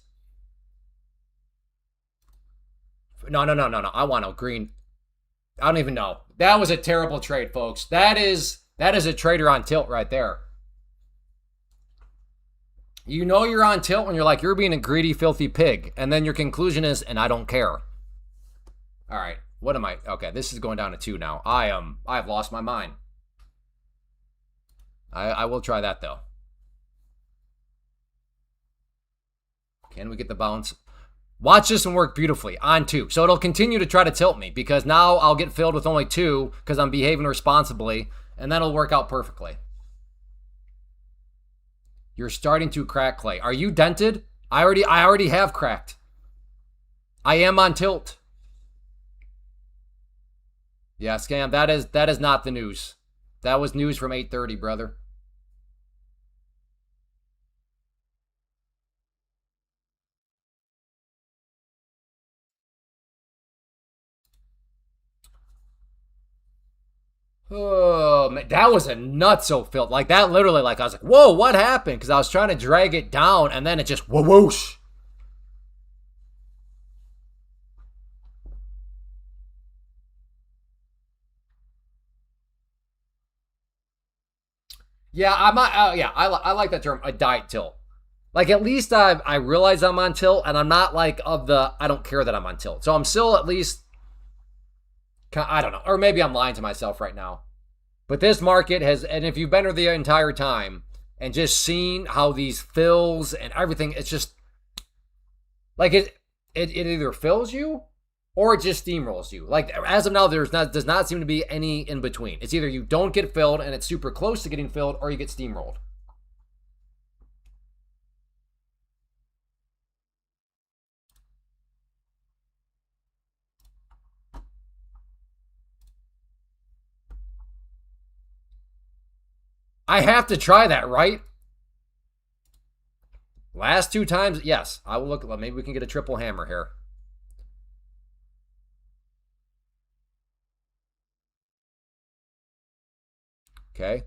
No. I want a green. I don't even know. That was a terrible trade, folks. That is a trader on tilt right there. You know you're on tilt when you're like, you're being a greedy, filthy pig. And then your conclusion is, and I don't care. All right. What am I? Okay, this is going down to 2 now. I've lost my mind. I will try that, though. Can we get the bounce? Watch this one work beautifully on 2. So it'll continue to try to tilt me because now I'll get filled with only 2 because I'm behaving responsibly, and that'll work out perfectly. You're starting to crack, Clay. Are you dented? I already have cracked. I am on tilt. Yeah, Scam, that is not the news. That was news from 8:30, brother. Oh, man, that was a nutso filth. Like that literally, like I was like, whoa, what happened? Because I was trying to drag it down and then it just whoosh. Yeah, I might. Yeah, I like that term. A diet tilt. Like at least I realize I'm on tilt, and I'm not like of the I don't care that I'm on tilt. So I'm still at least I don't know, or maybe I'm lying to myself right now. But this market has, and if you've been here the entire time and just seen how these fills and everything, it's just like it either fills you or it just steamrolls you. Like as of now, does not seem to be any in between. It's either you don't get filled and it's super close to getting filled, or you get steamrolled. I have to try that, right? Last two times, yes. I will look. Maybe we can get a triple hammer here. Okay.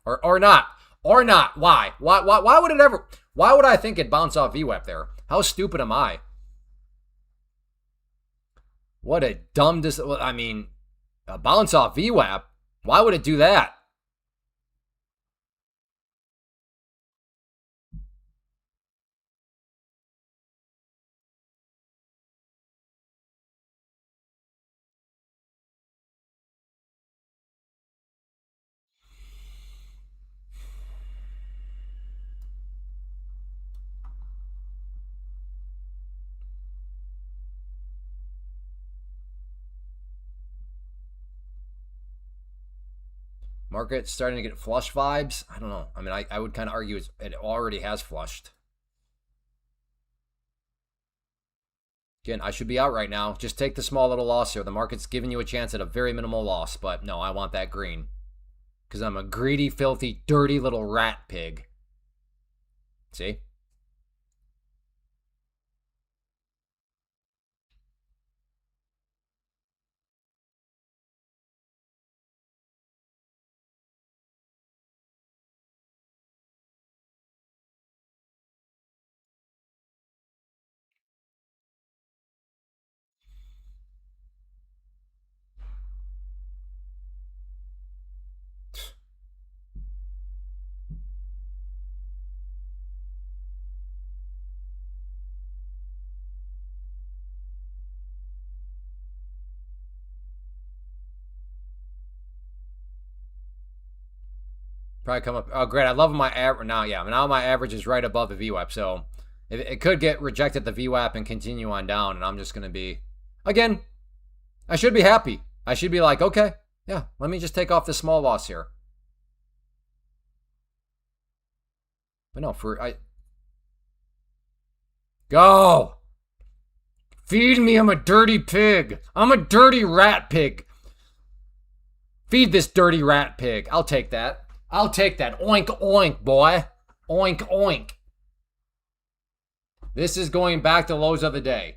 Or not. Or not. Why? Why would it ever why would I think it'd bounce off VWAP there? How stupid am I? What a dumb I mean, a bounce off VWAP? Why would it do that? Market starting to get flush vibes. I don't know. I mean, I would kind of argue it already has flushed. Again, I should be out right now. Just take the small little loss here. The market's giving you a chance at a very minimal loss, but no, I want that green. Because I'm a greedy, filthy, dirty little rat pig. See? Probably come up. Oh, great. I love my average. Now, yeah. Now my average is right above the VWAP. So it could get rejected the VWAP and continue on down. And I'm just going to be, again, I should be happy. I should be like, okay, yeah, let me just take off this small loss here. But no, go. Feed me. I'm a dirty pig. I'm a dirty rat pig. Feed this dirty rat pig. I'll take that. I'll take that. Oink, oink, boy. Oink, oink. This is going back to lows of the day.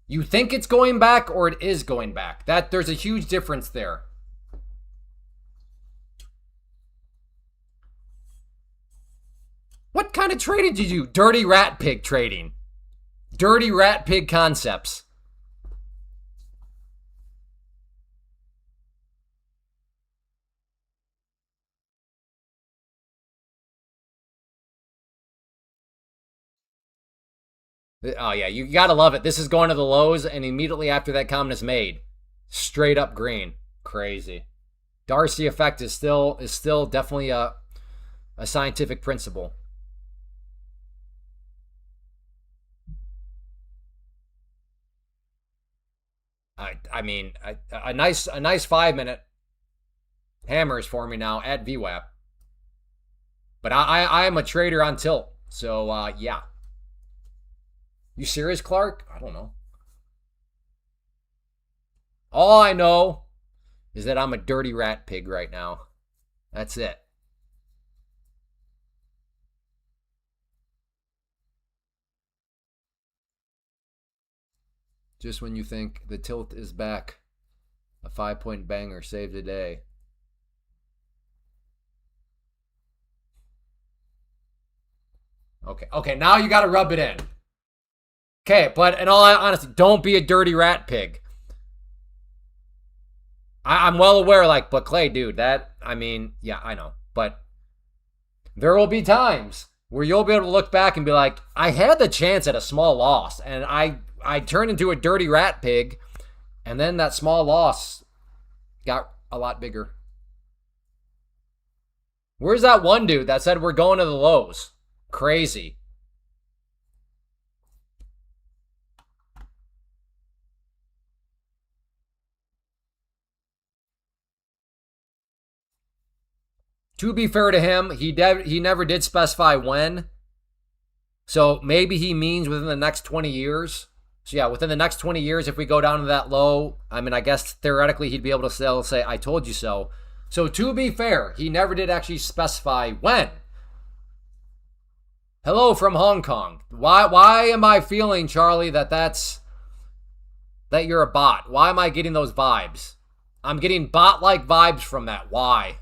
You think it's going back or it is going back. There's a huge difference there. What kind of trading did you do? Dirty rat pig trading. Dirty rat pig concepts. Oh, yeah, you gotta love it. This is going to the lows, and immediately after that comment is made, straight up green. Crazy. Darcy effect is still definitely a scientific principle. I mean, a nice 5-minute hammers for me now at VWAP. But I am a trader on tilt, so yeah. You serious, Clark? I don't know. All I know is that I'm a dirty rat pig right now. That's it. Just when you think the tilt is back, a 5-point banger saved the day. Okay, now you got to rub it in. Okay, but in all honesty, don't be a dirty rat pig. I'm well aware, but Clay, dude, yeah, I know. But there will be times where you'll be able to look back and be like, I had the chance at a small loss, and I turned into a dirty rat pig, and then that small loss got a lot bigger. Where's that one dude that said we're going to the lows? Crazy. To be fair to him, he never did specify when. So maybe he means within the next 20 years. So yeah, within the next 20 years, if we go down to that low, I guess theoretically he'd be able to still say, I told you so. So to be fair, he never did actually specify when. Hello from Hong Kong. Why am I feeling, Charlie, that you're a bot? Why am I getting those vibes? I'm getting bot-like vibes from that. Why?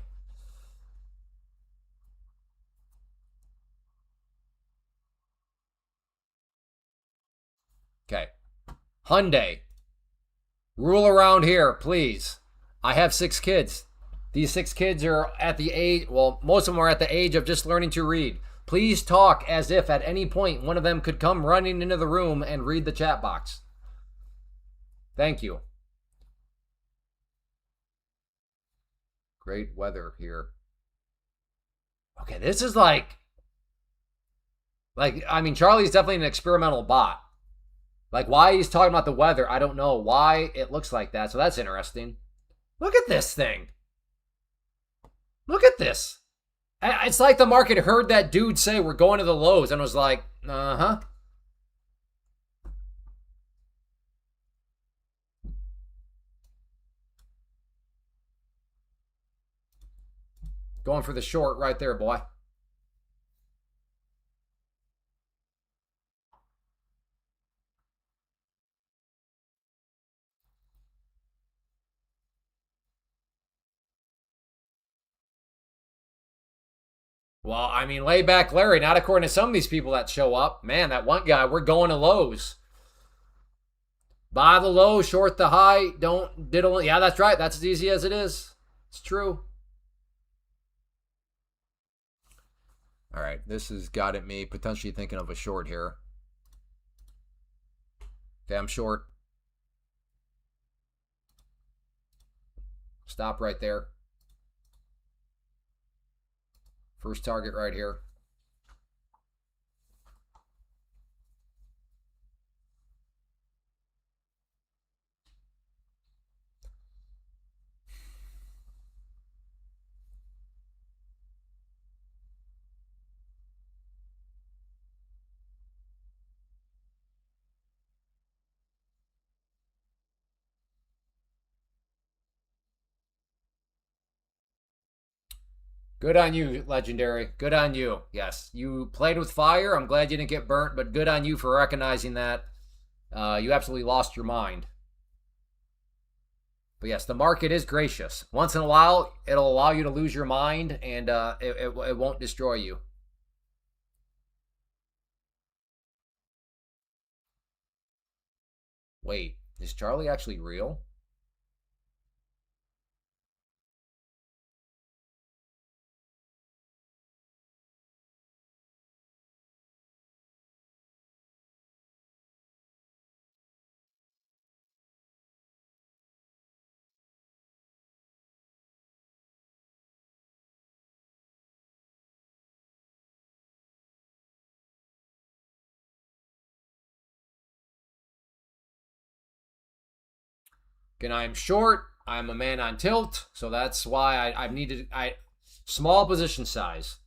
Okay. Hyundai. Rule around here, please. I have 6 kids. These 6 kids are at the age, well, most of them are at the age of just learning to read. Please talk as if at any point one of them could come running into the room and read the chat box. Thank you. Great weather here. Okay, this is Charlie's definitely an experimental bot. Why he's talking about the weather, I don't know why it looks like that, so that's interesting. Look at this thing. Look at this. It's like the market heard that dude say we're going to the lows and was like, uh-huh. Going for the short right there, boy. Well, lay back Larry, not according to some of these people that show up. Man, that one guy, we're going to lows. Buy the low, short the high, don't diddle. Yeah, that's right. That's as easy as it is. It's true. All right, this has got at me potentially thinking of a short here. Okay, I'm short. Stop right there. First target right here. Good on you, Legendary. Good on you. Yes, you played with fire. I'm glad you didn't get burnt, but good on you for recognizing that. You absolutely lost your mind. But yes, the market is gracious. Once in a while, it'll allow you to lose your mind, and it won't destroy you. Wait, is Charlie actually real? And I'm short. I'm a man on tilt, so that's why I've needed small position size.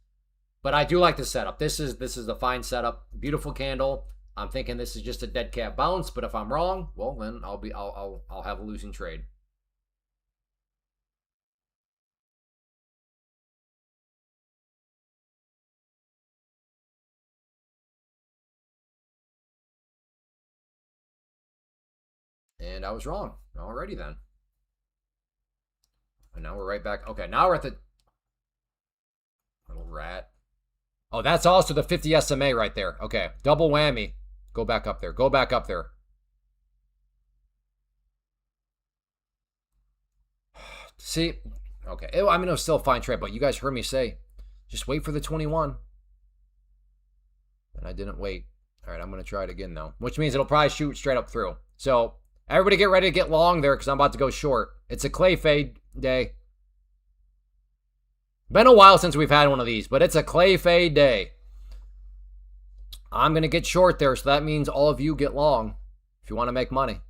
But I do like the setup. This is a fine setup. Beautiful candle. I'm thinking this is just a dead cat bounce, but if I'm wrong, well then I'll have a losing trade. And I was wrong. Alrighty then. And now we're right back. Okay, now we're at the little rat. Oh, that's also the 50 SMA right there. Okay, double whammy. Go back up there. Go back up there. See, okay. I mean, it was still a fine trade, but you guys heard me say, just wait for the 21. And I didn't wait. All right, I'm going to try it again, though, which means it'll probably shoot straight up through. So everybody get ready to get long there because I'm about to go short. It's a clay fade day. Been a while since we've had one of these, but it's a clay fade day. I'm going to get short there, so that means all of you get long if you want to make money.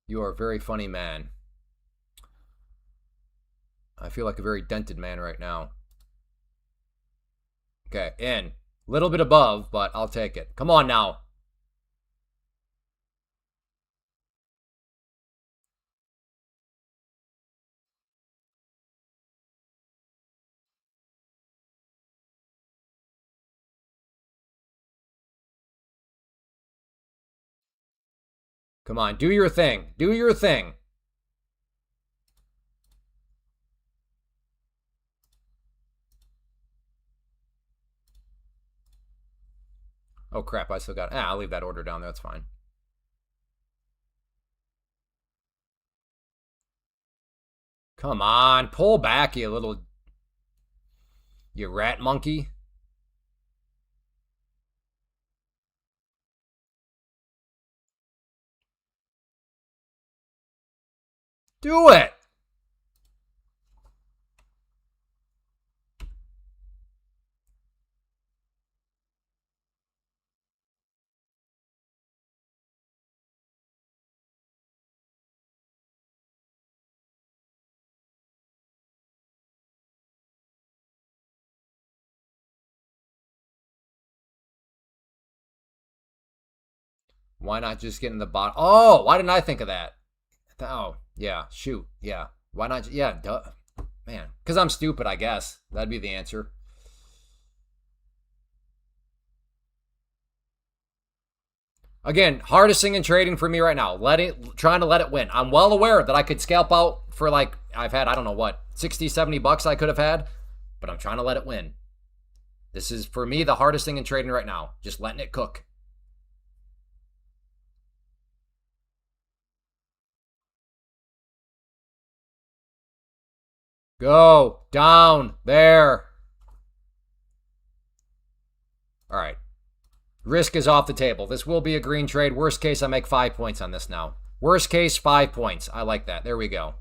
You are a very funny man. I feel like a very dented man right now. Okay, in. Little bit above, but I'll take it. Come on now. Come on, do your thing. Do your thing. Oh, crap, I still got... I'll leave that order down there. That's fine. Come on, pull back, you little... You rat monkey. Do it! Why not just get in the bottom? Oh, why didn't I think of that? Oh, yeah, shoot, yeah. Why not? Yeah, duh. Man, because I'm stupid, I guess. That'd be the answer. Again, hardest thing in trading for me right now. Trying to let it win. I'm well aware that I could scalp out for like, I've had, I don't know what, 60, 70 bucks I could have had, but I'm trying to let it win. This is, for me, the hardest thing in trading right now. Just letting it cook. Go down there. All right. Risk is off the table. This will be a green trade. Worst case, I make 5 points on this now. Worst case, 5 points. I like that. There we go.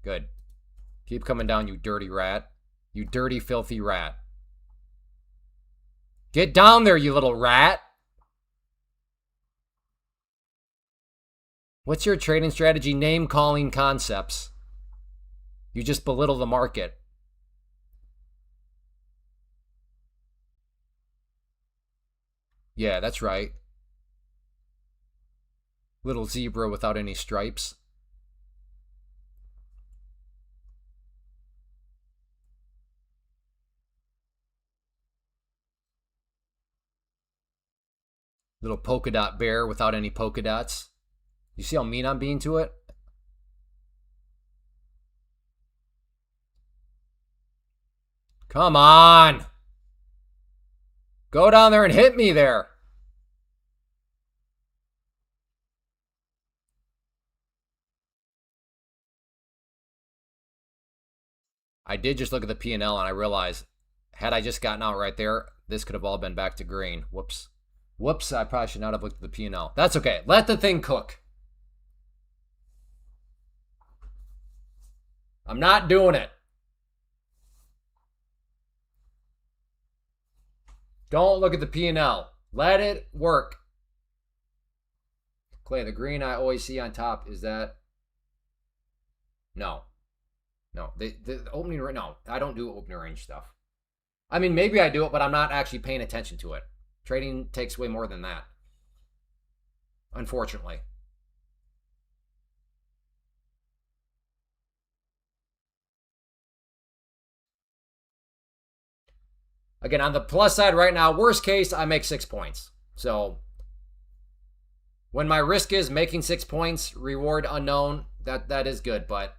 Good. Keep coming down, you dirty rat. You dirty, filthy rat. Get down there, you little rat. What's your trading strategy? Name calling concepts. You just belittle the market. Yeah, that's right. Little zebra without any stripes. Little polka dot bear without any polka dots. You see how mean I'm being to it? Come on. Go down there and hit me there. I did just look at the P&L and I realized, had I just gotten out right there, this could have all been back to green. Whoops. Whoops, I probably should not have looked at the P&L. That's okay. Let the thing cook. I'm not doing it. Don't look at the P&L. Let it work. Clay, the green I always see on top, is that... No. No. The opening range... No, I don't do opening range stuff. I mean, maybe I do it, but I'm not actually paying attention to it. Trading takes way more than that. Unfortunately. Again, on the plus side right now, worst case, I make 6 points. So when my risk is making 6 points, reward unknown, that is good, but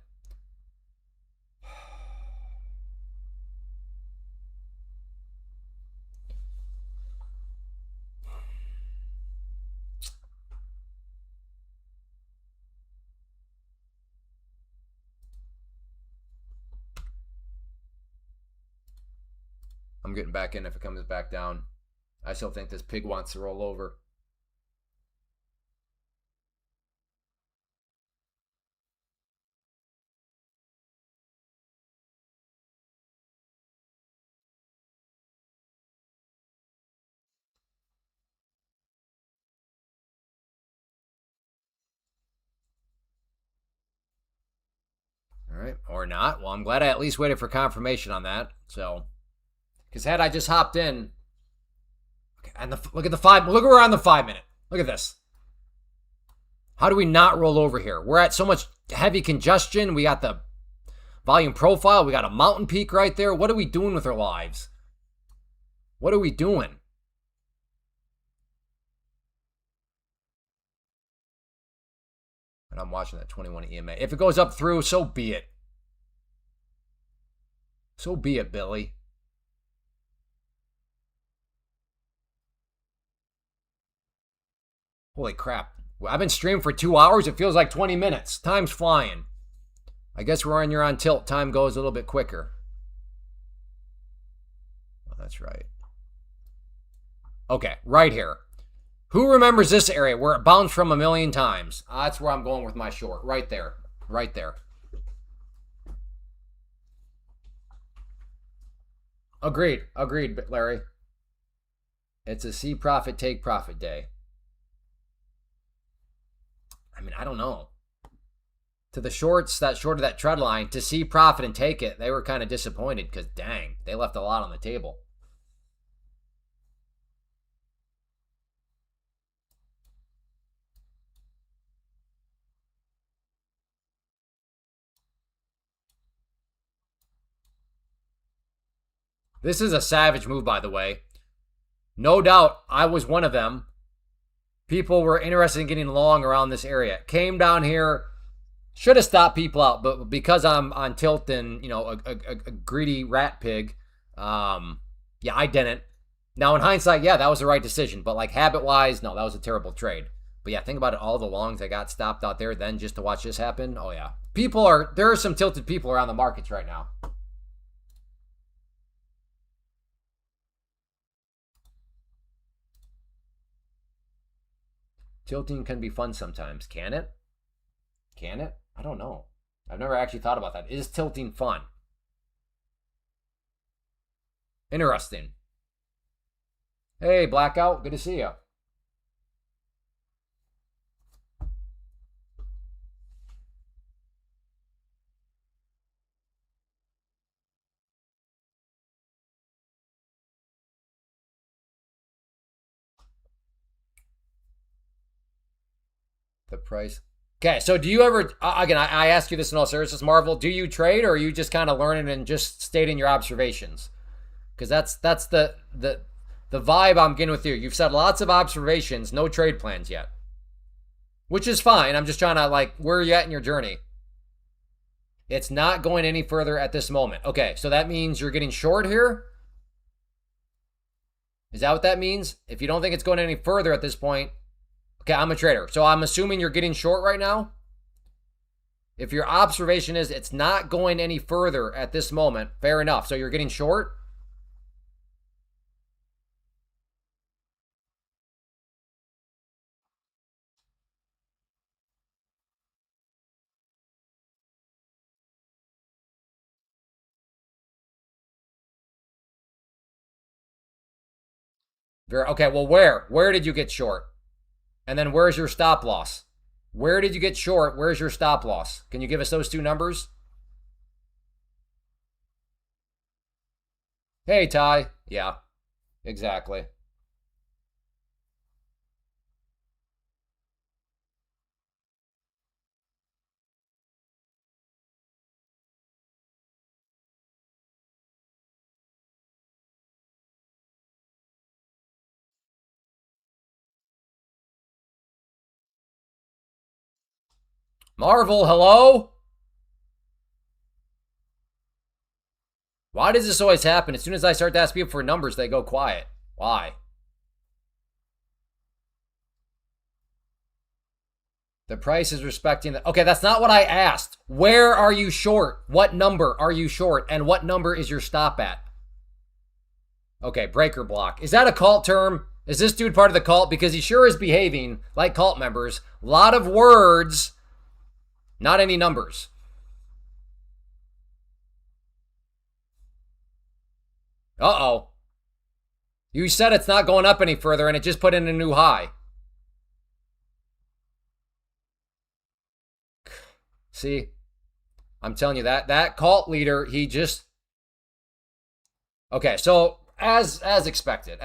I'm getting back in if it comes back down. I still think this pig wants to roll over. All right, or not. Well, I'm glad I at least waited for confirmation on that. So, because had I just hopped in, okay, and look at the 5. Look, we're on the 5 minute. Look at this. How do we not roll over here? We're at so much heavy congestion. We got the volume profile. We got a mountain peak right there. What are we doing with our lives? What are we doing? And I'm watching that 21 EMA. If it goes up through, so be it. So be it, Billy. Holy crap. I've been streaming for 2 hours. It feels like 20 minutes. Time's flying. I guess when you're on tilt, time goes a little bit quicker. Oh, that's right. Okay, right here. Who remembers this area where it bounced from a million times? That's where I'm going with my short. Right there. Right there. Agreed. Agreed, Larry. It's a see profit, take profit day. I mean, I don't know. To the shorts, that short of that tread line, to see profit and take it, they were kind of disappointed because, dang, they left a lot on the table. This is a savage move, by the way. No doubt I was one of them. People were interested in getting long around this area. Came down here, should have stopped people out, but because I'm on tilt and, you know, a greedy rat pig, yeah, I didn't. Now, in hindsight, yeah, that was the right decision. But like habit-wise, no, that was a terrible trade. But yeah, think about it. All the longs I got stopped out there then just to watch this happen. Oh yeah, there are some tilted people around the markets right now. Tilting can be fun sometimes. Can it? Can it? I don't know. I've never actually thought about that. Is tilting fun? Interesting. Hey, Blackout. Good to see you. The price. Okay, so do you ever, again, I ask you this in all seriousness, Marvel, do you trade or are you just kind of learning and just stating your observations? Because that's the vibe I'm getting with you. You've said lots of observations, no trade plans yet, which is fine. I'm just trying to, like, where are you at in your journey? It's not going any further at this moment. Okay, so that means you're getting short here? Is that what that means? If you don't think it's going any further at this point, okay, I'm a trader. So I'm assuming you're getting short right now? If your observation is it's not going any further at this moment, fair enough. So you're getting short? Okay, well, where? Where did you get short? And then where's your stop loss? Where did you get short? Where's your stop loss? Can you give us those two numbers? Hey, Ty. Yeah, exactly. Marvel, hello? Why does this always happen? As soon as I start to ask people for numbers, they go quiet. Why? The price is respecting the. Okay, that's not what I asked. Where are you short? What number are you short? And what number is your stop at? Okay, breaker block. Is that a cult term? Is this dude part of the cult? Because he sure is behaving like cult members. A lot of words, not any numbers. Uh-oh. You said it's not going up any further and it just put in a new high. See? I'm telling you that cult leader, he just. Okay, so as expected,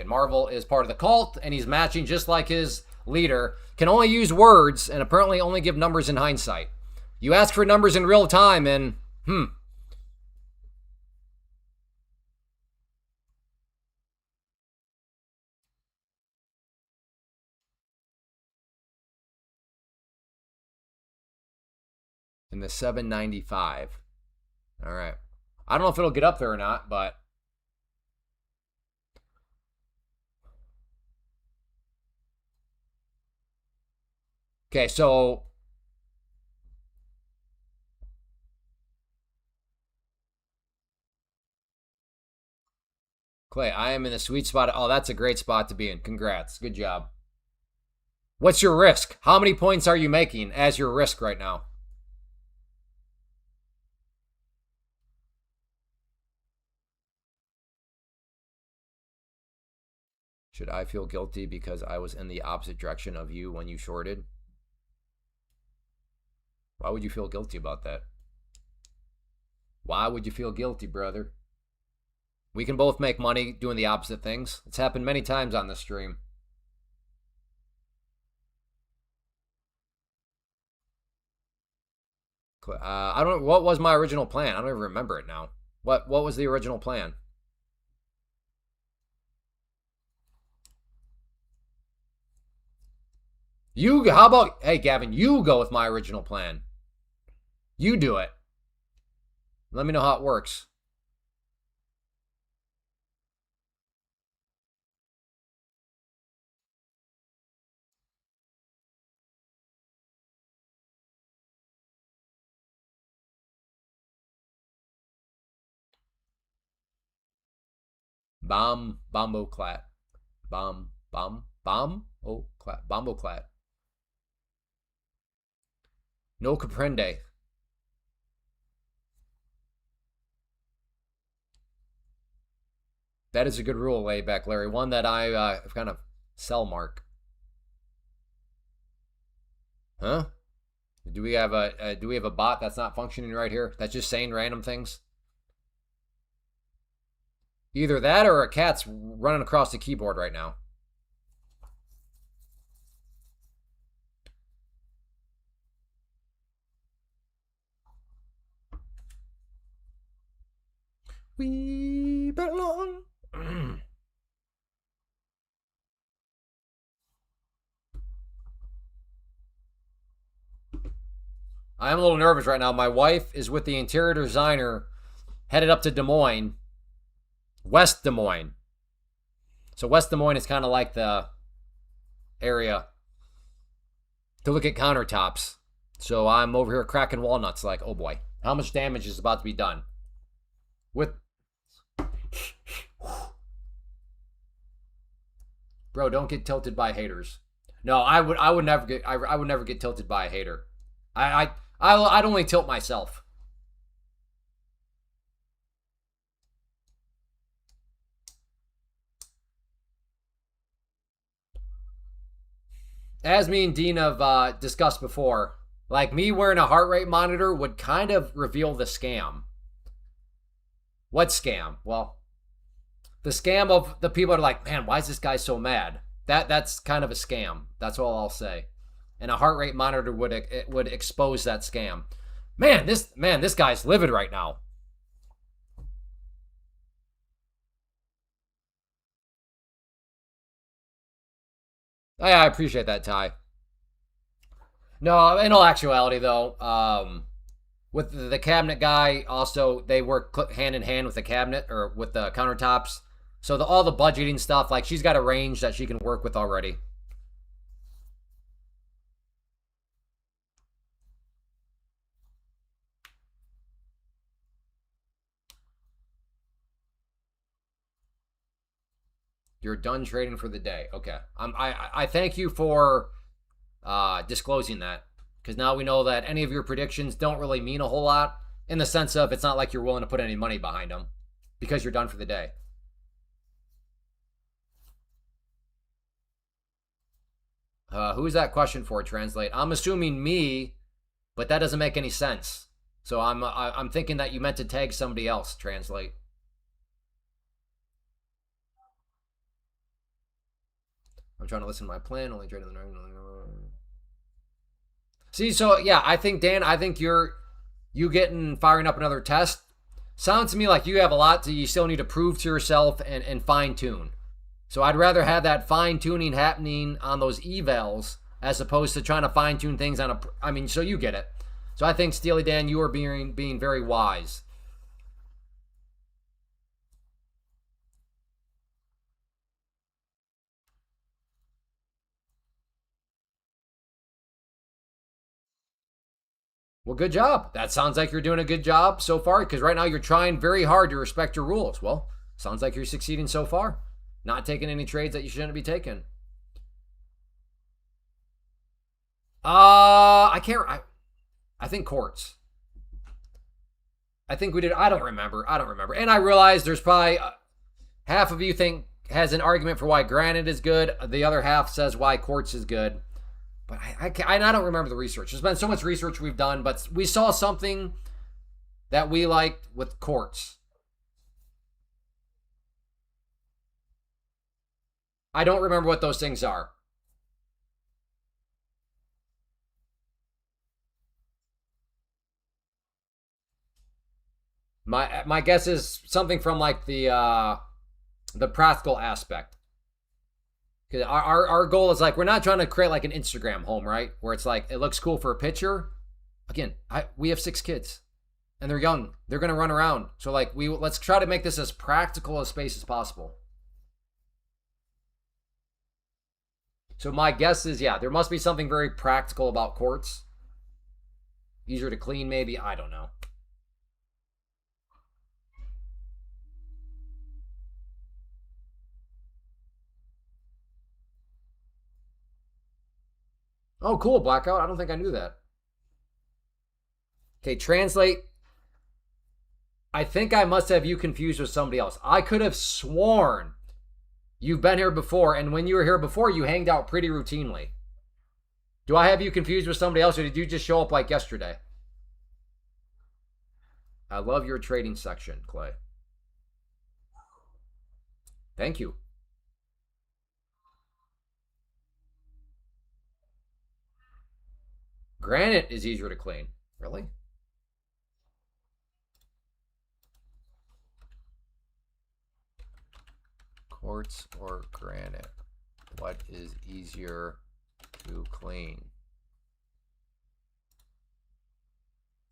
Marvel is part of the cult and he's matching just like his leader. Can only use words and apparently only give numbers in hindsight. You ask for numbers in real time and in the 795. All right. I don't know if it'll get up there or not, but okay, so Clay, I am in the sweet spot. Oh, that's a great spot to be in. Congrats. Good job. What's your risk? How many points are you making as your risk right now? Should I feel guilty because I was in the opposite direction of you when you shorted? Why would you feel guilty about that? Why would you feel guilty, brother? We can both make money doing the opposite things. It's happened many times on this stream. I don't know. What was my original plan? I don't even remember it now. What was the original plan? How about, hey, Gavin, you go with my original plan. You do it. Let me know how it works. Bombo clat. Bombo clat. Bombo clat. No comprende. That is a good rule, way back, Larry. One that I have kind of sell mark. Huh? Do we have a bot that's not functioning right here? That's just saying random things? Either that or a cat's running across the keyboard right now. We belong. I'm a little nervous right now. My wife is with the interior designer headed up to Des Moines, West Des Moines. So West Des Moines is kind of like the area to look at countertops. So I'm over here cracking walnuts like, oh boy, how much damage is about to be done? With bro, don't get tilted by haters. No, I would never get tilted by a hater. I'd only tilt myself. As me and Dean have discussed before, like me wearing a heart rate monitor would kind of reveal the scam. What scam? Well, the scam of the people are like, man, why is this guy so mad? That's kind of a scam. That's all I'll say. And a heart rate monitor would expose that scam. This guy's livid right now. Oh, yeah, I appreciate that, Ty. No, in all actuality, though, with the cabinet guy, also they work hand in hand with the cabinet or with the countertops. So all the budgeting stuff, like she's got a range that she can work with already. You're done trading for the day. Okay. I thank you for disclosing that because now we know that any of your predictions don't really mean a whole lot in the sense of it's not like you're willing to put any money behind them because you're done for the day. Who's that question for? Translate. I'm assuming me, but that doesn't make any sense. So I'm thinking that you meant to tag somebody else. Translate. I'm trying to listen to my plan. Only trading the. See, so yeah, I think Dan, I think you getting firing up another test sounds to me like you have a lot you still need to prove to yourself and fine tune. So I'd rather have that fine tuning happening on those evals as opposed to trying to fine tune things on a. I mean, so you get it. So I think Steely Dan, you are being very wise. Well, good job. That sounds like you're doing a good job so far because right now you're trying very hard to respect your rules. Well, sounds like you're succeeding so far. Not taking any trades that you shouldn't be taking. I can't. I think courts. I think we did. I don't remember. And I realize there's probably half of you think has an argument for why granite is good. The other half says why quartz is good. But I don't remember the research. There's been so much research we've done, but we saw something that we liked with quartz. I don't remember what those things are. My guess is something from like the practical aspect. Because our goal is like we're not trying to create like an Instagram home, right? Where it's like it looks cool for a picture. Again, we have 6 kids, and they're young. They're gonna run around. So like let's try to make this as practical a space as possible. So my guess is yeah, there must be something very practical about quartz. Easier to clean, maybe. I don't know. Oh, cool, blackout. I don't think I knew that. Okay, translate. I think I must have you confused with somebody else. I could have sworn you've been here before, and when you were here before, you hanged out pretty routinely. Do I have you confused with somebody else, or did you just show up like yesterday? I love your trading section, Clay. Thank you. Granite is easier to clean. Really? Quartz or granite? What is easier to clean?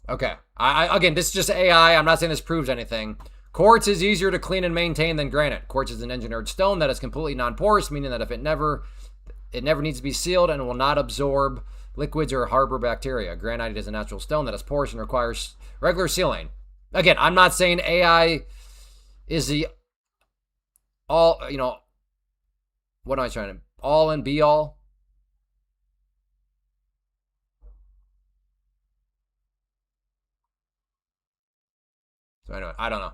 Okay. Again, this is just AI. I'm not saying this proves anything. Quartz is easier to clean and maintain than granite. Quartz is an engineered stone that is completely non-porous, meaning that if it never needs to be sealed and will not absorb liquids or harbor bacteria. Granite is a natural stone that is porous and requires regular sealing. Again, I'm not saying AI is the all, what am I trying to, all and be all? So anyway, I don't know.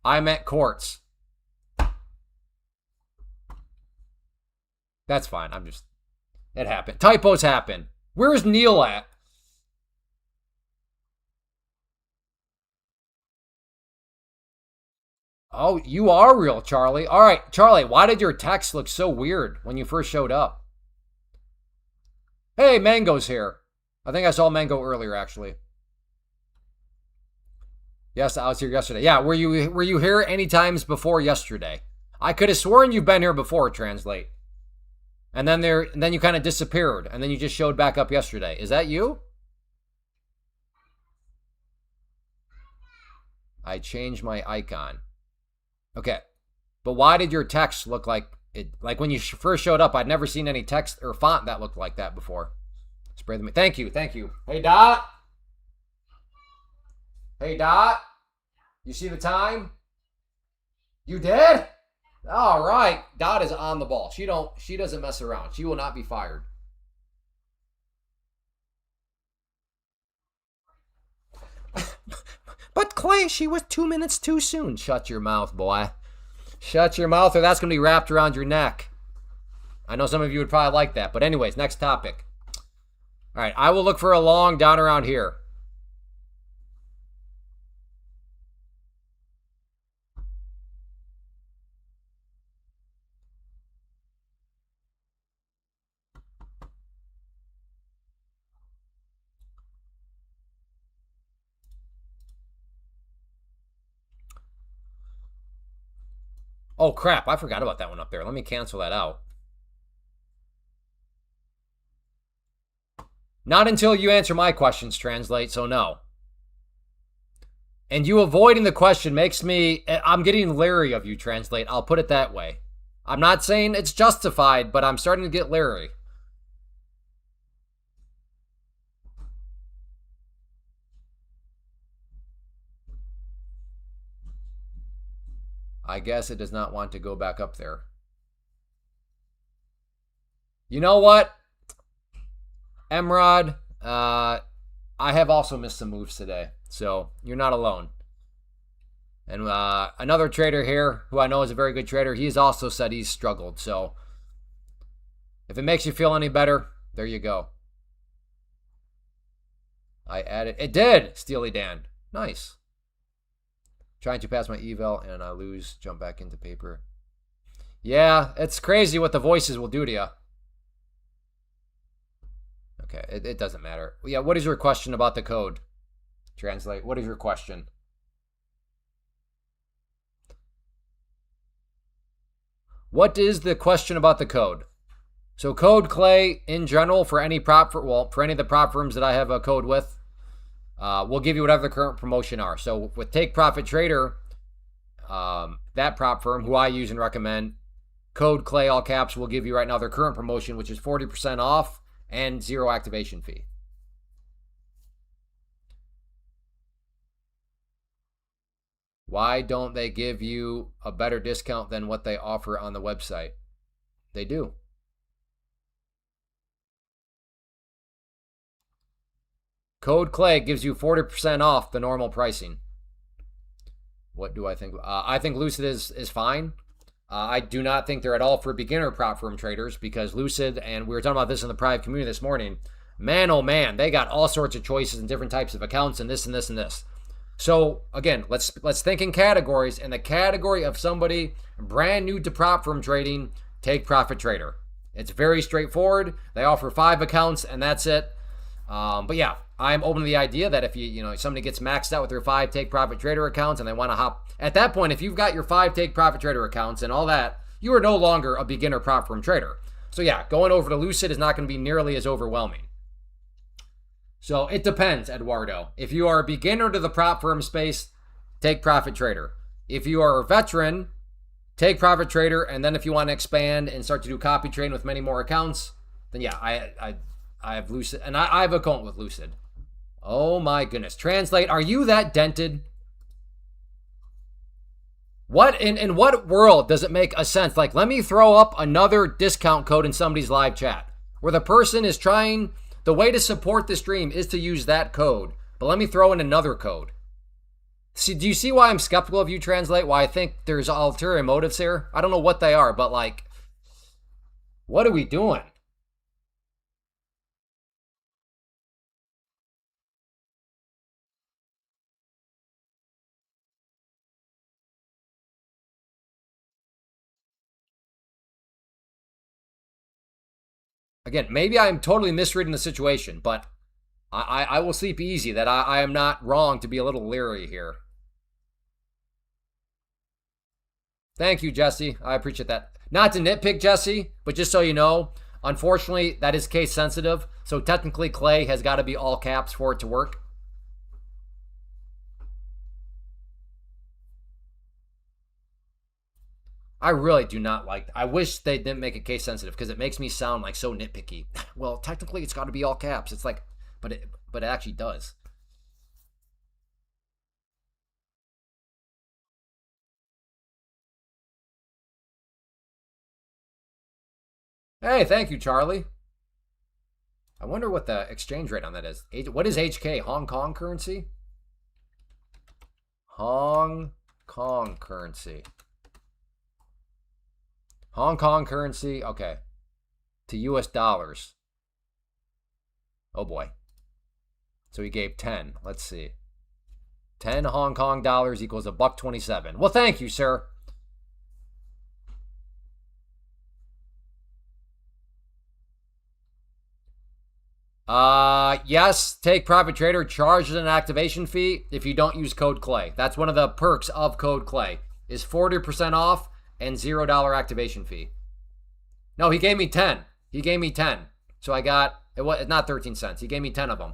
I meant quartz. That's fine. It happened. Typos happen. Where's Neil at? Oh, you are real, Charlie. All right, Charlie, why did your text look so weird when you first showed up? Hey, Mango's here. I think I saw Mango earlier, actually. Yes, I was here yesterday. Yeah, were you here any times before yesterday? I could have sworn you've been here before, translate. And then you kind of disappeared, and then you just showed back up yesterday. Is that you? I changed my icon. Okay. But why did your text look like it? Like when you first showed up, I'd never seen any text or font that looked like that before. Spray them. Thank you. Thank you. Hey, Dot. Hey, Dot. You see the time? You did? All right. Dot is on the ball. She doesn't mess around. She will not be fired. But Clay, she was 2 minutes too soon. Shut your mouth, boy. Shut your mouth or that's going to be wrapped around your neck. I know some of you would probably like that. But anyways, next topic. All right, I will look for a long down around here. Oh, crap. I forgot about that one up there. Let me cancel that out. Not until you answer my questions, Translate, so no. And you avoiding the question makes me... I'm getting leery of you, Translate. I'll put it that way. I'm not saying it's justified, but I'm starting to get leery. I guess it does not want to go back up there. You know what? Emrod, I have also missed some moves today, so you're not alone. And another trader here, who I know is a very good trader, he's also said he's struggled. So if it makes you feel any better, there you go. I added, it did, Steely Dan. Nice. Trying to pass my eval and I lose, jump back into paper. Yeah, it's crazy what the voices will do to you. Okay, it doesn't matter. Yeah, what is your question about the code? Translate, what is your question? What is the question about the code? So code Clay in general for any prop for any of the prop firms that I have a code with, we'll give you whatever the current promotion are. So with Take Profit Trader, that prop firm who I use and recommend, code Clay all caps will give you right now their current promotion, which is 40% off and 0 activation fee. Why don't they give you a better discount than what they offer on the website? They do. Code Clay gives you 40% off the normal pricing. What do I think? I think Lucid is fine. I do not think they're at all for beginner prop firm traders because Lucid, and we were talking about this in the private community this morning, man, oh man, they got all sorts of choices and different types of accounts and this and this and this. So again, let's think in categories. In the category of somebody brand new to prop firm trading, Take Profit Trader. It's very straightforward. They offer 5 accounts and that's it. But yeah, I'm open to the idea that if somebody gets maxed out with their 5 Take Profit Trader accounts and they want to hop at that point, if you've got your 5 Take Profit Trader accounts and all that, you are no longer a beginner prop firm trader. So yeah, going over to Lucid is not going to be nearly as overwhelming. So it depends, Eduardo. If you are a beginner to the prop firm space, Take Profit Trader. If you are a veteran, Take Profit Trader. And then if you want to expand and start to do copy trading with many more accounts, then yeah, I have Lucid, and I have an account with Lucid. Oh my goodness. Translate, are you that dented? What in what world does it make a sense? Like, let me throw up another discount code in somebody's live chat where the person is trying, the way to support the stream is to use that code, but let me throw in another code. See, do you see why I'm skeptical of you, Translate? Why I think there's ulterior motives here? I don't know what they are, but like, what are we doing? Again, maybe I'm totally misreading the situation, but I will sleep easy that I am not wrong to be a little leery here. Thank you, Jesse. I appreciate that. Not to nitpick, Jesse, but just so you know, Unfortunately, that is case sensitive. So technically, Clay has got to be all caps for it to work. I really do not like. I wish they didn't make it case sensitive because it makes me sound like so nitpicky. Well, technically, it's got to be all caps. It's like, but it actually does. Hey, thank you, Charlie. I wonder what the exchange rate on that is. What is HK? Hong Kong currency? Hong Kong currency. Hong Kong currency. Okay. To US dollars. Oh boy. So he gave 10. Let's see. 10 Hong Kong dollars equals a buck 27. Well, thank you, sir. Yes, take Private Trader charges an activation fee if you don't use code Clay. That's one of the perks of code Clay is 40% off and $0 activation fee. No, he gave me 10. He gave me 10. So I got it was not 13 cents. He gave me 10 of them.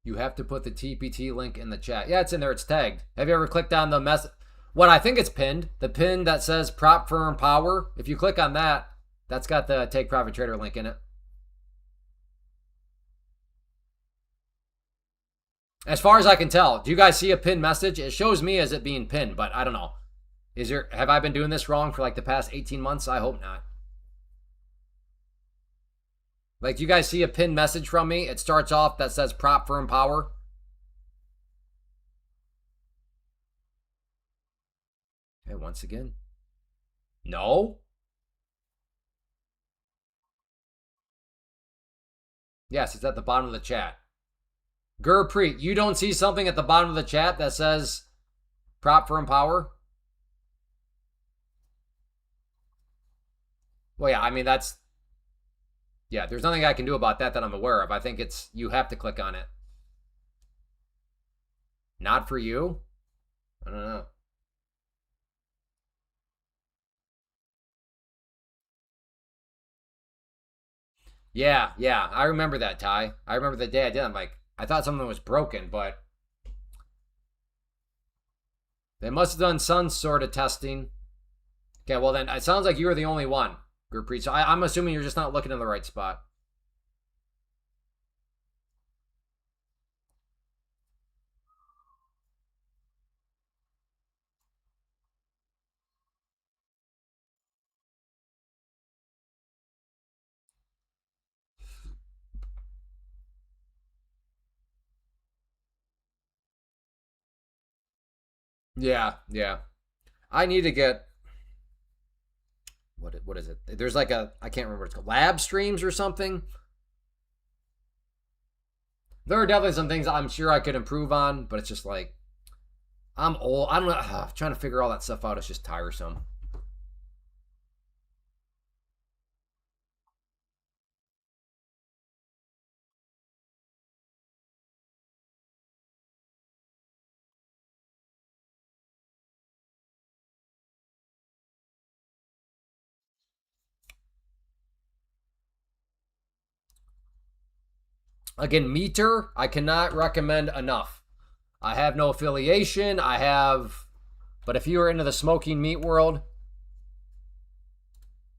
You have to put the TPT link in the chat. Yeah, it's in there. It's tagged. Have you ever clicked on the mess? What I think it's pinned. The pin that says prop firm power. If you click on that, that's got the take Private Trader link in it. As far as I can tell, do you guys see a pinned message? It shows me as it being pinned, but I don't know. Have I been doing this wrong for like the past 18 months? I hope not. Like, do you guys see a pinned message from me? It starts off that says prop firm power. Okay, once again. No? Yes, it's at the bottom of the chat. Gurpreet, you don't see something at the bottom of the chat that says prop firm power? Well, yeah, I mean, yeah, there's nothing I can do about that I'm aware of. I think you have to click on it. Not for you? I don't know. Yeah, I remember that, Ty. I remember the day I did. I'm like, I thought something was broken, but they must have done some sort of testing. Okay, well then, it sounds like you were the only one, Gurpreet. So I'm assuming you're just not looking in the right spot. Yeah. I need to get what is it? There's like I can't remember what it's called. Lab streams or something. There are definitely some things I'm sure I could improve on, but it's just like I'm old. I don't know. Trying to figure all that stuff out is just tiresome. Again, Meter, I cannot recommend enough. I have no affiliation. But if you are into the smoking meat world,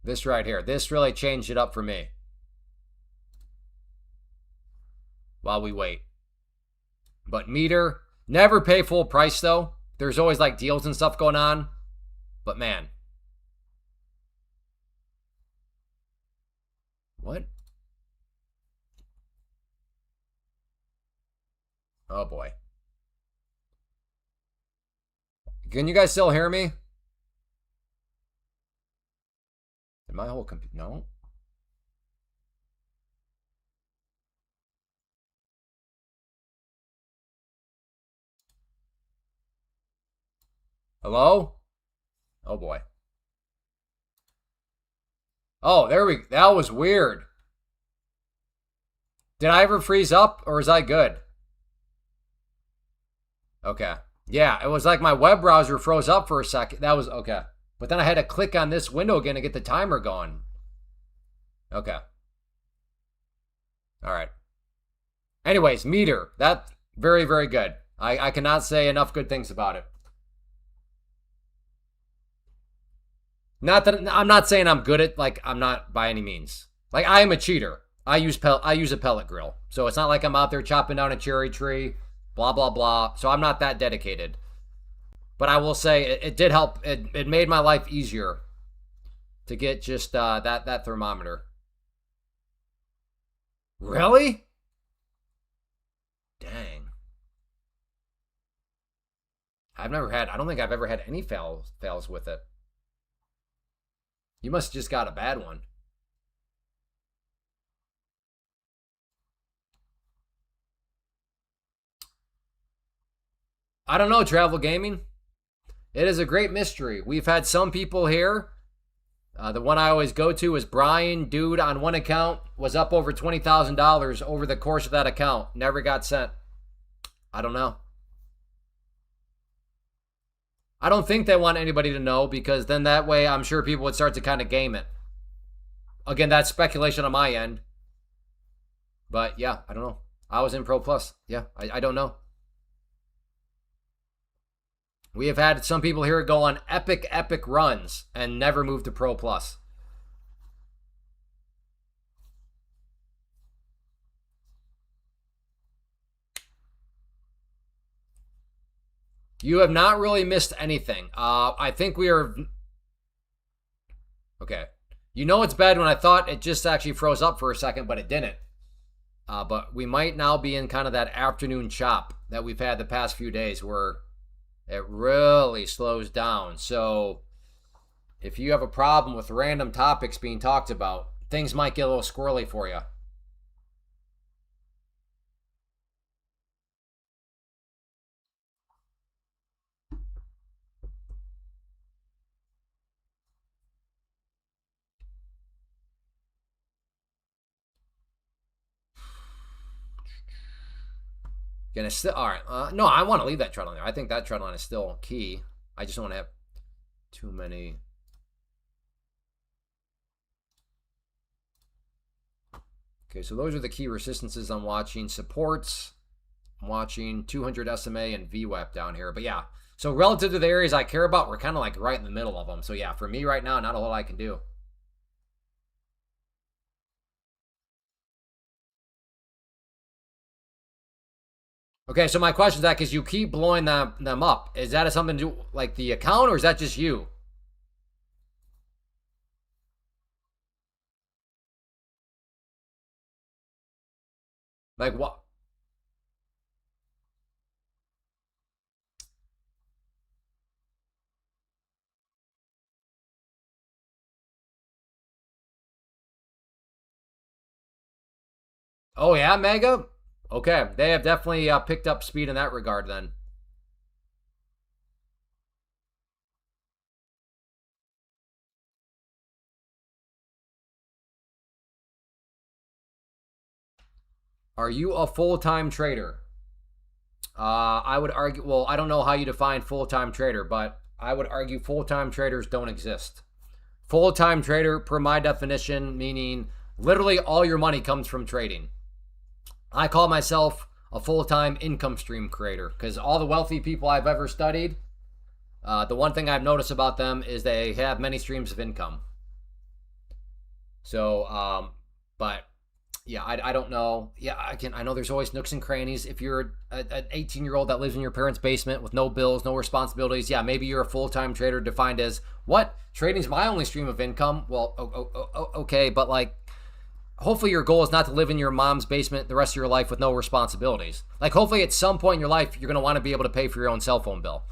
this right here, this really changed it up for me. While we wait. But Meter, never pay full price though. There's always like deals and stuff going on. But man. What? Oh boy. Can you guys still hear me? Did my whole computer? No. Hello? Oh boy. Oh, that was weird. Did I ever freeze up or is I good? Okay. Yeah, it was like my web browser froze up for a second. That was okay. But then I had to click on this window again to get the timer going. Okay. All right. Anyways, meter. That very, very good. I cannot say enough good things about it. Not that I'm not saying I'm good at, like, I'm not by any means. Like, I am a cheater. I use a pellet grill. So it's not like I'm out there chopping down a cherry tree, blah blah blah. So I'm not that dedicated. But I will say it did help. It made my life easier to get just that thermometer. Really? Dang. I don't think I've ever had any fails with it. You must have just got a bad one. I don't know, travel gaming. It is a great mystery. We've had some people here. The one I always go to is Brian. Dude, on one account was up over $20,000 over the course of that account. Never got sent. I don't know. I don't think they want anybody to know because then that way I'm sure people would start to kind of game it. Again, that's speculation on my end. But yeah, I don't know. I was in Pro Plus. Yeah, I don't know. We have had some people here go on epic runs and never move to Pro Plus. You have not really missed anything. I think we are... Okay. You know it's bad when I thought it just actually froze up for a second, but it didn't. But we might now be in kind of that afternoon chop that we've had the past few days where it really slows down. So if you have a problem with random topics being talked about, things might get a little squirrely for you. Gonna still all right. No, I want to leave that trend line there. I think that trend line is still key. I just don't want to have too many. Okay, so those are the key resistances I'm watching. Supports. I'm watching 200 SMA and VWAP down here. But yeah, so relative to the areas I care about, we're kind of like right in the middle of them. So yeah, for me right now, not a whole lot I can do. Okay, so my question is that because you keep blowing them up, is that something to do like the account or is that just you? Like what? Oh yeah, Mega? Okay, they have definitely picked up speed in that regard then. Are you a full-time trader? I would argue, well, I don't know how you define full-time trader, but I would argue full-time traders don't exist. Full-time trader, per my definition, meaning literally all your money comes from trading. I call myself a full-time income stream creator because all the wealthy people I've ever studied, the one thing I've noticed about them is they have many streams of income. So, but yeah, I don't know. Yeah, I know there's always nooks and crannies. If you're an 18-year-old that lives in your parents' basement with no bills, no responsibilities, yeah, maybe you're a full-time trader defined as what? Trading's my only stream of income. Well, okay, but like, hopefully your goal is not to live in your mom's basement the rest of your life with no responsibilities. Like, hopefully at some point in your life, you're going to want to be able to pay for your own cell phone bill.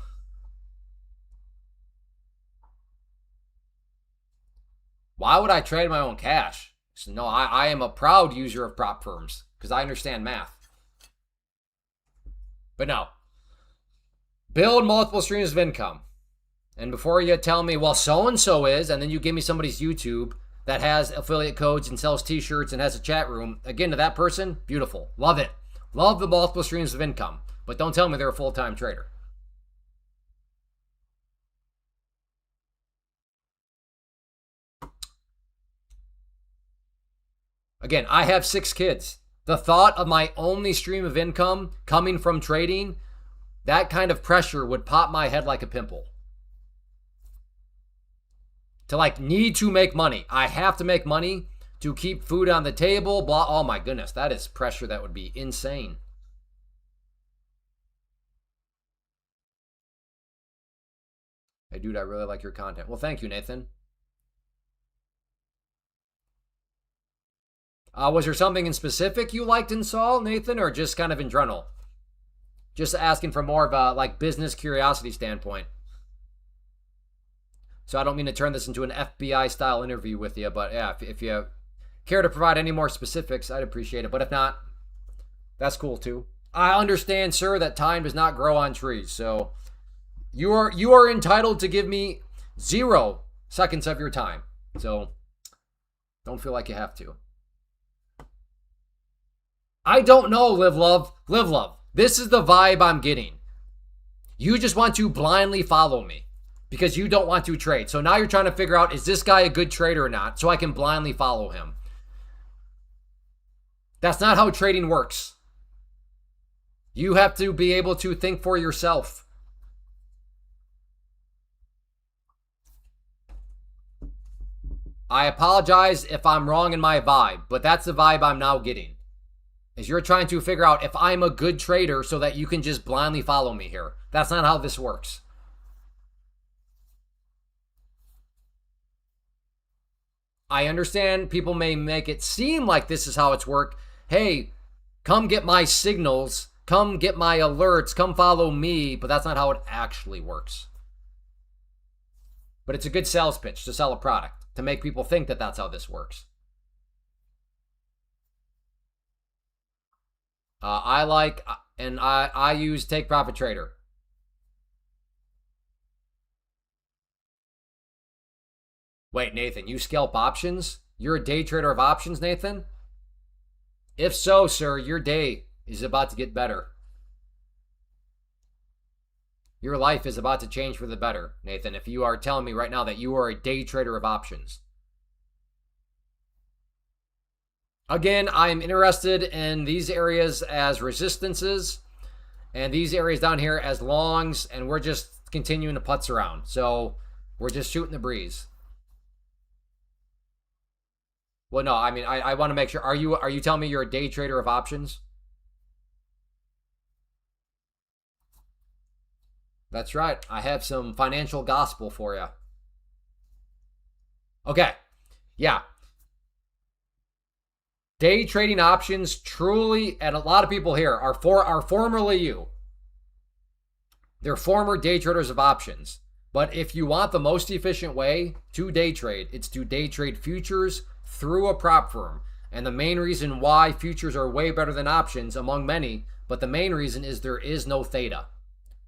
Why would I trade my own cash? So no, I am a proud user of prop firms because I understand math. But no, build multiple streams of income. And before you tell me, well, so and so is, and then you give me somebody's YouTube that has affiliate codes and sells t-shirts and has a chat room, again, to that person, beautiful. Love it. Love the multiple streams of income. But don't tell me they're a full-time trader. Again, I have 6 kids. The thought of my only stream of income coming from trading, that kind of pressure would pop my head like a pimple. To like need to make money. I have to make money to keep food on the table. Blah. Oh my goodness, that is pressure that would be insane. Hey, dude, I really like your content. Well, thank you, Nathan. Was there something in specific you liked and saw, Nathan, or just kind of in general? Just asking from more of a like business curiosity standpoint. So I don't mean to turn this into an FBI style interview with you, but yeah, if you care to provide any more specifics, I'd appreciate it. But if not, that's cool too. I understand, sir, that time does not grow on trees. So you are entitled to give me 0 seconds of your time. So don't feel like you have to. I don't know, Live Love. Live Love. This is the vibe I'm getting. You just want to blindly follow me because you don't want to trade. So now you're trying to figure out, is this guy a good trader or not, so I can blindly follow him. That's not how trading works. You have to be able to think for yourself. I apologize if I'm wrong in my vibe, but that's the vibe I'm now getting. Is you're trying to figure out if I'm a good trader so that you can just blindly follow me here. That's not how this works. I understand people may make it seem like this is how it's worked. Hey, come get my signals, come get my alerts, come follow me, but that's not how it actually works. But it's a good sales pitch to sell a product, to make people think that that's how this works. I use Take Profit Trader. Wait, Nathan, you scalp options? You're a day trader of options, Nathan? If so, sir, your day is about to get better. Your life is about to change for the better, Nathan, if you are telling me right now that you are a day trader of options. Again, I'm interested in these areas as resistances and these areas down here as longs, and we're just continuing to putz around. So we're just shooting the breeze. Well, no, I mean, I want to make sure. Are you telling me you're a day trader of options? That's right. I have some financial gospel for you. Okay. Yeah. Day trading options truly, and a lot of people here are formerly you. They're former day traders of options. But if you want the most efficient way to day trade, it's to day trade futures through a prop firm. And the main reason why futures are way better than options, among many, but the main reason is there is no theta.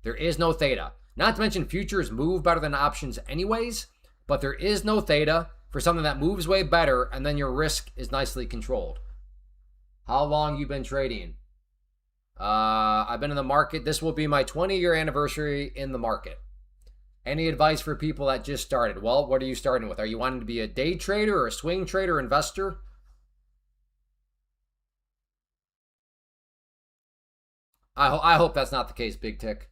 There is no theta. Not to mention futures move better than options anyways, but there is no theta for something that moves way better, and then your risk is nicely controlled. How long you been trading? I've been in the market. This will be my 20-year anniversary in the market. Any advice for people that just started? Well, what are you starting with? Are you wanting to be a day trader or a swing trader investor? I hope that's not the case, Big Tick.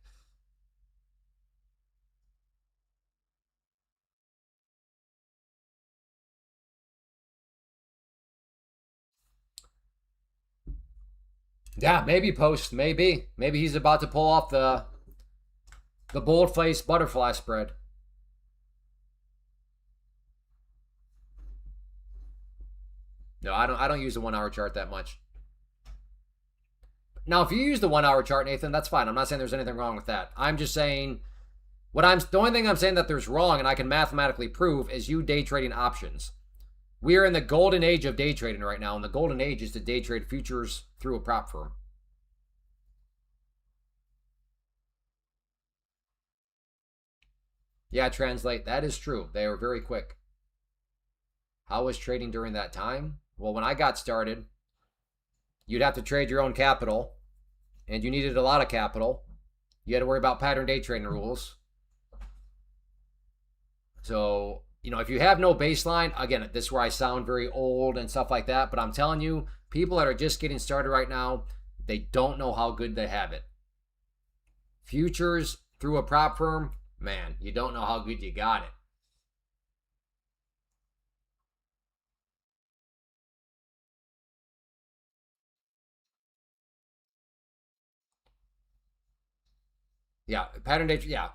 Yeah, maybe post. Maybe he's about to pull off the bold-faced butterfly spread. No, I don't use the 1 hour chart that much. Now, if you use the 1 hour chart, Nathan, that's fine. I'm not saying there's anything wrong with that. I'm just saying the only thing I'm saying that there's wrong and I can mathematically prove is you day trading options. We are in the golden age of day trading right now, and the golden age is to day trade futures through a prop firm. Yeah, translate. That is true. They are very quick. How was trading during that time? Well, when I got started, you'd have to trade your own capital, and you needed a lot of capital. You had to worry about pattern day trading rules. So, if you have no baseline, again, this is where I sound very old and stuff like that, but I'm telling you, people that are just getting started right now, they don't know how good they have it. Futures through a prop firm, man, you don't know how good you got it. Yeah, pattern day, yeah.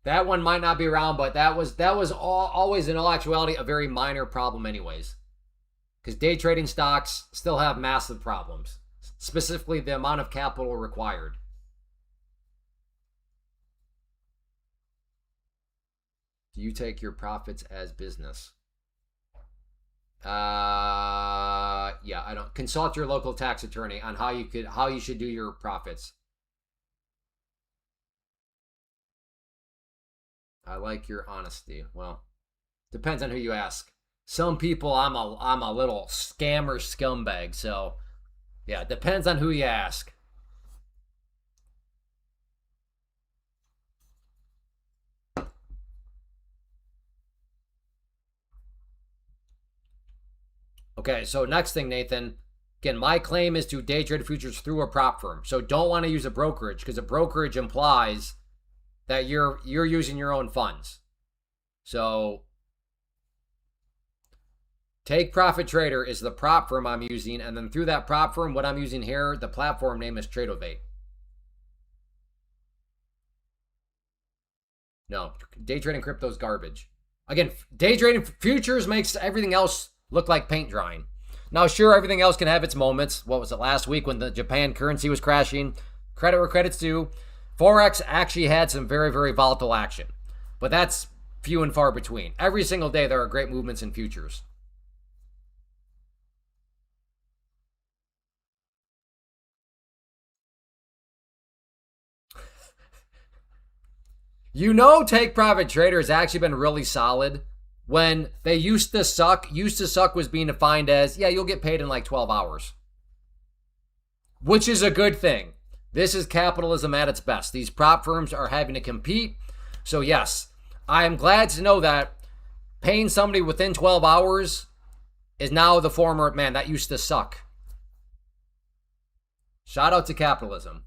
That one might not be around, but that was always in all actuality a very minor problem anyways. Because day trading stocks still have massive problems, specifically the amount of capital required. Do you take your profits as business? Yeah, I don't. Consult your local tax attorney on how you should do your profits. I like your honesty. Well, depends on who you ask. Some people, I'm a little scammer scumbag. So, yeah, it depends on who you ask. Okay, so next thing, Nathan. Again, my claim is to day trade futures through a prop firm. So don't want to use a brokerage because a brokerage implies that you're using your own funds. So Take Profit Trader is the prop firm I'm using, and then through that prop firm, what I'm using here, the platform name is Tradeovate. No, day trading crypto is garbage. Again, day trading futures makes everything else look like paint drying. Now, sure, everything else can have its moments. What was it last week when the Japan currency was crashing? Credit where credit's due. Forex actually had some very, very volatile action, but that's few and far between. Every single day, there are great movements in futures. Take Profit Trader has actually been really solid. When they used to suck was being defined as, yeah, you'll get paid in like 12 hours, which is a good thing. This is capitalism at its best. These prop firms are having to compete. So, yes, I am glad to know that paying somebody within 12 hours is now the former, man, that used to suck. Shout out to capitalism.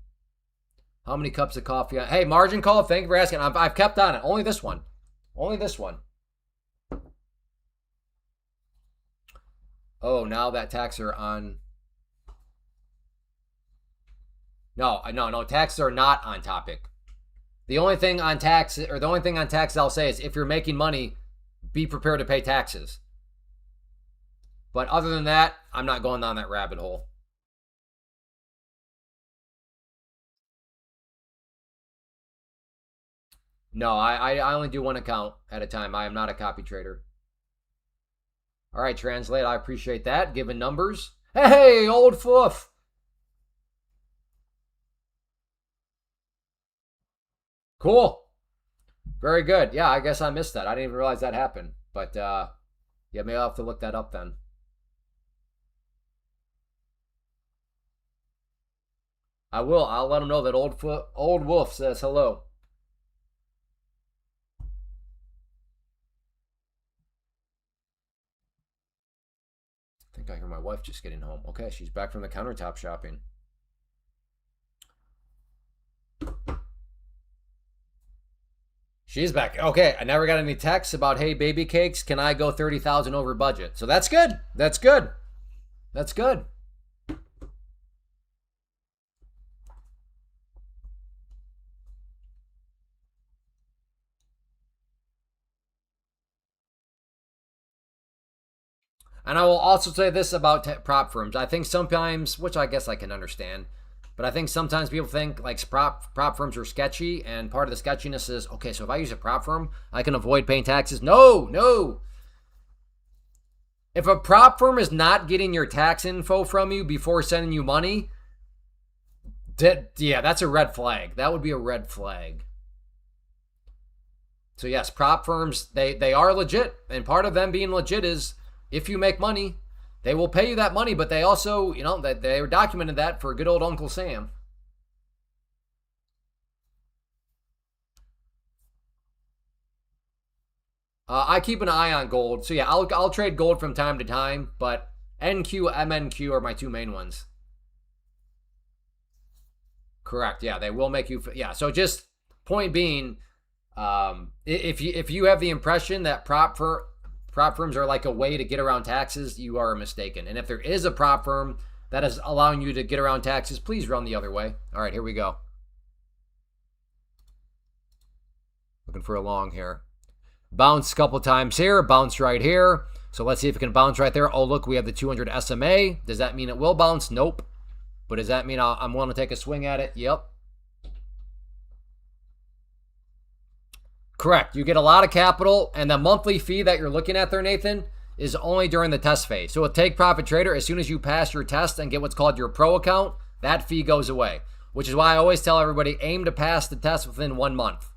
How many cups of coffee? Hey, margin call, thank you for asking. I've kept on it. Only this one. Only this one. Oh, now that taxes are on. No, taxes are not on topic. The only thing on taxes I'll say is if you're making money, be prepared to pay taxes. But other than that, I'm not going down that rabbit hole. No, I only do one account at a time. I am not a copy trader. All right, translate. I appreciate that. Given numbers. Hey, old fluff. Cool. Very good. Yeah, I guess I missed that. I didn't even realize that happened. But yeah, maybe I'll have to look that up then. I will. I'll let him know that old wolf says hello. I think I hear my wife just getting home. Okay, she's back from the countertop shopping. She's back. Okay, I never got any texts about, hey, baby cakes, can I go 30,000 over budget? So that's good. That's good. That's good. And I will also say this about prop firms. I think sometimes, which I guess I can understand, but I think sometimes people think like prop firms are sketchy, and part of the sketchiness is, okay, so if I use a prop firm, I can avoid paying taxes. No. If a prop firm is not getting your tax info from you before sending you money, yeah, that's a red flag. That would be a red flag. So yes, prop firms, they are legit, and part of them being legit is if you make money, they will pay you that money, but they also, that they documented that for good old Uncle Sam. I keep an eye on gold. So yeah, I'll trade gold from time to time, but NQ, MNQ are my two main ones. Correct. Yeah, they will make you. Yeah. So just point being, if you have the impression that prop firms are like a way to get around taxes, you are mistaken. And if there is a prop firm that is allowing you to get around taxes, please run the other way. All right, here we go. Looking for a long here. Bounce a couple times here, bounce right here. So let's see if it can bounce right there. Oh, look, we have the 200 SMA. Does that mean it will bounce? Nope. But does that mean I'm willing to take a swing at it? Yep. Correct. You get a lot of capital, and the monthly fee that you're looking at there, Nathan, is only during the test phase. So with Take Profit Trader, as soon as you pass your test and get what's called your pro account, that fee goes away, which is why I always tell everybody, aim to pass the test within 1 month.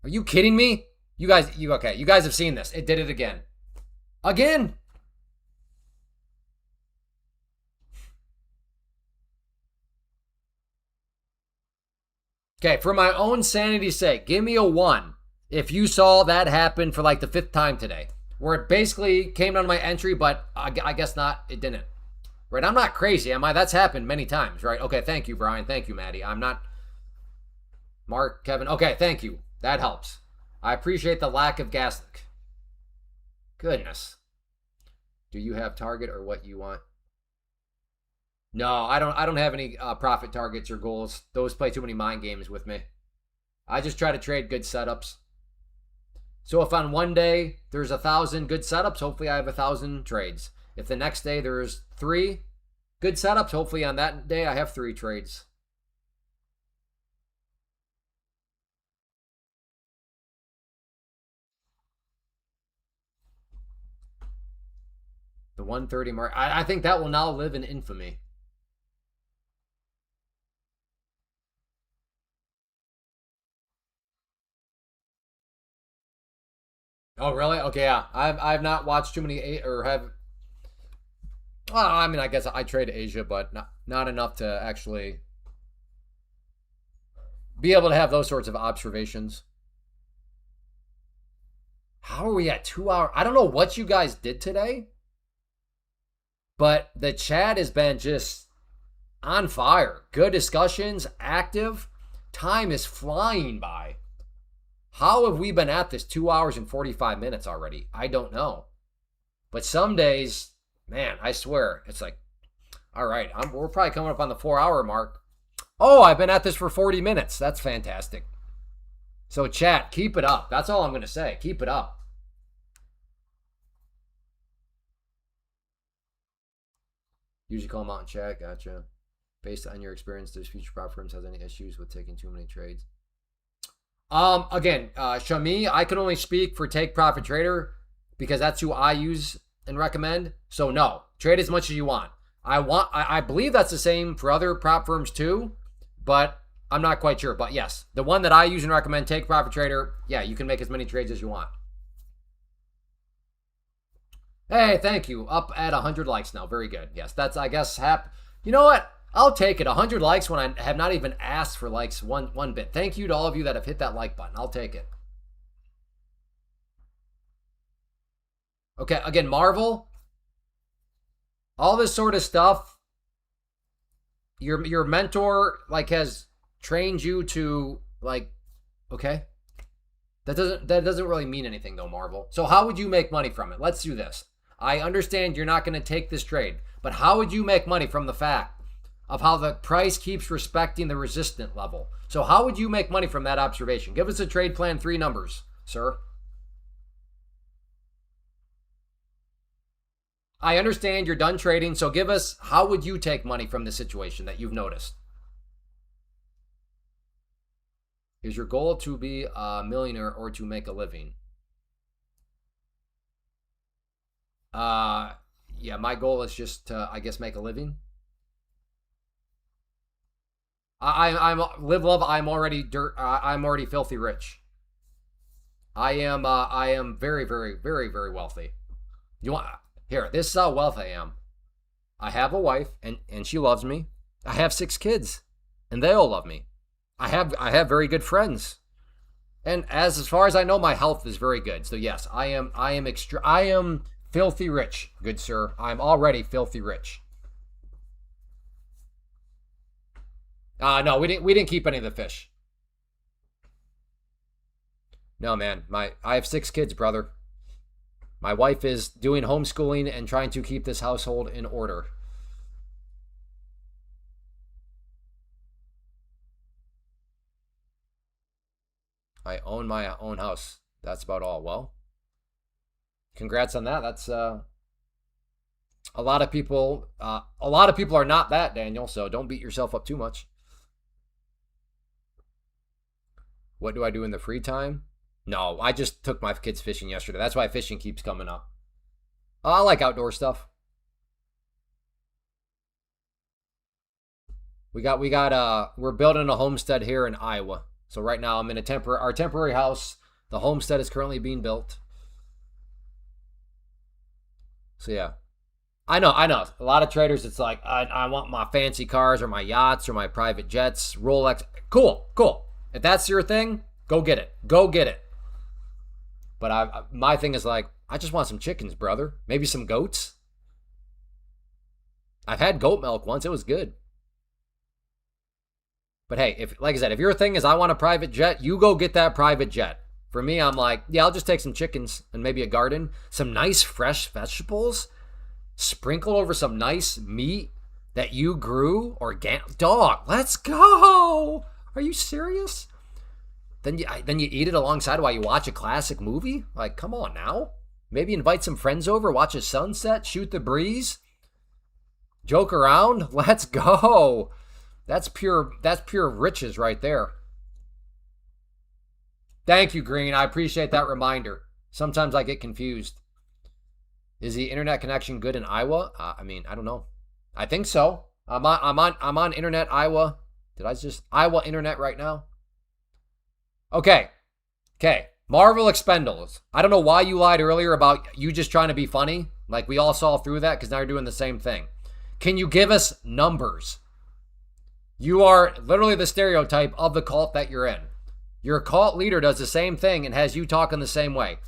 Are you kidding me? You guys have seen this. It did it again. Again. Okay, for my own sanity's sake, give me a 1 if you saw that happen for like the 5th time today, where it basically came down to my entry, but I guess not, it didn't. Right, I'm not crazy, am I? That's happened many times, right? Okay, thank you, Brian. Thank you, Maddie. I'm not... Mark, Kevin. Okay, thank you. That helps. I appreciate the lack of gas. Goodness. Do you have target or what you want? No, I don't have any profit targets or goals. Those play too many mind games with me. I just try to trade good setups. So if on one day there's 1,000 good setups, hopefully I have 1,000 trades. If the next day there's 3 good setups, hopefully on that day I have 3 trades. The 130 mark. I think that will now live in infamy. Oh, really? Okay, yeah. I've not watched too many or have. Well, I mean, I guess I trade Asia, but not enough to actually be able to have those sorts of observations. How are we at 2 hours? I don't know what you guys did today, but the chat has been just on fire. Good discussions, active. Time is flying by. How have we been at this 2 hours and 45 minutes already? I don't know. But some days, man, I swear, it's like, all right, we're probably coming up on the 4-hour mark. Oh, I've been at this for 40 minutes. That's fantastic. So chat, keep it up. That's all I'm going to say. Keep it up. Usually call them out in chat. Gotcha. Based on your experience, does future prop firms has any issues with taking too many trades? Again, Shami, I can only speak for Take Profit Trader because that's who I use and recommend. So no, trade as much as you want. I believe that's the same for other prop firms too, but I'm not quite sure. But yes, the one that I use and recommend, Take Profit Trader, yeah, you can make as many trades as you want. Hey, thank you. Up at 100 likes now. Very good. Yes, that's, I guess, you know what? I'll take it. 100 likes when I have not even asked for likes one bit. Thank you to all of you that have hit that like button. I'll take it. Okay, again, Marvel. All this sort of stuff. Your mentor has trained you to okay. That doesn't really mean anything though, Marvel. So how would you make money from it? Let's do this. I understand you're not going to take this trade, but how would you make money from the fact of how the price keeps respecting the resistant level? So how would you make money from that observation? Give us a trade plan, 3 numbers, sir. I understand you're done trading, so give us, how would you take money from the situation that you've noticed? Is your goal to be a millionaire or to make a living? Yeah, my goal is just to, I guess, make a living. I'm live love. I'm already filthy rich. I am very, very, very, very wealthy. You want here? This is how wealthy I am. I have a wife, and she loves me. I have 6 kids, and they all love me. I have very good friends, and as far as I know, my health is very good. So yes, I am filthy rich, good sir. I'm already filthy rich. No, we didn't keep any of the fish. No, man. I have 6 kids, brother. My wife is doing homeschooling and trying to keep this household in order. I own my own house. That's about all. Well, congrats on that. That's a lot of people. A lot of people are not that, Daniel. So don't beat yourself up too much. What do I do in the free time? No, I just took my kids fishing yesterday. That's why fishing keeps coming up. I like outdoor stuff. We're building a homestead here in Iowa. So right now I'm in our temporary house. The homestead is currently being built. So yeah. I know. A lot of traders, it's like, I want my fancy cars or my yachts or my private jets, Rolex. Cool. If that's your thing, go get it. Go get it. But my thing is like, I just want some chickens, brother. Maybe some goats. I've had goat milk once. It was good. But hey, like I said, if your thing is I want a private jet, you go get that private jet. For me, I'm like, yeah, I'll just take some chickens and maybe a garden, some nice fresh vegetables, sprinkle over some nice meat that you grew organic. Dog, let's go. Are you serious? Then you eat it alongside while you watch a classic movie? Like, come on now. Maybe invite some friends over, watch a sunset, shoot the breeze, joke around. Let's go. That's pure riches right there. Thank you, Green. I appreciate that reminder. Sometimes I get confused. Is the internet connection good in Iowa? I don't know. I think so. I'm on internet Iowa. Did I just Iowa internet right now? Okay. Marvel Expendables. I don't know why you lied earlier about you just trying to be funny. Like we all saw through that because now you're doing the same thing. Can you give us numbers? You are literally the stereotype of the cult that you're in. Your cult leader does the same thing and has you talking the same way.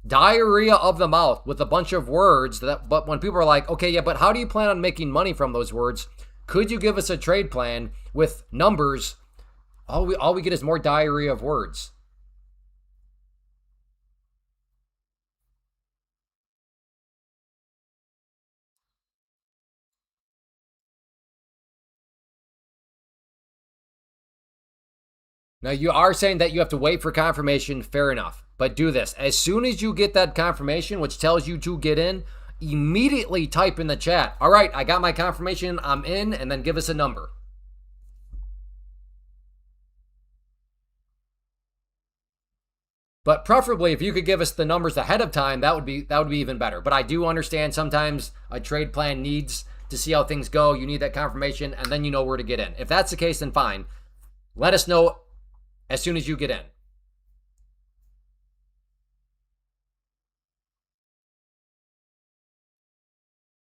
Diarrhea of the mouth with a bunch of words but when people are like, okay, yeah, but how do you plan on making money from those words? Could you give us a trade plan with numbers? All we get is more diarrhea of words. Now, you are saying that you have to wait for confirmation. Fair enough. But do this. As soon as you get that confirmation, which tells you to get in, immediately type in the chat, all right, I got my confirmation, I'm in, and then give us a number. But preferably, if you could give us the numbers ahead of time, that would be even better. But I do understand sometimes a trade plan needs to see how things go. You need that confirmation, and then you know where to get in. If that's the case, then fine. Let us know as soon as you get in.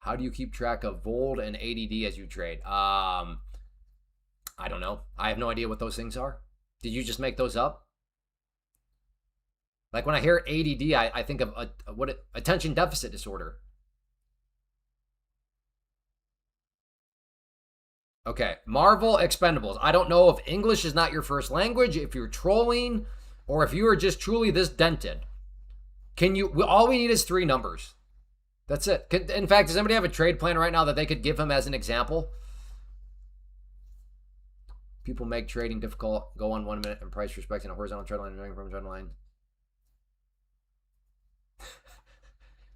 How do you keep track of VOLD and ADD as you trade? I don't know. I have no idea what those things are. Did you just make those up? Like when I hear ADD, I think of attention deficit disorder. Okay, Marvel Expendables. I don't know if English is not your first language, if you're trolling, or if you are just truly this dented. All we need is 3 numbers. That's it. In fact, does anybody have a trade plan right now that they could give him as an example? People make trading difficult. Go on 1 minute and price respecting a horizontal trend line and from a trend line.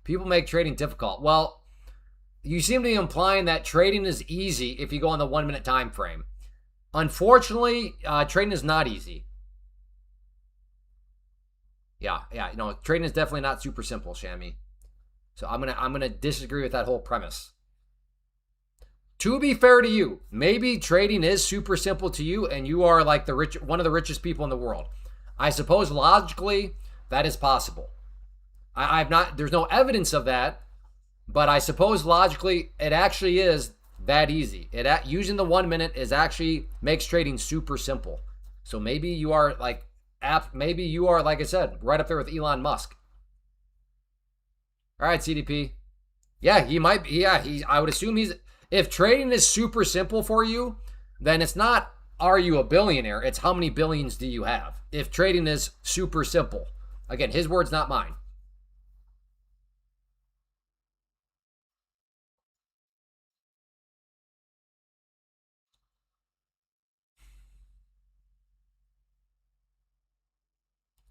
People make trading difficult. Well, you seem to be implying that trading is easy if you go on the 1 minute time frame. Unfortunately, trading is not easy. Yeah, trading is definitely not super simple, Shammy. So I'm gonna disagree with that whole premise. To be fair to you, maybe trading is super simple to you, and you are like one of the richest people in the world. I suppose logically, that is possible. I've not, there's no evidence of that, but I suppose logically it actually is that easy. Using the 1 minute is actually makes trading super simple. So maybe you are like maybe you are, like I said, right up there with Elon Musk. All right, CDP. Yeah, he might. Yeah, I would assume he's. If trading is super simple for you, then it's not. Are you a billionaire? It's how many billions do you have? If trading is super simple, again, his words, not mine.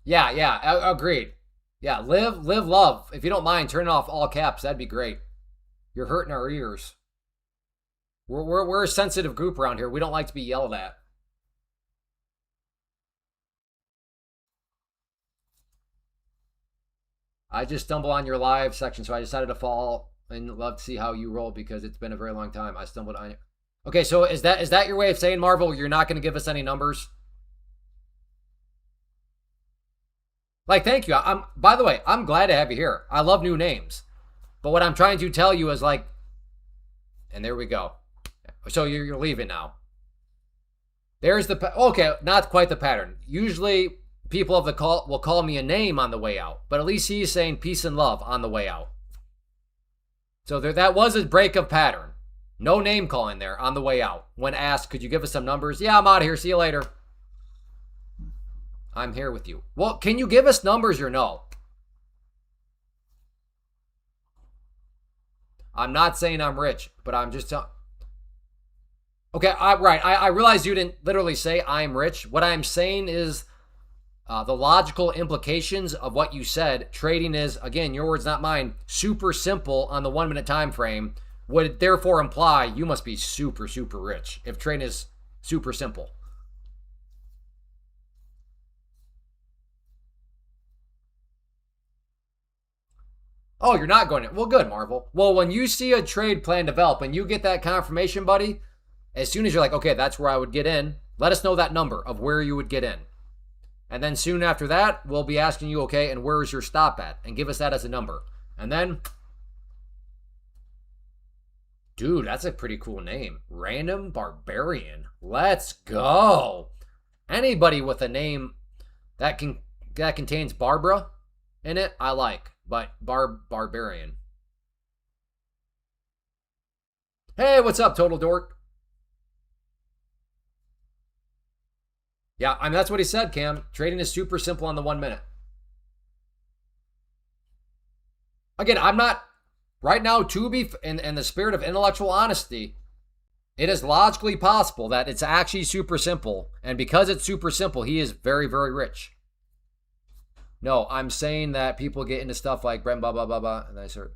Yeah, yeah, agreed. Yeah, live, love. If you don't mind, turn off all caps. That'd be great. You're hurting our ears. We're a sensitive group around here. We don't like to be yelled at. I just stumbled on your live section, so I decided to follow and love to see how you roll because it's been a very long time. I stumbled on you. Okay, so is that your way of saying, Marvel, you're not going to give us any numbers? Like, thank you. I'm. By the way, I'm glad to have you here. I love new names, but what I'm trying to tell you is like, and there we go. So you're leaving now. There's the okay, not quite the pattern. Usually people of the call will call me a name on the way out, but at least he's saying peace and love on the way out. So that was a break of pattern. No name calling there on the way out. When asked, could you give us some numbers? Yeah, I'm out of here. See you later. I'm here with you. Well, can you give us numbers or no? I'm not saying I'm rich, but I'm just telling. Okay, I realize you didn't literally say I'm rich. What I'm saying is the logical implications of what you said. Trading is, again, your words, not mine, super simple on the 1 minute time frame would therefore imply you must be super, super rich if trading is super simple. Oh, you're not going to. Well, good, Marvel. Well, when you see a trade plan develop and you get that confirmation, buddy, as soon as you're like, okay, that's where I would get in, let us know that number of where you would get in. And then soon after that, we'll be asking you, okay, and where is your stop at? And give us that as a number. And then, dude, that's a pretty cool name. Random Barbarian. Let's go. Anybody with a name that contains Barbara in it, I like. But Barbarian. Hey, what's up, Total Dork? Yeah, I mean that's what he said, Cam. Trading is super simple on the 1 minute. Again, I'm not right now to be in the spirit of intellectual honesty. It is logically possible that it's actually super simple, and because it's super simple, he is very, very rich. No, I'm saying that people get into stuff like blah blah blah blah blah, and I start.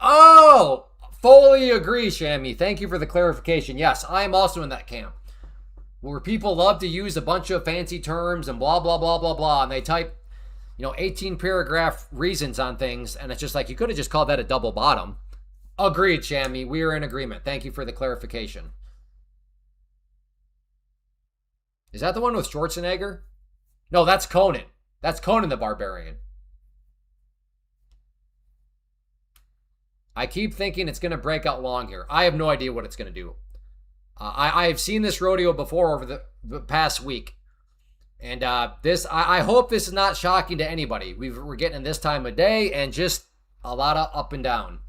Oh, fully agree, Shammy. Thank you for the clarification. Yes, I am also in that camp where people love to use a bunch of fancy terms and blah blah blah blah blah, and they type, 18 paragraph reasons on things, and it's just like you could have just called that a double bottom. Agreed, Shammy. We are in agreement. Thank you for the clarification. Is that the one with Schwarzenegger? No, that's Conan. That's Conan the Barbarian. I keep thinking it's going to break out long here. I have no idea what it's going to do. I've seen this rodeo before over the past week. And I hope this is not shocking to anybody. We're getting this time of day and just a lot of up and down.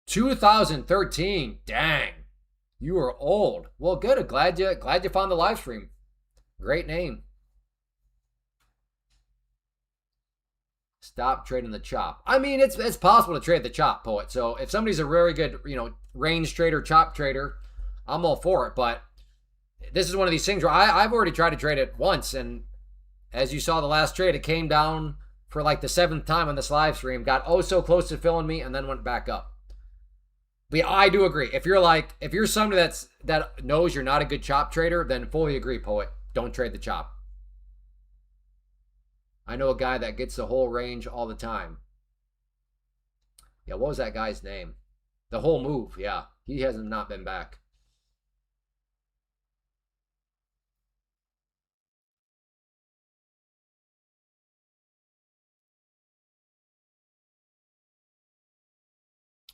"2013, dang, you are old." Well, good. Glad you found the live stream. Great name. Stop trading the chop. I mean, it's possible to trade the chop, Poet. So if somebody's a very good, range trader, chop trader, I'm all for it. But this is one of these things where I've already tried to trade it once, and as you saw the last trade, it came down for like the 7th time on this live stream, got oh so close to filling me, and then went back up. But yeah, I do agree. If you're somebody that knows you're not a good chop trader, then fully agree, Poet. Don't trade the chop. I know a guy that gets the whole range all the time. Yeah, what was that guy's name? The whole move, yeah. He hasn't not been back.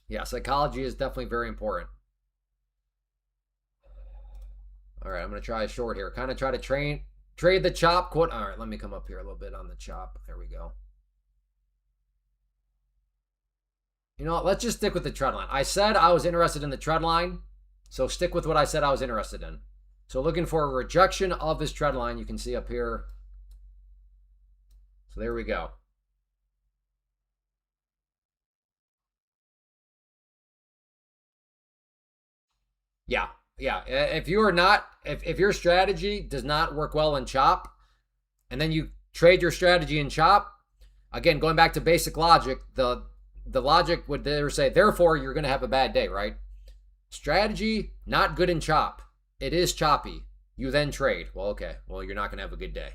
Yeah, psychology is definitely very important. All right, I'm gonna try a short here. Kind of try to trade the chop. Quote. All right, let me come up here a little bit on the chop. There we go. You know what? Let's just stick with the trend line. I said I was interested in the trend line, so stick with what I said I was interested in. So looking for a rejection of this trend line, you can see up here. So there we go. Yeah, yeah. If you are not, if your strategy does not work well in chop, and then you trade your strategy in chop, again going back to basic logic, the logic would there say therefore you're going to have a bad day, right? Strategy not good in chop. It is choppy. You then trade. Well, okay. Well, you're not going to have a good day.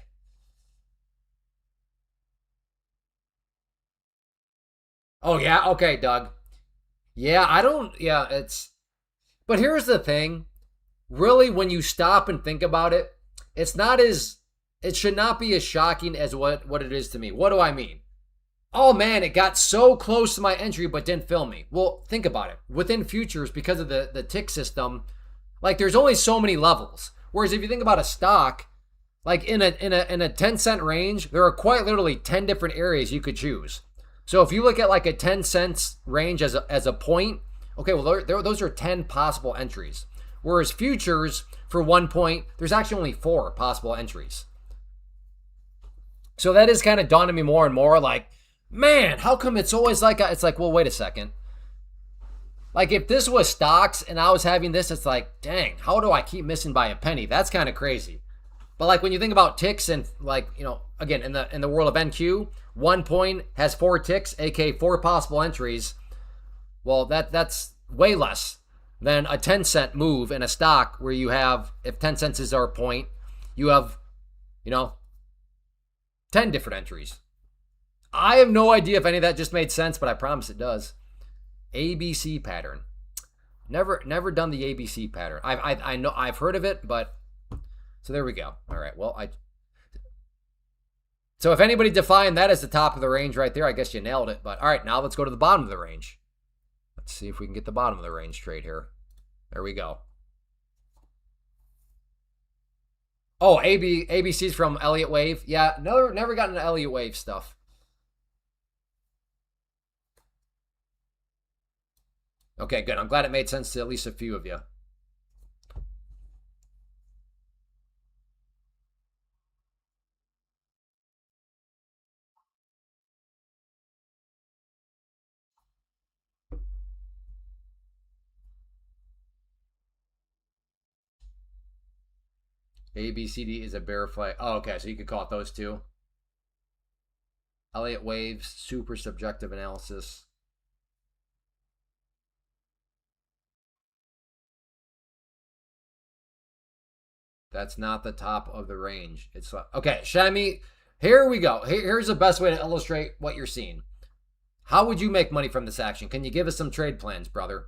Oh yeah, okay, Doug. Yeah, I don't. Yeah, it's. But here's the thing. Really, when you stop and think about it, it's not as. It should not be as shocking as what it is to me. What do I mean? Oh man, it got so close to my entry but didn't fill me. Well, think about it. Within futures, because of the tick system, like there's only so many levels. Whereas if you think about a stock, like in a 10-cent range, there are quite literally 10 different areas you could choose. So if you look at like a 10 cents range as a point, okay, well those are 10 possible entries. Whereas futures for 1 point, there's actually only 4 possible entries. So that is kind of dawning me more and more like, man, how come it's always like it's like, well, wait a second. Like if this was stocks and I was having this, it's like, dang, how do I keep missing by a penny? That's kind of crazy. But like when you think about ticks and like, again, in the world of NQ, 1 point has 4 ticks, aka 4 possible entries. Well, that's way less than a 10-cent move in a stock where you have, if 10 cents is our point, you have, you know, 10 different entries. I have no idea if any of that just made sense, but I promise it does. ABC pattern. Never done the ABC pattern. I know I've heard of it, but so there we go. All right. Well, so if anybody defined that as the top of the range right there, I guess you nailed it. But all right, now let's go to the bottom of the range. Let's see if we can get the bottom of the range trade here. There we go. Oh, ABC's from Elliott Wave. Yeah, never gotten into Elliott Wave stuff. Okay, good. I'm glad it made sense to at least a few of you. ABCD is a bear flag. Oh, okay, so you could call it those two. Elliott Waves, super subjective analysis. That's not the top of the range. It's okay, Shami. Here we go. Here's the best way to illustrate what you're seeing. How would you make money from this action? Can you give us some trade plans, brother?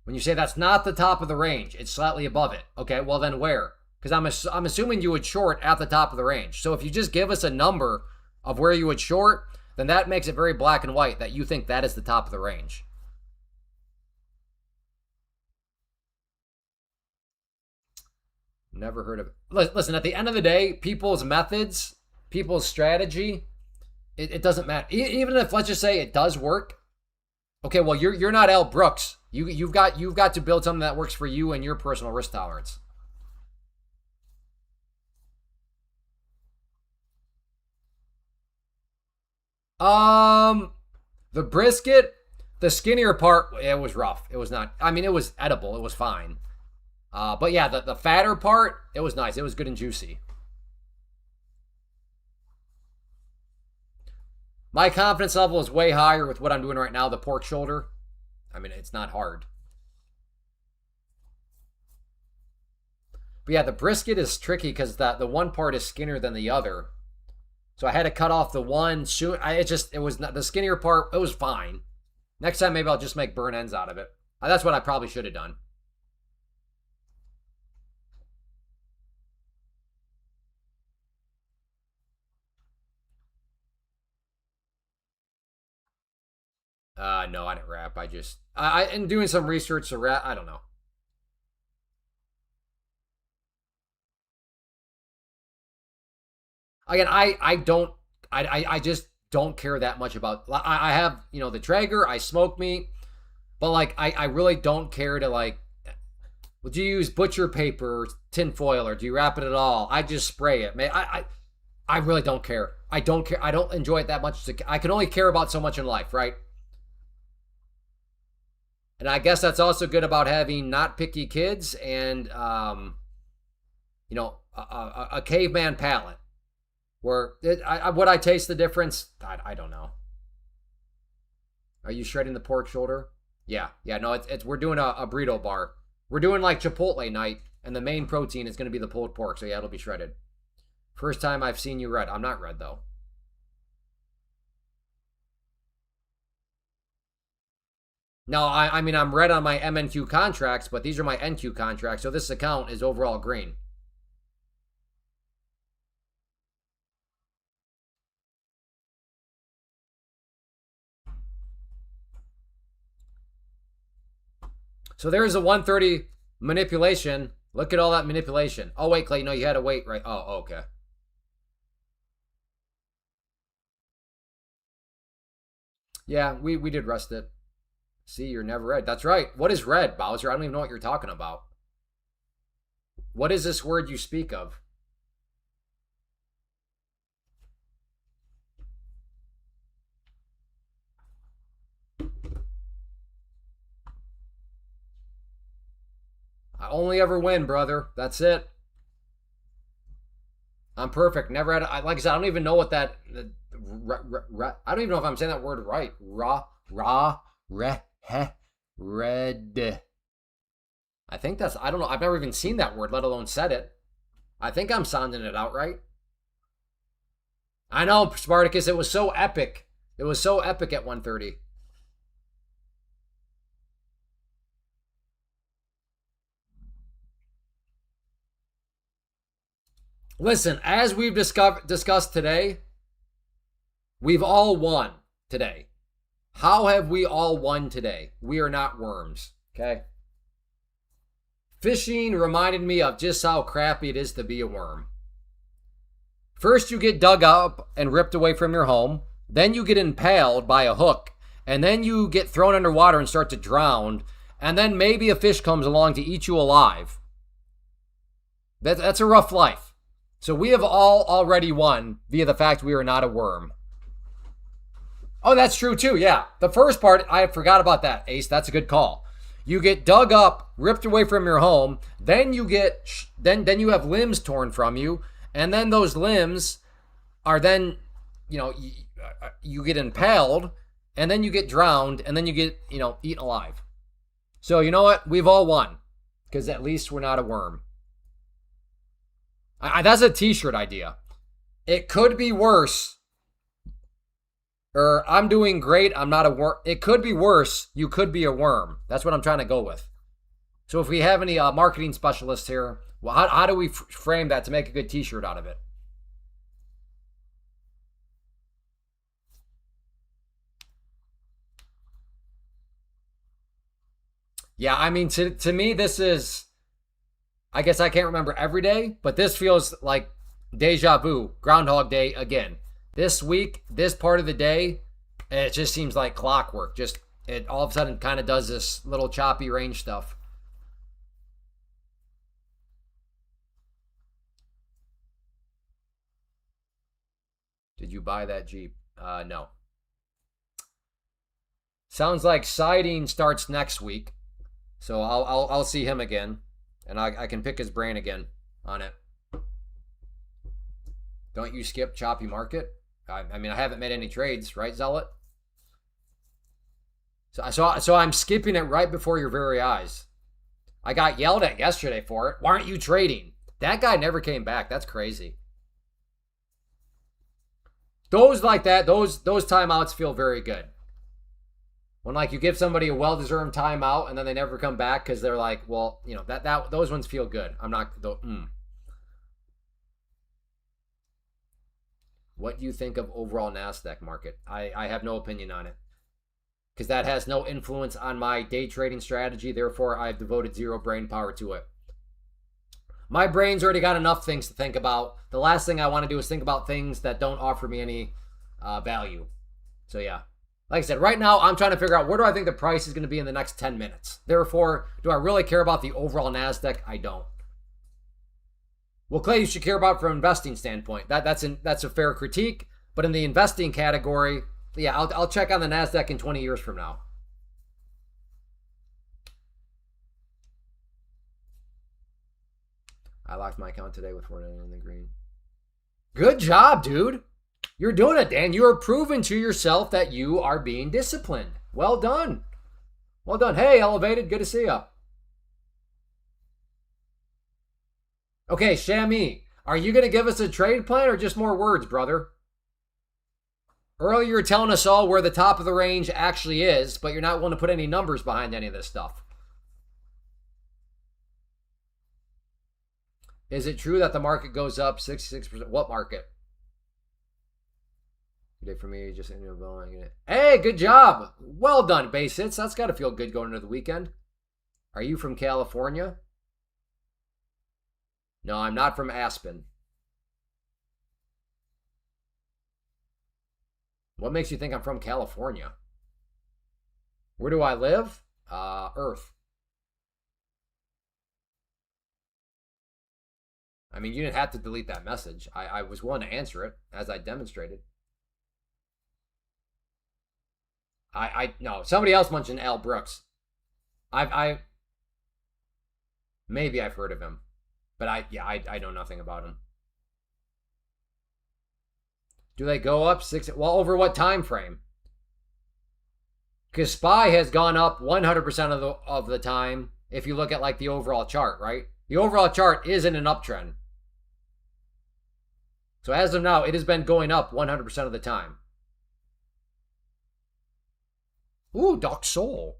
When you say that's not the top of the range, it's slightly above it. Okay, well then where? Because I'm assuming you would short at the top of the range. So if you just give us a number of where you would short, then that makes it very black and white that you think that is the top of the range. Never heard of it. Listen, at the end of the day, people's methods, people's strategy, it doesn't matter. Even if let's just say it does work, okay, well you're not Al Brooks. You've got to build something that works for you and your personal risk tolerance. Um, the brisket, the skinnier part, it was rough. It was not. I mean, it was edible. It was fine. But yeah, the fatter part, it was nice. It was good and juicy. My confidence level is way higher with what I'm doing right now. The pork shoulder. I mean, it's not hard. But yeah, the brisket is tricky because the one part is skinnier than the other. So I had to cut off the one soon. It was not the skinnier part. It was fine. Next time maybe I'll just make burn ends out of it. That's what I probably should have done. No, I didn't wrap. I just I in doing some research to wrap. I don't know. Again, I don't I just don't care that much about. I have the Traeger. I smoke meat, but like I really don't care to like. Would you use butcher paper, or tin foil, or do you wrap it at all? I just spray it. Man, I really don't care. I don't care. I don't enjoy it that much. I can only care about so much in life, right? And I guess that's also good about having not picky kids and a caveman palate. Where would I taste the difference? I don't know. Are you shredding the pork shoulder? Yeah, yeah. No, it's we're doing a burrito bar. We're doing like Chipotle night, and the main protein is going to be the pulled pork. So yeah, it'll be shredded. First time I've seen you red. I'm not red though. No, I mean I'm red on my MNQ contracts, but these are my NQ contracts, so this account is overall green. So there's a 130 manipulation. Look at all that manipulation. Oh wait, Clay, no, you had to wait, right? Oh, okay. Yeah, we did rest it. See, you're never red. That's right. What is red, Bowser? I don't even know what you're talking about. What is this word you speak of? I only ever win, brother. That's it. I'm perfect. Never had. Like I said, I don't even know what that. I don't even know if I'm saying that word right. Red. I think that's. I don't know. I've never even seen that word, let alone said it. I think I'm sounding it out right. I know, Spartacus. It was so epic. It was so epic at 1:30. Listen, as we've discussed today, we've all won today. How have we all won today? We are not worms, okay? Fishing reminded me of just how crappy it is to be a worm. First, you get dug up and ripped away from your home. Then, you get impaled by a hook. And then, you get thrown underwater and start to drown. And then, maybe a fish comes along to eat you alive. That's a rough life. So, we have all already won via the fact we are not a worm. Oh, that's true too. Yeah. The first part, I forgot about that, Ace. That's a good call. You get dug up, ripped away from your home, then you have limbs torn from you, and then those limbs are then, you get impaled, and then you get drowned, and then you get, eaten alive. So, you know what? We've all won, because at least we're not a worm. That's a t-shirt idea. It could be worse. Or I'm doing great. I'm not a worm. It could be worse. You could be a worm. That's what I'm trying to go with. So if we have any marketing specialists here, well, how do we frame that to make a good t-shirt out of it? Yeah, I mean, to me, this is, I guess I can't remember every day, but this feels like deja vu, Groundhog Day again. This week, this part of the day, it just seems like clockwork. Just it all of a sudden kind of does this little choppy range stuff. Did you buy that Jeep? No. Sounds like siding starts next week, so I'll see him again, and I can pick his brain again on it. Don't you skip choppy market? I mean, I haven't made any trades, right, Zealot? So I'm skipping it right before your very eyes. I got yelled at yesterday for it. Why aren't you trading? That guy never came back. That's crazy. Those like that, those timeouts feel very good. When like you give somebody a well-deserved timeout and then they never come back because they're like, well, that those ones feel good. I'm not. What do you think of overall Nasdaq market? I have no opinion on it. because that has no influence on my day trading strategy. Therefore, I've devoted zero brain power to it. My brain's already got enough things to think about. The last thing I want to do is think about things that don't offer me any value. So yeah, like I said, right now I'm trying to figure out where do I think the price is going to be in the next 10 minutes. Therefore, do I really care about the overall NASDAQ? I don't. Well, Clay, you should care about from an investing standpoint. That's a fair critique. But in the investing category, yeah, I'll check on the NASDAQ in 20 years from now. I locked my account today with 4.99 in the green. Good job, dude. You're doing it, Dan. You are proving to yourself that you are being disciplined. Well done. Well done. Hey, Elevated. Good to see you. Okay, Shami, are you going to give us a trade plan or just more words, brother? Earlier, you were telling us all where the top of the range actually is, but you're not willing to put any numbers behind any of this stuff. Is it true that the market goes up 66%? What market? Good day for me. Just hey, good job. Well done, base hits. That's got to feel good going into the weekend. Are you from California? No, I'm not from Aspen. What makes you think I'm from California? Where do I live? Earth. I mean, you didn't have to delete that message. I was willing to answer it, as I demonstrated. No, somebody else mentioned Al Brooks. Maybe I've heard of him, but I know nothing about him. Do they go up well, over what time frame? Because SPY has gone up 100% of the time if you look at like the overall chart, right? The overall chart is in an uptrend. So as of now, it has been going up 100% of the time. Ooh, Doc Soul.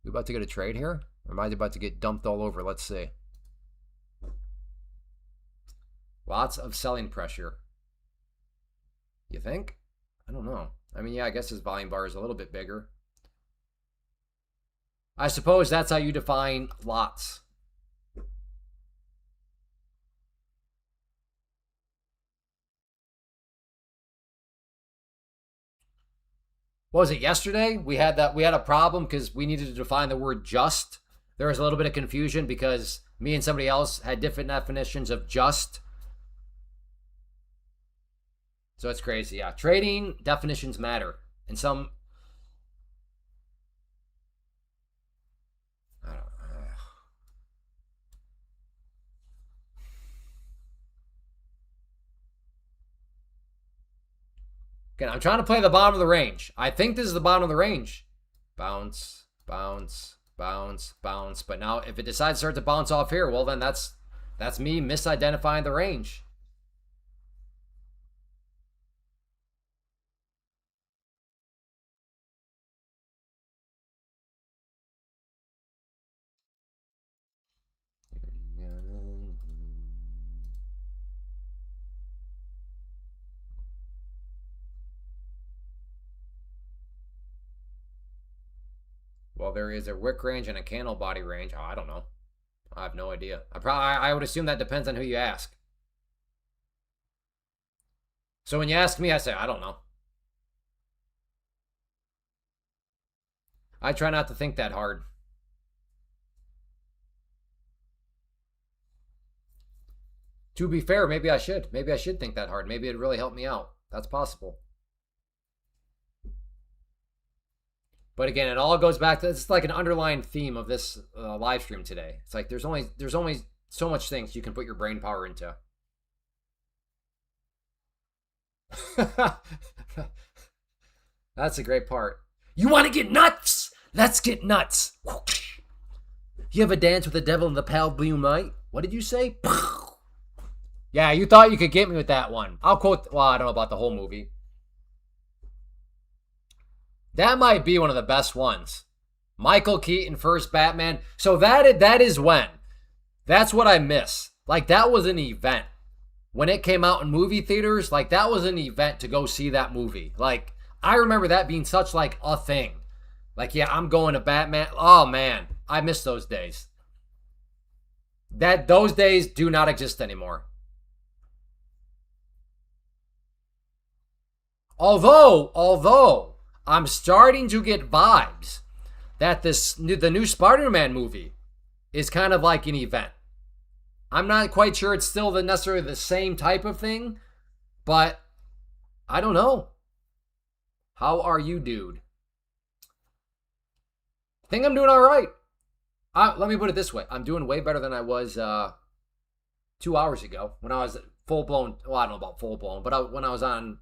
We about to get a trade here? Or am I about to get dumped all over? Let's see. Lots of selling pressure. You think? I don't know. I mean, yeah, I guess his volume bar is a little bit bigger. I suppose that's how you define lots. What was it, yesterday? We had a problem because we needed to define the word just. There was a little bit of confusion because me and somebody else had different definitions of just. So it's crazy, yeah. Trading definitions matter. And some I don't know. Again, I'm trying to play the bottom of the range. I think this is the bottom of the range. Bounce, bounce, bounce, bounce. But now if it decides to start to bounce off here, well then that's me misidentifying the range. Well, there is a wick range and a candle body range. Oh, I don't know. I have no idea. I would assume that depends on who you ask. So when you ask me, I say, I don't know. I try not to think that hard. To be fair, maybe I should. Maybe I should think that hard. Maybe it'd really help me out. That's possible. But again, it all goes back to, it's like an underlying theme of this live stream today. It's like there's only so much things you can put your brain power into. That's a great part. You want to get nuts? Let's get nuts. You ever dance with the devil in the pale blue night? What did you say? Yeah, you thought you could get me with that one. I'll quote, well, I don't know about the whole movie. That might be one of the best ones. Michael Keaton, first Batman. So that is when. That's what I miss. Like, that was an event. When it came out in movie theaters, like, that was an event to go see that movie. Like, I remember that being such, like, a thing. Like, yeah, I'm going to Batman. Oh man, I miss those days. Those days do not exist anymore. Although I'm starting to get vibes that the new Spider-Man movie is kind of like an event. I'm not quite sure it's still necessarily the same type of thing, but I don't know. How are you, dude? I think I'm doing all right. Let me put it this way. I'm doing way better than I was 2 hours ago when I was full blown. Well, I don't know about full blown, but when I was on.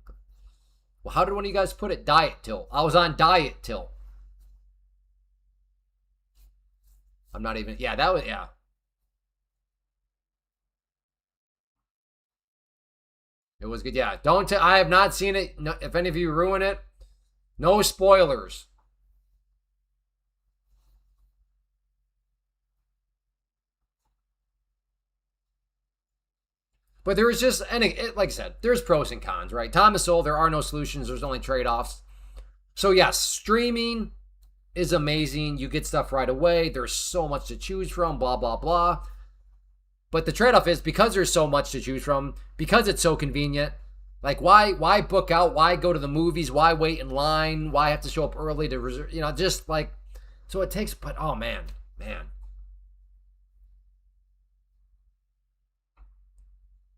Well, how did one of you guys put it? Diet tilt. I was on diet tilt. I'm not even. Yeah, that was. Yeah. It was good. Yeah. I have not seen it. No, if any of you ruin it, no spoilers. But there is just, and like I said, there's pros and cons, right? Thomas Sowell, there are no solutions. There's only trade-offs. So yes, streaming is amazing. You get stuff right away. There's so much to choose from, blah, blah, blah. But the trade-off is because there's so much to choose from, because it's so convenient, like why book out? Why go to the movies? Why wait in line? Why have to show up early to reserve? Just like, so it takes, but oh man.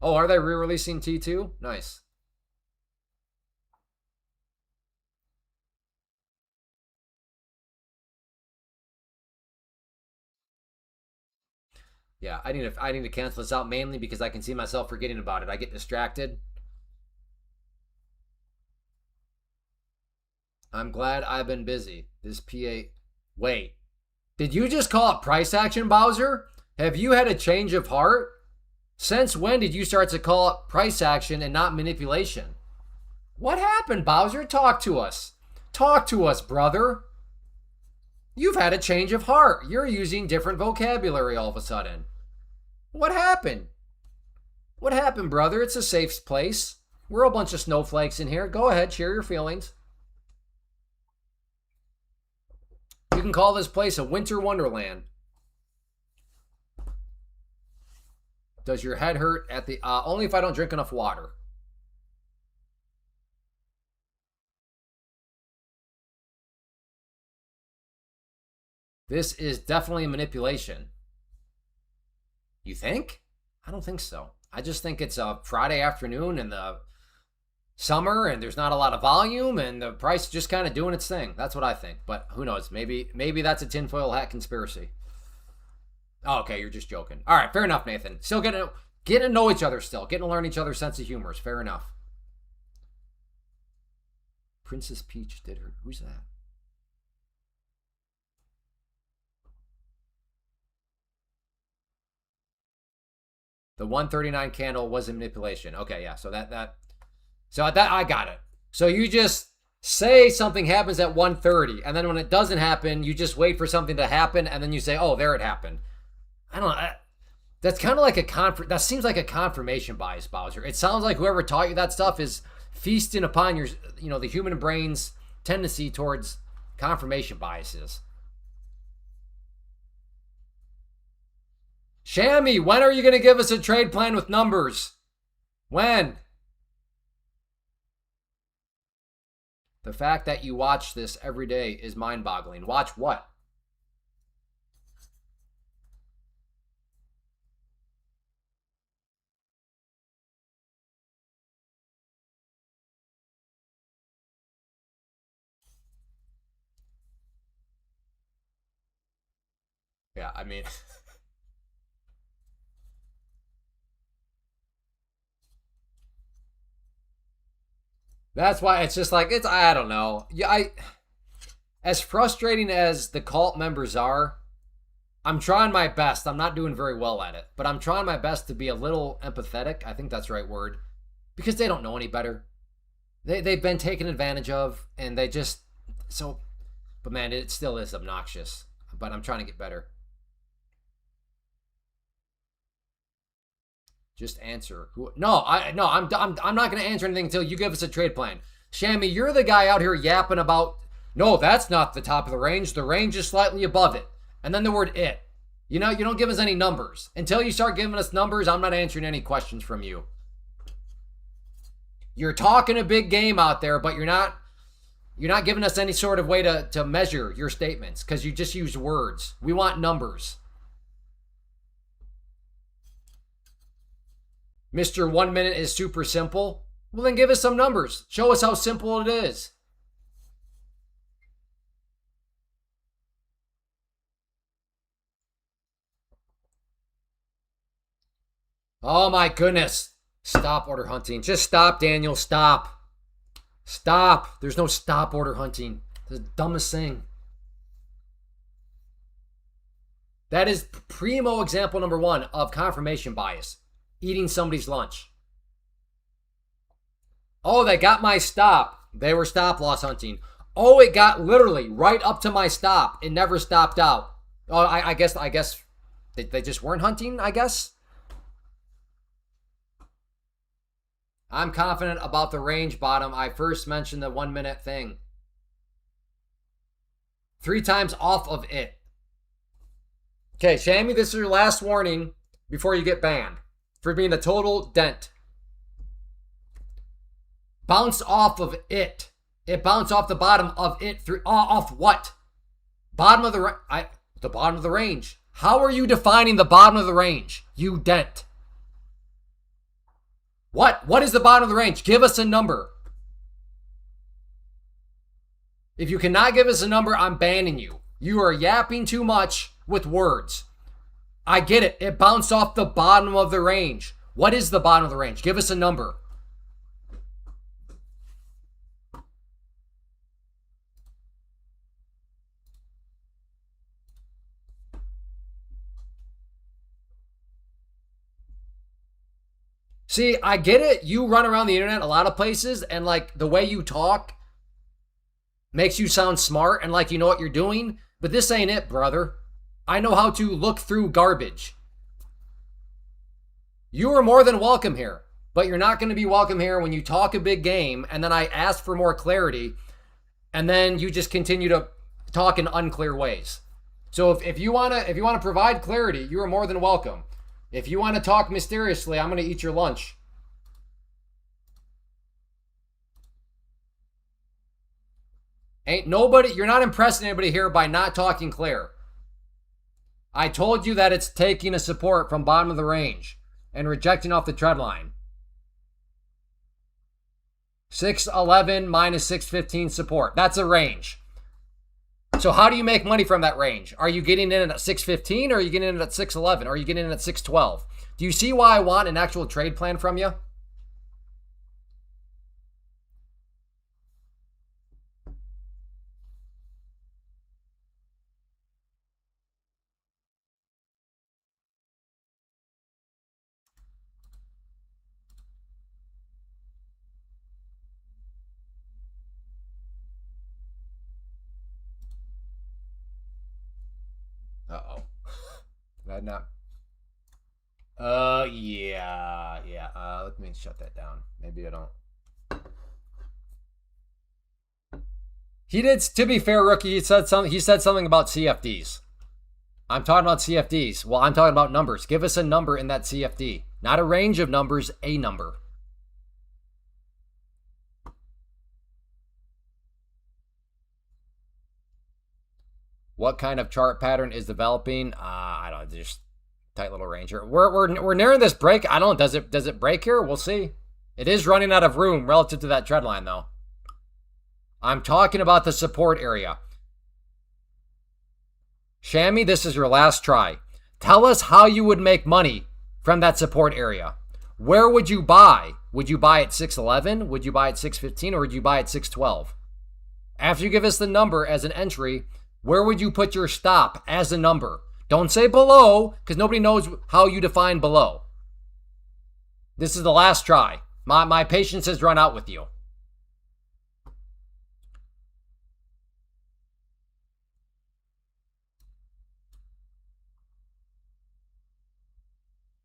Oh, are they re-releasing T2? Nice. Yeah, I need to cancel this out mainly because I can see myself forgetting about it. I get distracted. I'm glad I've been busy. This PA. Wait. Did you just call it price action, Bowser? Have you had a change of heart? Since when did you start to call it price action and not manipulation? What happened, Bowser? Talk to us. Talk to us, brother. You've had a change of heart. You're using different vocabulary all of a sudden. What happened? What happened, brother? It's a safe place. We're a bunch of snowflakes in here. Go ahead, share your feelings. You can call this place a winter wonderland. Does your head hurt at the only if I don't drink enough water? This is definitely manipulation. You think? I don't think so. I just think it's a Friday afternoon in the summer and there's not a lot of volume and the price is just kind of doing its thing. That's what I think. But who knows? Maybe that's a tinfoil hat conspiracy. Oh, okay, you're just joking. All right, fair enough, Nathan. Still getting to know each other still. Getting to learn each other's sense of humor is fair enough. Princess Peach did her. Who's that? The 139 candle was a manipulation. Okay, yeah. So that I got it. So you just say something happens at 1:30, and then when it doesn't happen, you just wait for something to happen, and then you say, "Oh, there it happened." I don't know. That's kind of like that seems like a confirmation bias, Bowser. It sounds like whoever taught you that stuff is feasting upon your, the human brain's tendency towards confirmation biases. Shammy, when are you going to give us a trade plan with numbers? When? The fact that you watch this every day is mind-boggling. Watch what? Yeah, I mean... That's why it's just like, I don't know. Yeah, as frustrating as the cult members are, I'm trying my best. I'm not doing very well at it, but I'm trying my best to be a little empathetic. I think that's the right word, because they don't know any better. They've been taken advantage of, and they just so. But man, it still is obnoxious. But I'm trying to get better. Just answer. Who? No, I'm not going to answer anything until you give us a trade plan. Shammy, you're the guy out here yapping about No, that's not the top of the range. The range is slightly above it. And then the word it. You know, you don't give us any numbers. Until you start giving us numbers, I'm not answering any questions from you. You're talking a big game out there, but you're not giving us any sort of way to measure your statements because you just use words. We want numbers. Mr. 1 minute is super simple. Well, then give us some numbers. Show us how simple it is. Oh my goodness. Stop order hunting. Just stop, Daniel. Stop. Stop. There's no stop order hunting. It's the dumbest thing. That is primo example number 1 of confirmation bias. Eating somebody's lunch. Oh, they got my stop. They were stop loss hunting. Oh, it got literally right up to my stop. It never stopped out. Oh, I guess they just weren't hunting, I guess. I'm confident about the range bottom. I first mentioned the 1 minute thing. 3 times off of it. Okay, Shammy, this is your last warning before you get banned for being a total dent. Bounce off of it. It bounced off the bottom of it. Off what? Bottom of the bottom of the range. How are you defining the bottom of the range? You dent. What is the bottom of the range? Give us a number. If you cannot give us a number, I'm banning you. You are yapping too much with words. I get it. It bounced off the bottom of the range. What is the bottom of the range? Give us a number. See, I get it. You run around the internet a lot of places, and like the way you talk makes you sound smart and like you know what you're doing, but this ain't it, brother. I know how to look through garbage. You are more than welcome here, but you're not going to be welcome here when you talk a big game and then I ask for more clarity and then you just continue to talk in unclear ways. So if you want to provide clarity, you are more than welcome. If you want to talk mysteriously, I'm going to eat your lunch. You're not impressing anybody here by not talking clear. I told you that it's taking a support from bottom of the range and rejecting off the trend line. 611 minus 615 support. That's a range. So how do you make money from that range? Are you getting in at 615 or are you getting in at 611? Or are you getting in at 612? Do you see why I want an actual trade plan from you? Uh-oh. Did I not? Yeah. Let me shut that down. Maybe I don't. He did, to be fair, Rookie, he said something about CFDs. I'm talking about CFDs. Well, I'm talking about numbers. Give us a number in that CFD. Not a range of numbers, a number. What kind of chart pattern is developing? I don't know, just tight little range here. We're nearing this break. I don't know. Does it break here? We'll see. It is running out of room relative to that trend line, though. I'm talking about the support area. Shammy, this is your last try. Tell us how you would make money from that support area. Where would you buy? Would you buy at 611? Would you buy at 615? Or would you buy at 612? After you give us the number as an entry, where would you put your stop as a number? Don't say below, because nobody knows how you define below. This is the last try. My patience has run out with you.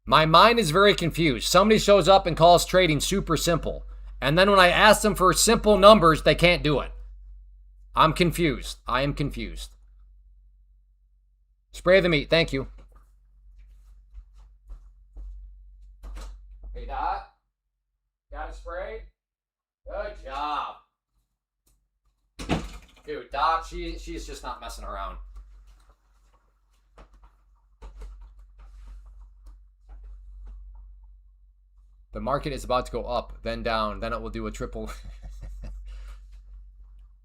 My mind is very confused. Somebody shows up and calls trading super simple. And then when I ask them for simple numbers, they can't do it. I'm confused. I am confused. Spray the meat. Thank you. Hey, Dot. Got it sprayed? Good job. Dude, Dot, she's just not messing around. The market is about to go up, then down, then it will do a triple.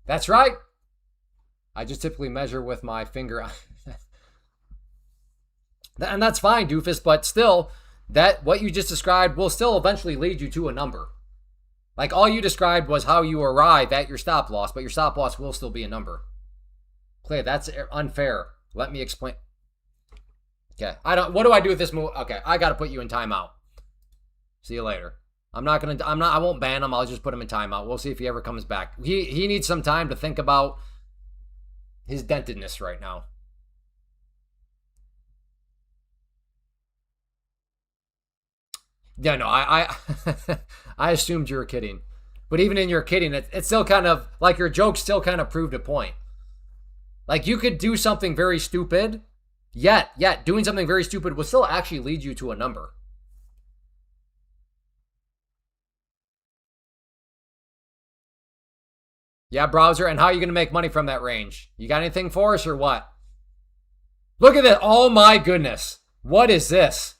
That's right. I just typically measure with my finger. And that's fine, doofus, but still, that what you just described will still eventually lead you to a number. Like, all you described was how you arrive at your stop loss, but your stop loss will still be a number. Clay, that's unfair. Let me explain. Okay, what do I do with this move? Okay, I gotta put you in timeout. See you later. I won't ban him. I'll just put him in timeout. We'll see if he ever comes back. He needs some time to think about his dentedness right now. Yeah, no, I I assumed you were kidding. But even in your kidding, it's still kind of, like, your joke still kind of proved a point. Like, you could do something very stupid, yet doing something very stupid will still actually lead you to a number. Yeah, browser, and how are you going to make money from that range? You got anything for us or what? Look at this. Oh my goodness. What is this?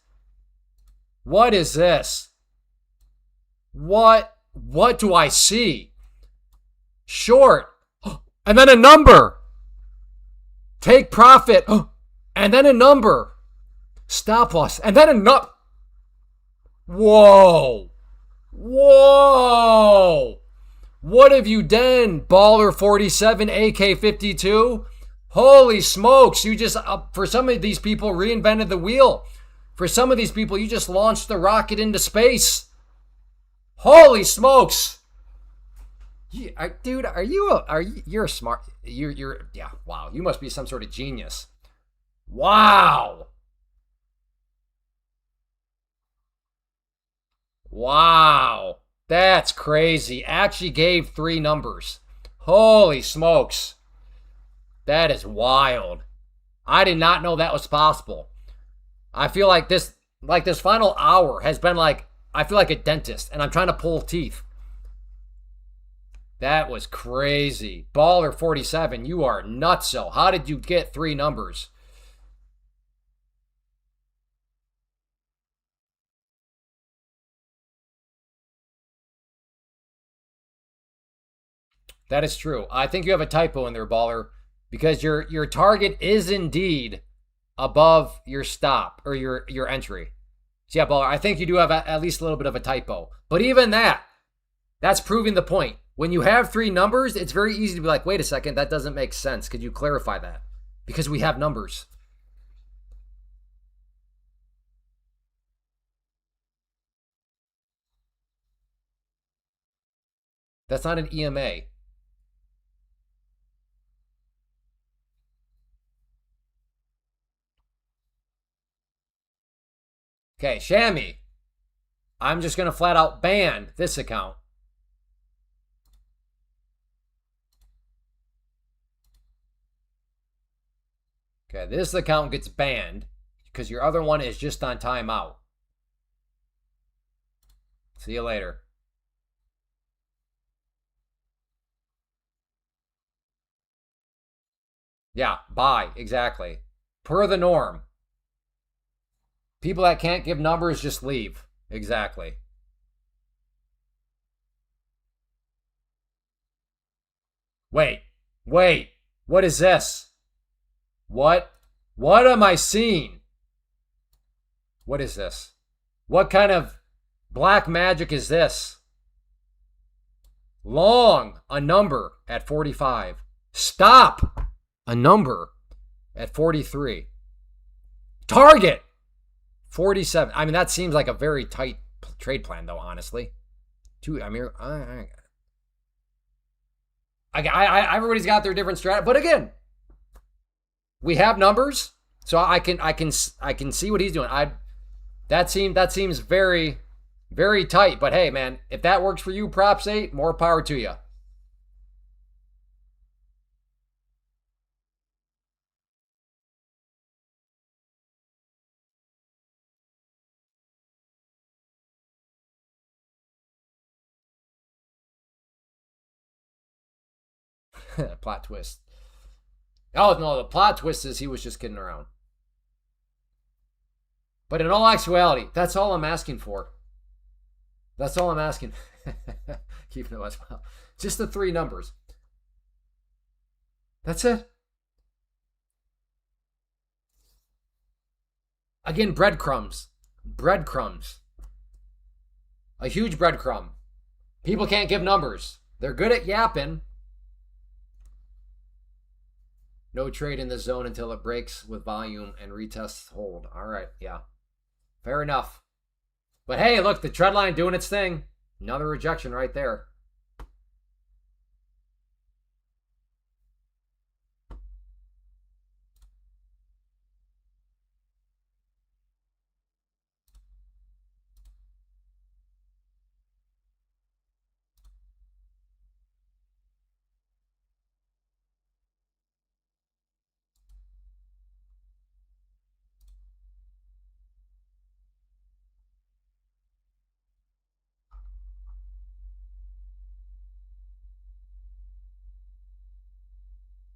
What is this? What do I see? Short. And then a number. Take profit. And then a number. Stop loss. And then a number. Whoa. Whoa. What have you done, Baller 47, AK 52? Holy smokes, you just, for some of these people, reinvented the wheel. For some of these people, you just launched the rocket into space. Holy smokes. Dude, you're smart. Yeah, wow. You must be some sort of genius. Wow. Wow. That's crazy. Actually gave 3 numbers. Holy smokes. That is wild. I did not know that was possible. I feel like this final hour has been like, I feel like a dentist and I'm trying to pull teeth. That was crazy. Baller 47, you are nutso. How did you get 3 numbers? That is true. I think you have a typo in there, Baller, because your target is indeed above your stop or your entry. So yeah, Baller, I think you do have at least a little bit of a typo. But even that's proving the point. When you have 3 numbers, it's very easy to be like, wait a second, that doesn't make sense. Could you clarify that? Because we have numbers. That's not an EMA. Okay, Shammy. I'm just going to flat out ban this account. Okay, this account gets banned because your other one is just on timeout. See you later. Yeah, bye. Exactly. Per the norm. People that can't give numbers just leave. Exactly. Wait. What is this? What am I seeing? What is this? What kind of black magic is this? Long, a number at 45. Stop, a number at 43. Target, 47. I mean, that seems like a very tight trade plan, though, honestly. Everybody's got their different strategy. But again, we have numbers, so I can see what he's doing. That seems very, very tight. But hey, man, if that works for you, props 8, more power to you. Plot twist. Oh, no, the plot twist is he was just kidding around. But in all actuality, that's all I'm asking for. That's all I'm asking. Keeping it less well. Just the 3 numbers. That's it. Again, breadcrumbs. Breadcrumbs. A huge breadcrumb. People can't give numbers. They're good at yapping. No trade in the zone until it breaks with volume and retests hold. All right, yeah. Fair enough. But hey, look, the trend line doing its thing. Another rejection right there.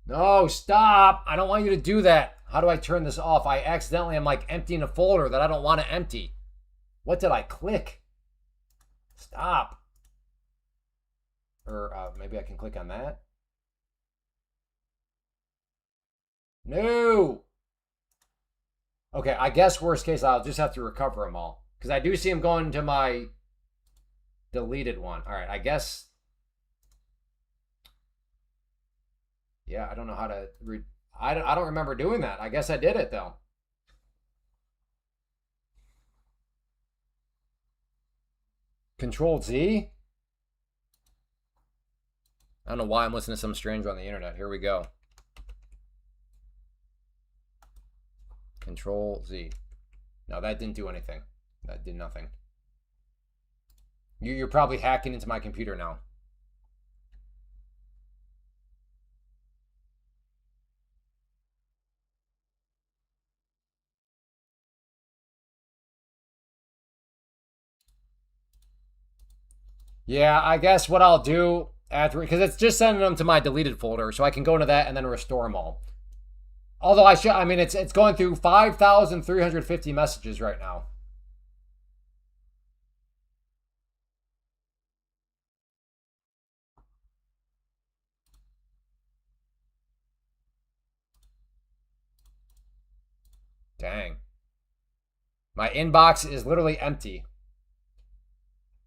No, stop. I don't want you to do that. How do I turn this off? I accidentally am like emptying a folder that I don't want to empty. What did I click? Stop. Or maybe I can click on that. No. Okay, I guess worst case, I'll just have to recover them all. Because I do see them going to my deleted one. All right, I guess. Yeah, I don't know how to read. I don't remember doing that. I guess I did it, though. Control Z? I don't know why I'm listening to some stranger on the internet. Here we go. Control Z. No, that didn't do anything. That did nothing. You're probably hacking into my computer now. Yeah, I guess what I'll do after, because it's just sending them to my deleted folder, so I can go into that and then restore them all. Although I mean, it's going through 5,350 messages right now. Dang. My inbox is literally empty.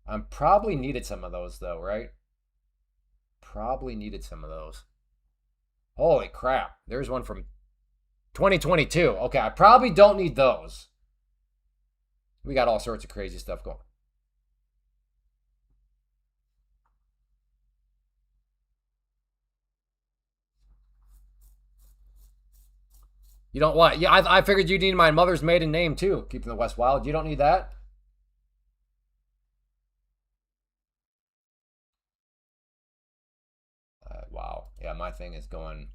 I'm probably needed some of those though, right? Probably needed some of those. Holy crap. There's one from 2022. Okay, I probably don't need those. We got all sorts of crazy stuff going. You don't what? Yeah, I figured you need my mother's maiden name too. Keeping the West Wild. You don't need that? Wow. Yeah, my thing is going.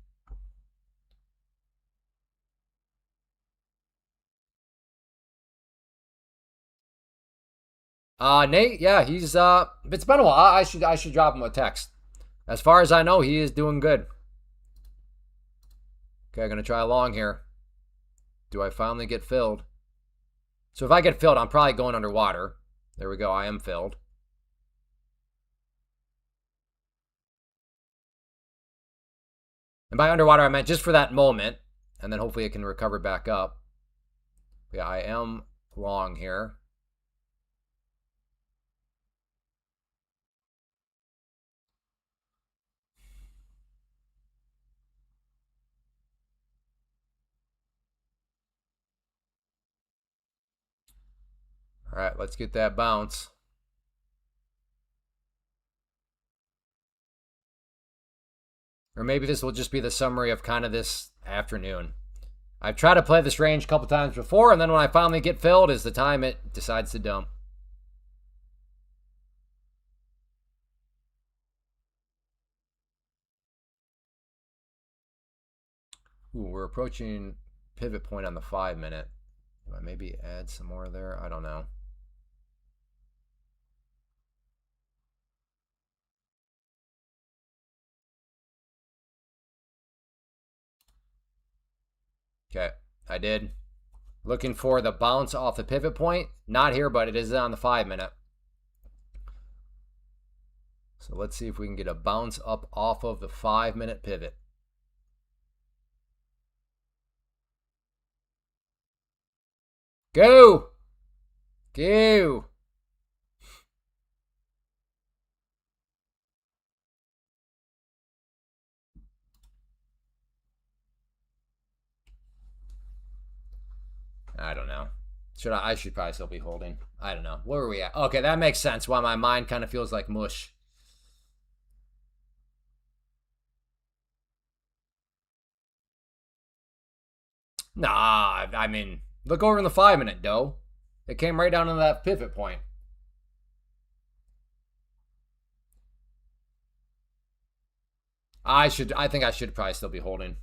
Nate, yeah, he's it's been a while. I should drop him a text. As far as I know, he is doing good. Okay, I'm gonna try along here. Do I finally get filled? So if I get filled, I'm probably going underwater. There we go, I am filled. And by underwater, I meant just for that moment, and then hopefully it can recover back up. Yeah, I am long here. All right, let's get that bounce. Or maybe this will just be the summary of kind of this afternoon. I've tried to play this range a couple times before, and then when I finally get filled is the time it decides to dump. Ooh, we're approaching pivot point on the 5 minute. Do I maybe add some more there? I don't know. Okay, I did. Looking for the bounce off the pivot point. Not here, but it is on the 5 minute. So let's see if we can get a bounce up off of the 5 minute pivot. Go! Go! I don't know. I should probably still be holding. I don't know. Where are we at? Okay, that makes sense why my mind kind of feels like mush. Nah, I mean, look over in the 5 minute, dough. It came right down to that pivot point. I think I should probably still be holding.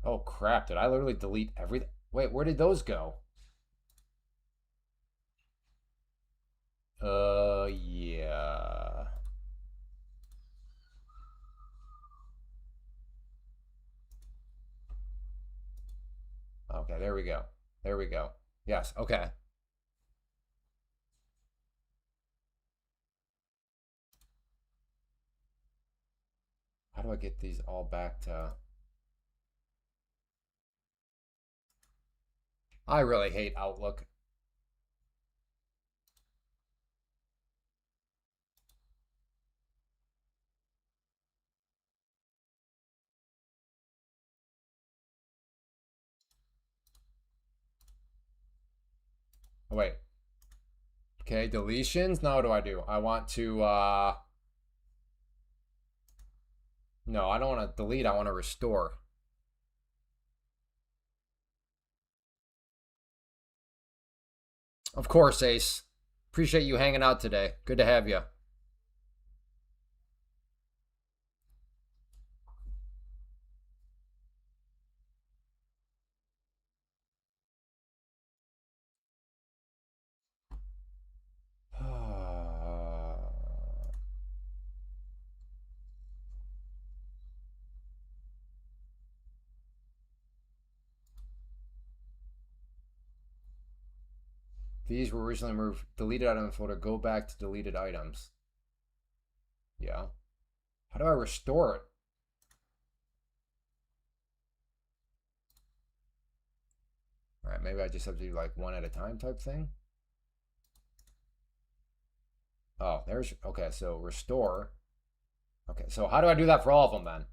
Oh crap, did I literally delete everything? Wait, where did those go? Yeah. Okay, there we go. There we go. Yes, okay. How do I get these all back to... I really hate Outlook. Oh, wait. Okay, deletions. Now what do I do? I want to, no, I don't want to delete. I want to restore. Of course, Ace. Appreciate you hanging out today. Good to have you. These were originally moved. Deleted item folder. Go back to deleted items. Yeah. How do I restore it? All right, maybe I just have to do like one at a time type thing. Oh, there's, okay, so restore. Okay, so how do I do that for all of them then?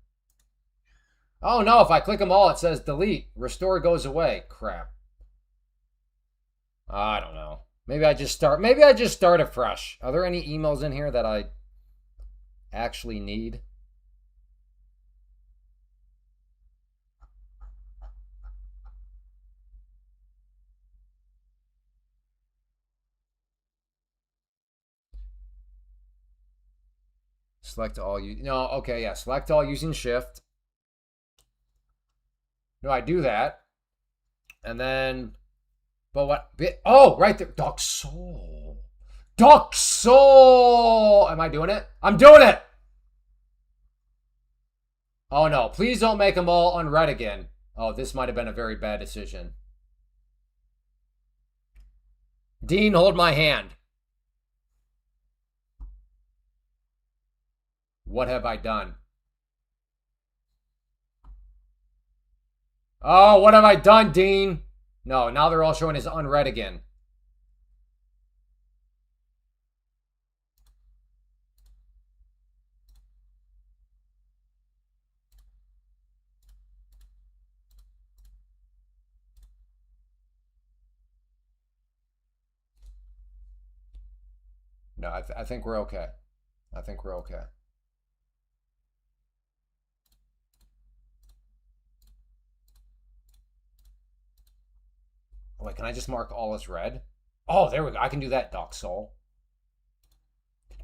Oh no, if I click them all, it says delete. Restore goes away. Crap. I don't know. Maybe I just start afresh. Are there any emails in here that I actually need? Select all you no, okay, yeah. Select all using shift. No, I do that. And then but what oh, right there. Duck Soul. Duck Soul. Am I doing it? I'm doing it. Oh no, please don't make them all unread again. Oh, this might have been a very bad decision. Dean, hold my hand. What have I done? Oh, what have I done, Dean? No, now they're all showing as unread again. No, I think we're okay. I think we're okay. Oh, wait, can I just mark all as red? Oh, there we go. I can do that, Doc Soul.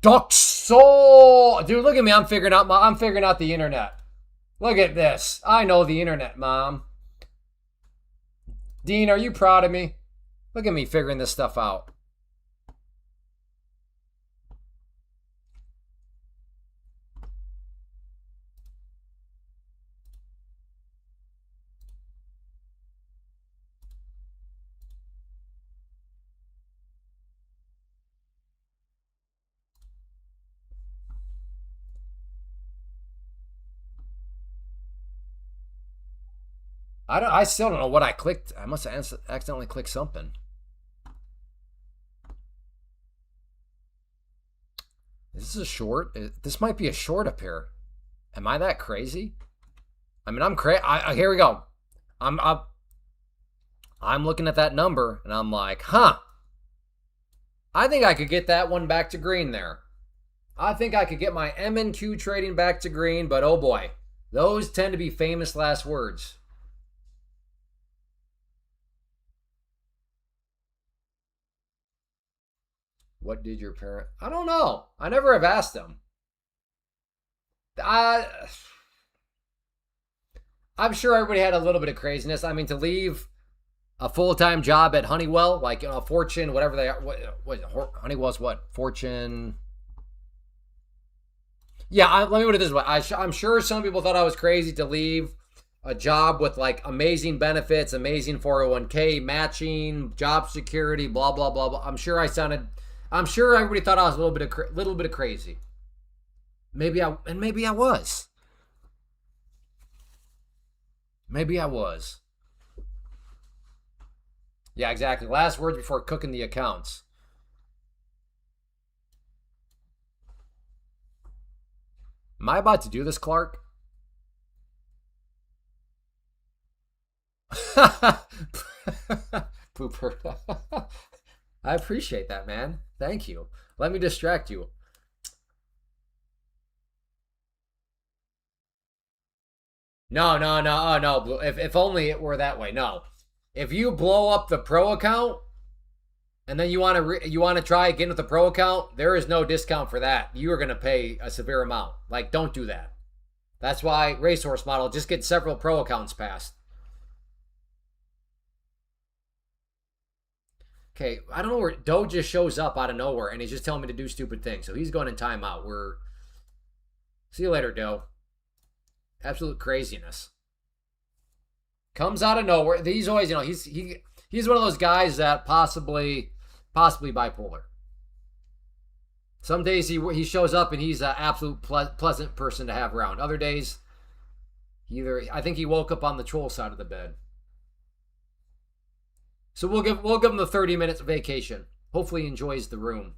Duck Soul, dude. Look at me. I'm figuring out the internet. Look at this. I know the internet, Mom. Dean, are you proud of me? Look at me figuring this stuff out. I still don't know what I clicked. I must have accidentally clicked something. Is this a short? This might be a short up here. Am I that crazy? I mean, I'm crazy. Here we go. I'm looking at that number and I'm like, huh. I think I could get that one back to green there. I think I could get my M and Q trading back to green, but oh boy, those tend to be famous last words. What did your parent? I don't know. I never have asked them. I'm sure everybody had a little bit of craziness. I mean, to leave a full-time job at Honeywell, like, you know, Fortune, whatever they are. What Honeywell's what? Fortune. Yeah, let me put it this way. I'm sure some people thought I was crazy to leave a job with like amazing benefits, amazing 401k matching, job security, blah blah blah blah. I'm sure everybody thought I was a little bit of crazy. Maybe I was. Maybe I was. Yeah, exactly. Last words before cooking the accounts. Am I about to do this, Clark? Pooper. I appreciate that, man. Thank you. Let me distract you. No, no, no, oh no. If only it were that way. No. If you blow up the pro account and then you want to try again with the pro account, there is no discount for that. You are going to pay a severe amount. Like, don't do that. That's why Racehorse Model just get several pro accounts passed. Okay, I don't know where Doe just shows up out of nowhere and he's just telling me to do stupid things. So he's going in timeout. See you later, Doe. Absolute craziness. Comes out of nowhere. He's always, you know, he's one of those guys that possibly bipolar. Some days he shows up and he's an absolute pleasant person to have around. Other days, I think he woke up on the troll side of the bed. So we'll give him the 30 minutes vacation. Hopefully he enjoys the room.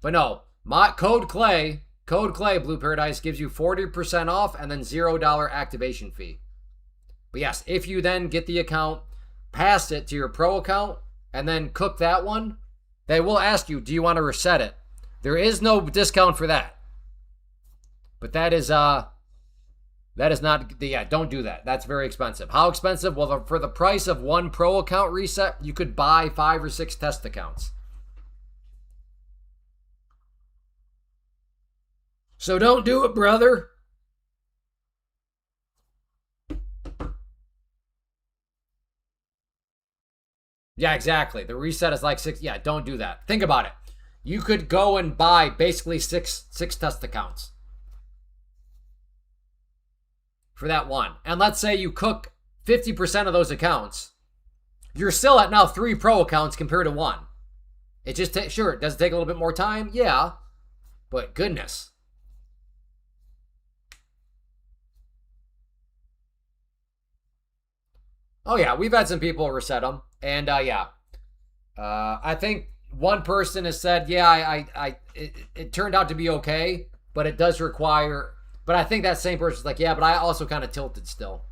But no, my code Clay, Blue Paradise gives you 40% off and then $0 activation fee. But yes, if you then get the account, pass it to your pro account, and then cook that one, they will ask you, do you want to reset it? There is no discount for that. But that is not, don't do that. That's very expensive. How expensive? Well, for the price of one pro account reset, you could buy 5 or 6 test accounts. So don't do it, brother. Yeah, exactly. The reset is like 6. Yeah, don't do that. Think about it. You could go and buy basically six test accounts for that one. And let's say you cook 50% of those accounts. You're still at now 3 pro accounts compared to 1. It just sure, does it take a little bit more time? Yeah. But goodness. Oh yeah, we've had some people reset them. And I think one person has said, yeah, it turned out to be okay, but it does require. But I think that same person's like, yeah, but I also kind of tilted still.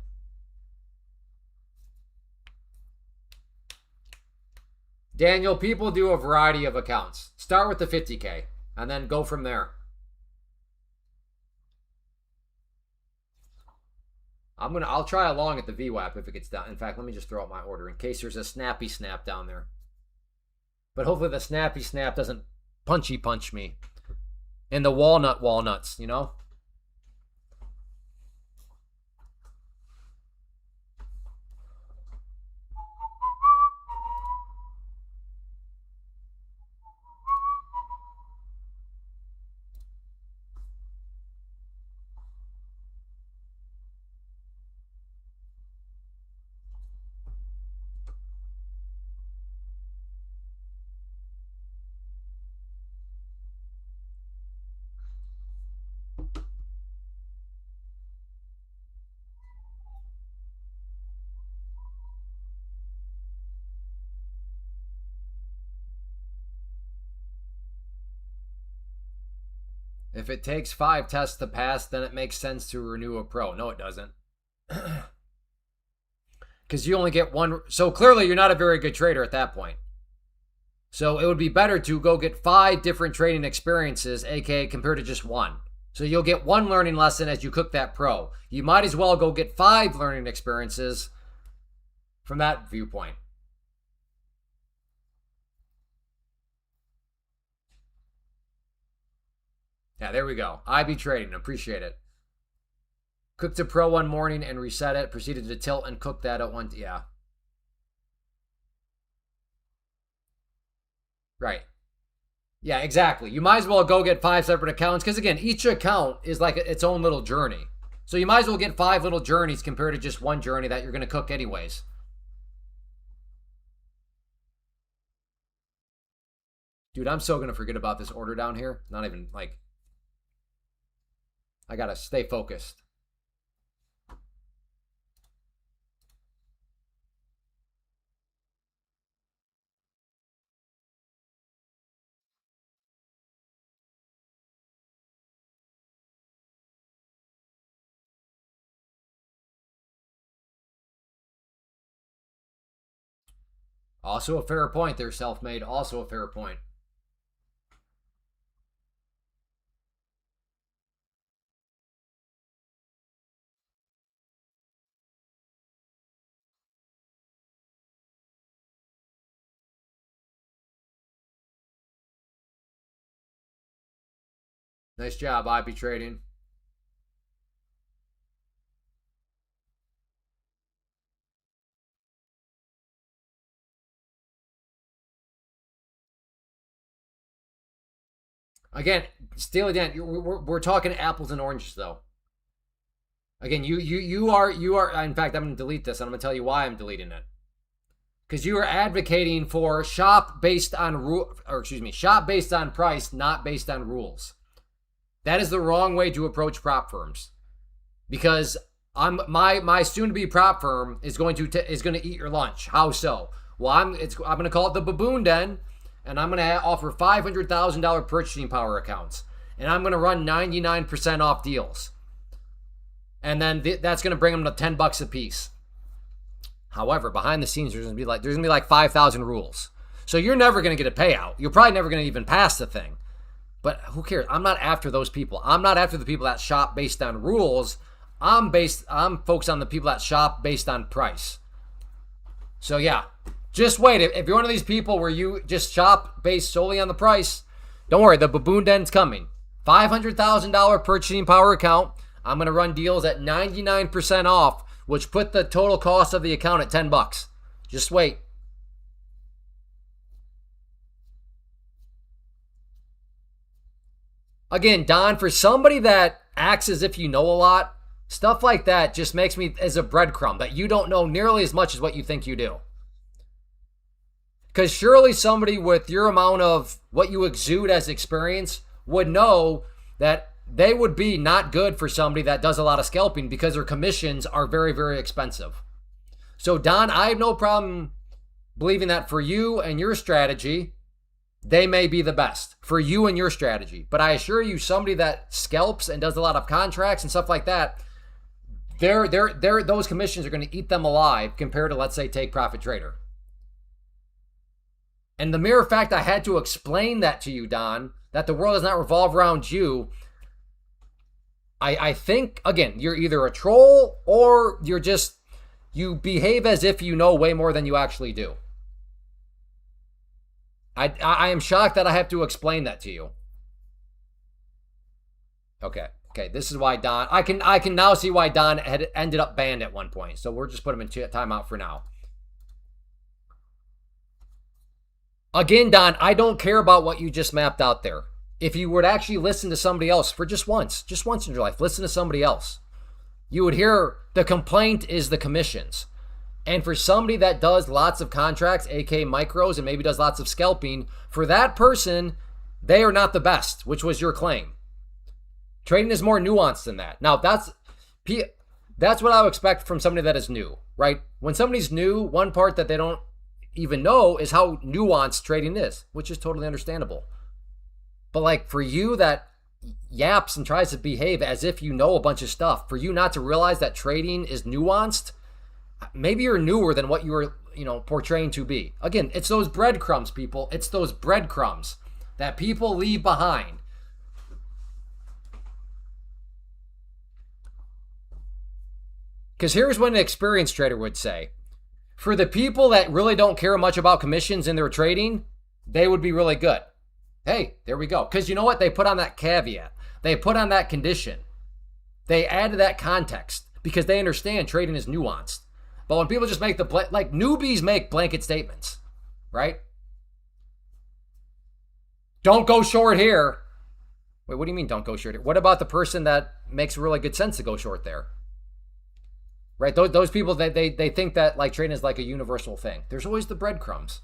Daniel, people do a variety of accounts. Start with the 50K and then go from there. I'll try along at the VWAP if it gets down. In fact, let me just throw out my order in case there's a snappy snap down there. But hopefully the snappy snap doesn't punch me in the walnuts, you know? If it takes 5 tests to pass, then it makes sense to renew a pro. No, it doesn't. Because you only get one. So clearly, you're not a very good trader at that point. So it would be better to go get 5 different trading experiences, aka compared to just one. So you'll get 1 learning lesson as you cook that pro. You might as well go get 5 learning experiences from that viewpoint. Yeah, there we go. IB trading. Appreciate it. Cooked a pro one morning and reset it. Proceeded to tilt and cook that at one. Yeah. Right. Yeah, exactly. You might as well go get 5 separate accounts because, again, each account is like its own little journey. So you might as well get 5 little journeys compared to just one journey that you're going to cook anyways. Dude, I'm so going to forget about this order down here. Not even like. I got to stay focused. Also a fair point there, self-made. Also a fair point. Nice job, IB trading. Again, Steely Dan, we're talking apples and oranges though. Again, you are. In fact, I'm going to delete this, and I'm going to tell you why I'm deleting it. Because you are advocating for shop based on shop based on price, not based on rules. That is the wrong way to approach prop firms. Because my soon to be prop firm is going to eat your lunch. How so? Well, I'm going to call it the Baboon Den, and I'm going to offer $500,000 purchasing power accounts, and I'm going to run 99% off deals. And then that's going to bring them to $10 a piece. However, behind the scenes, there's going to be like 5,000 rules. So you're never going to get a payout. You're probably never going to even pass the thing. But who cares? I'm not after those people. I'm not after the people that shop based on rules. I'm focused on the people that shop based on price. So yeah, just wait. If you're one of these people where you just shop based solely on the price, don't worry. The Baboon Den's coming. $500,000 purchasing power account. I'm going to run deals at 99% off, which put the total cost of the account at $10. Just wait. Again, Don, for somebody that acts as if you know a lot, stuff like that just makes me as a breadcrumb that you don't know nearly as much as what you think you do. Because surely somebody with your amount of what you exude as experience would know that they would be not good for somebody that does a lot of scalping because their commissions are very, very expensive. So, Don, I have no problem believing that for you and your strategy, they may be the best for you and your strategy. But I assure you, somebody that scalps and does a lot of contracts and stuff like that, those commissions are going to eat them alive compared to, let's say, Take Profit Trader. And the mere fact I had to explain that to you, Don, that the world does not revolve around you, I think, again, you're either a troll or you behave as if you know way more than you actually do. I am shocked that I have to explain that to you. Okay. Okay, this is why Don. I can now see why Don had ended up banned at one point. So we're just putting him in timeout for now. Again, Don, I don't care about what you just mapped out there. If you would actually listen to somebody else for just once in your life, listen to somebody else, you would hear the complaint is the commissions. And for somebody that does lots of contracts, aka micros, and maybe does lots of scalping, for that person, they are not the best, which was your claim. Trading is more nuanced than that. Now, that's what I would expect from somebody that is new, right? When somebody's new, one part that they don't even know is how nuanced trading is, which is totally understandable. But like for you that yaps and tries to behave as if you know a bunch of stuff, for you not to realize that trading is nuanced, maybe you're newer than what you were, portraying to be. Again, it's those breadcrumbs, people. It's those breadcrumbs that people leave behind. Because here's what an experienced trader would say. For the people that really don't care much about commissions in their trading, they would be really good. Hey, there we go. Because you know what? They put on that caveat. They put on that condition. They added that context because they understand trading is nuanced. But when people just make like newbies make blanket statements, right? Don't go short here. Wait, what do you mean don't go short here? What about the person that makes really good sense to go short there? Right? Those people, they think that like trading is like a universal thing. There's always the breadcrumbs.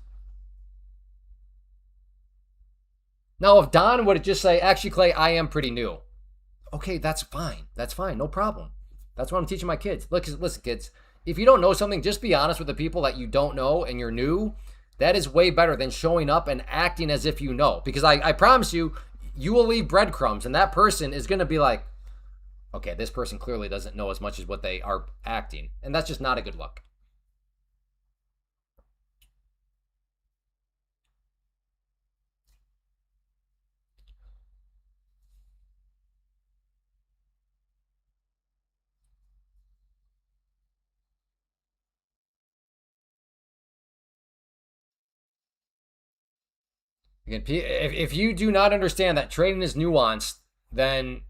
Now, if Don would just say, actually, Clay, I am pretty new. Okay, that's fine. That's fine. No problem. That's what I'm teaching my kids. Listen, kids, if you don't know something, just be honest with the people that you don't know and you're new. That is way better than showing up and acting as if you know. Because I promise you, you will leave breadcrumbs and that person is going to be like, okay, this person clearly doesn't know as much as what they are acting. And that's just not a good look. Again, if you do not understand that trading is nuanced, then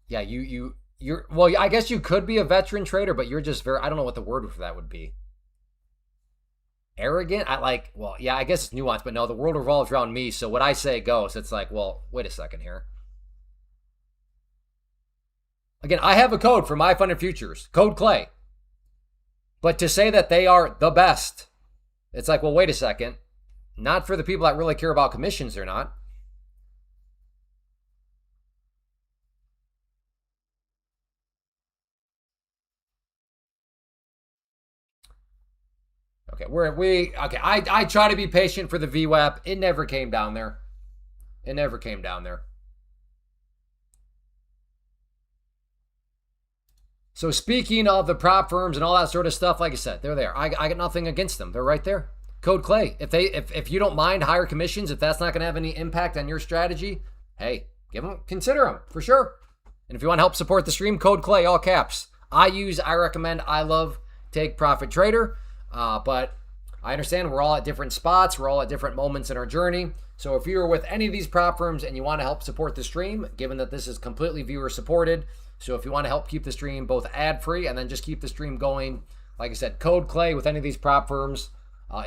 yeah, you're well, I guess you could be a veteran trader, but you're just I don't know what the word for that would be. Arrogant? I guess it's nuanced, but no, the world revolves around me, so what I say goes. It's like, well, wait a second here. Again, I have a code for my funded futures, code Clay. But to say that they are the best, it's like, well, wait a second. Not for the people that really care about commissions, they're not. Okay, I try to be patient for the VWAP. It never came down there. It never came down there. So speaking of the prop firms and all that sort of stuff, like I said, they're there. I got nothing against them. They're right there. Code Clay. If you don't mind higher commissions, if that's not going to have any impact on your strategy, hey, consider them for sure. And if you want to help support the stream, code Clay, all caps. I recommend, I love Take Profit Trader. But I understand we're all at different spots. We're all at different moments in our journey. So if you're with any of these prop firms and you want to help support the stream, given that this is completely viewer supported, so if you want to help keep the stream both ad free and then just keep the stream going, like I said, code Clay with any of these prop firms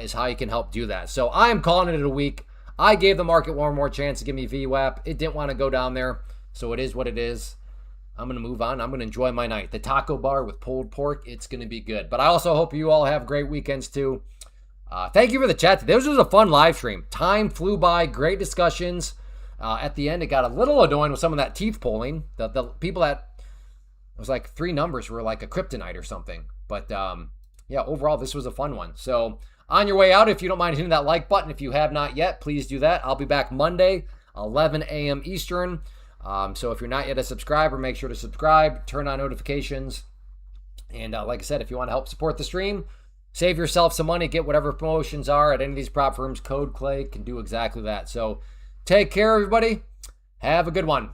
is how you can help do that. So I'm calling it a week. I gave the market one more chance to give me VWAP. It didn't want to go down there, so it is what it is. I'm going to move on. I'm going to enjoy my night. The taco bar with pulled pork, it's going to be good. But I also hope you all have great weekends too. Thank you for the chat. This was a fun live stream. Time flew by. Great discussions. At the end, it got a little annoying with some of that teeth pulling. The people that, it was like 3 numbers were like a kryptonite or something. But yeah, overall, this was a fun one. So on your way out, if you don't mind hitting that like button, if you have not yet, please do that. I'll be back Monday, 11 a.m. Eastern. So if you're not yet a subscriber, make sure to subscribe, turn on notifications. And like I said, if you want to help support the stream, save yourself some money, get whatever promotions are at any of these prop firms, code Clay can do exactly that. So take care, everybody. Have a good one.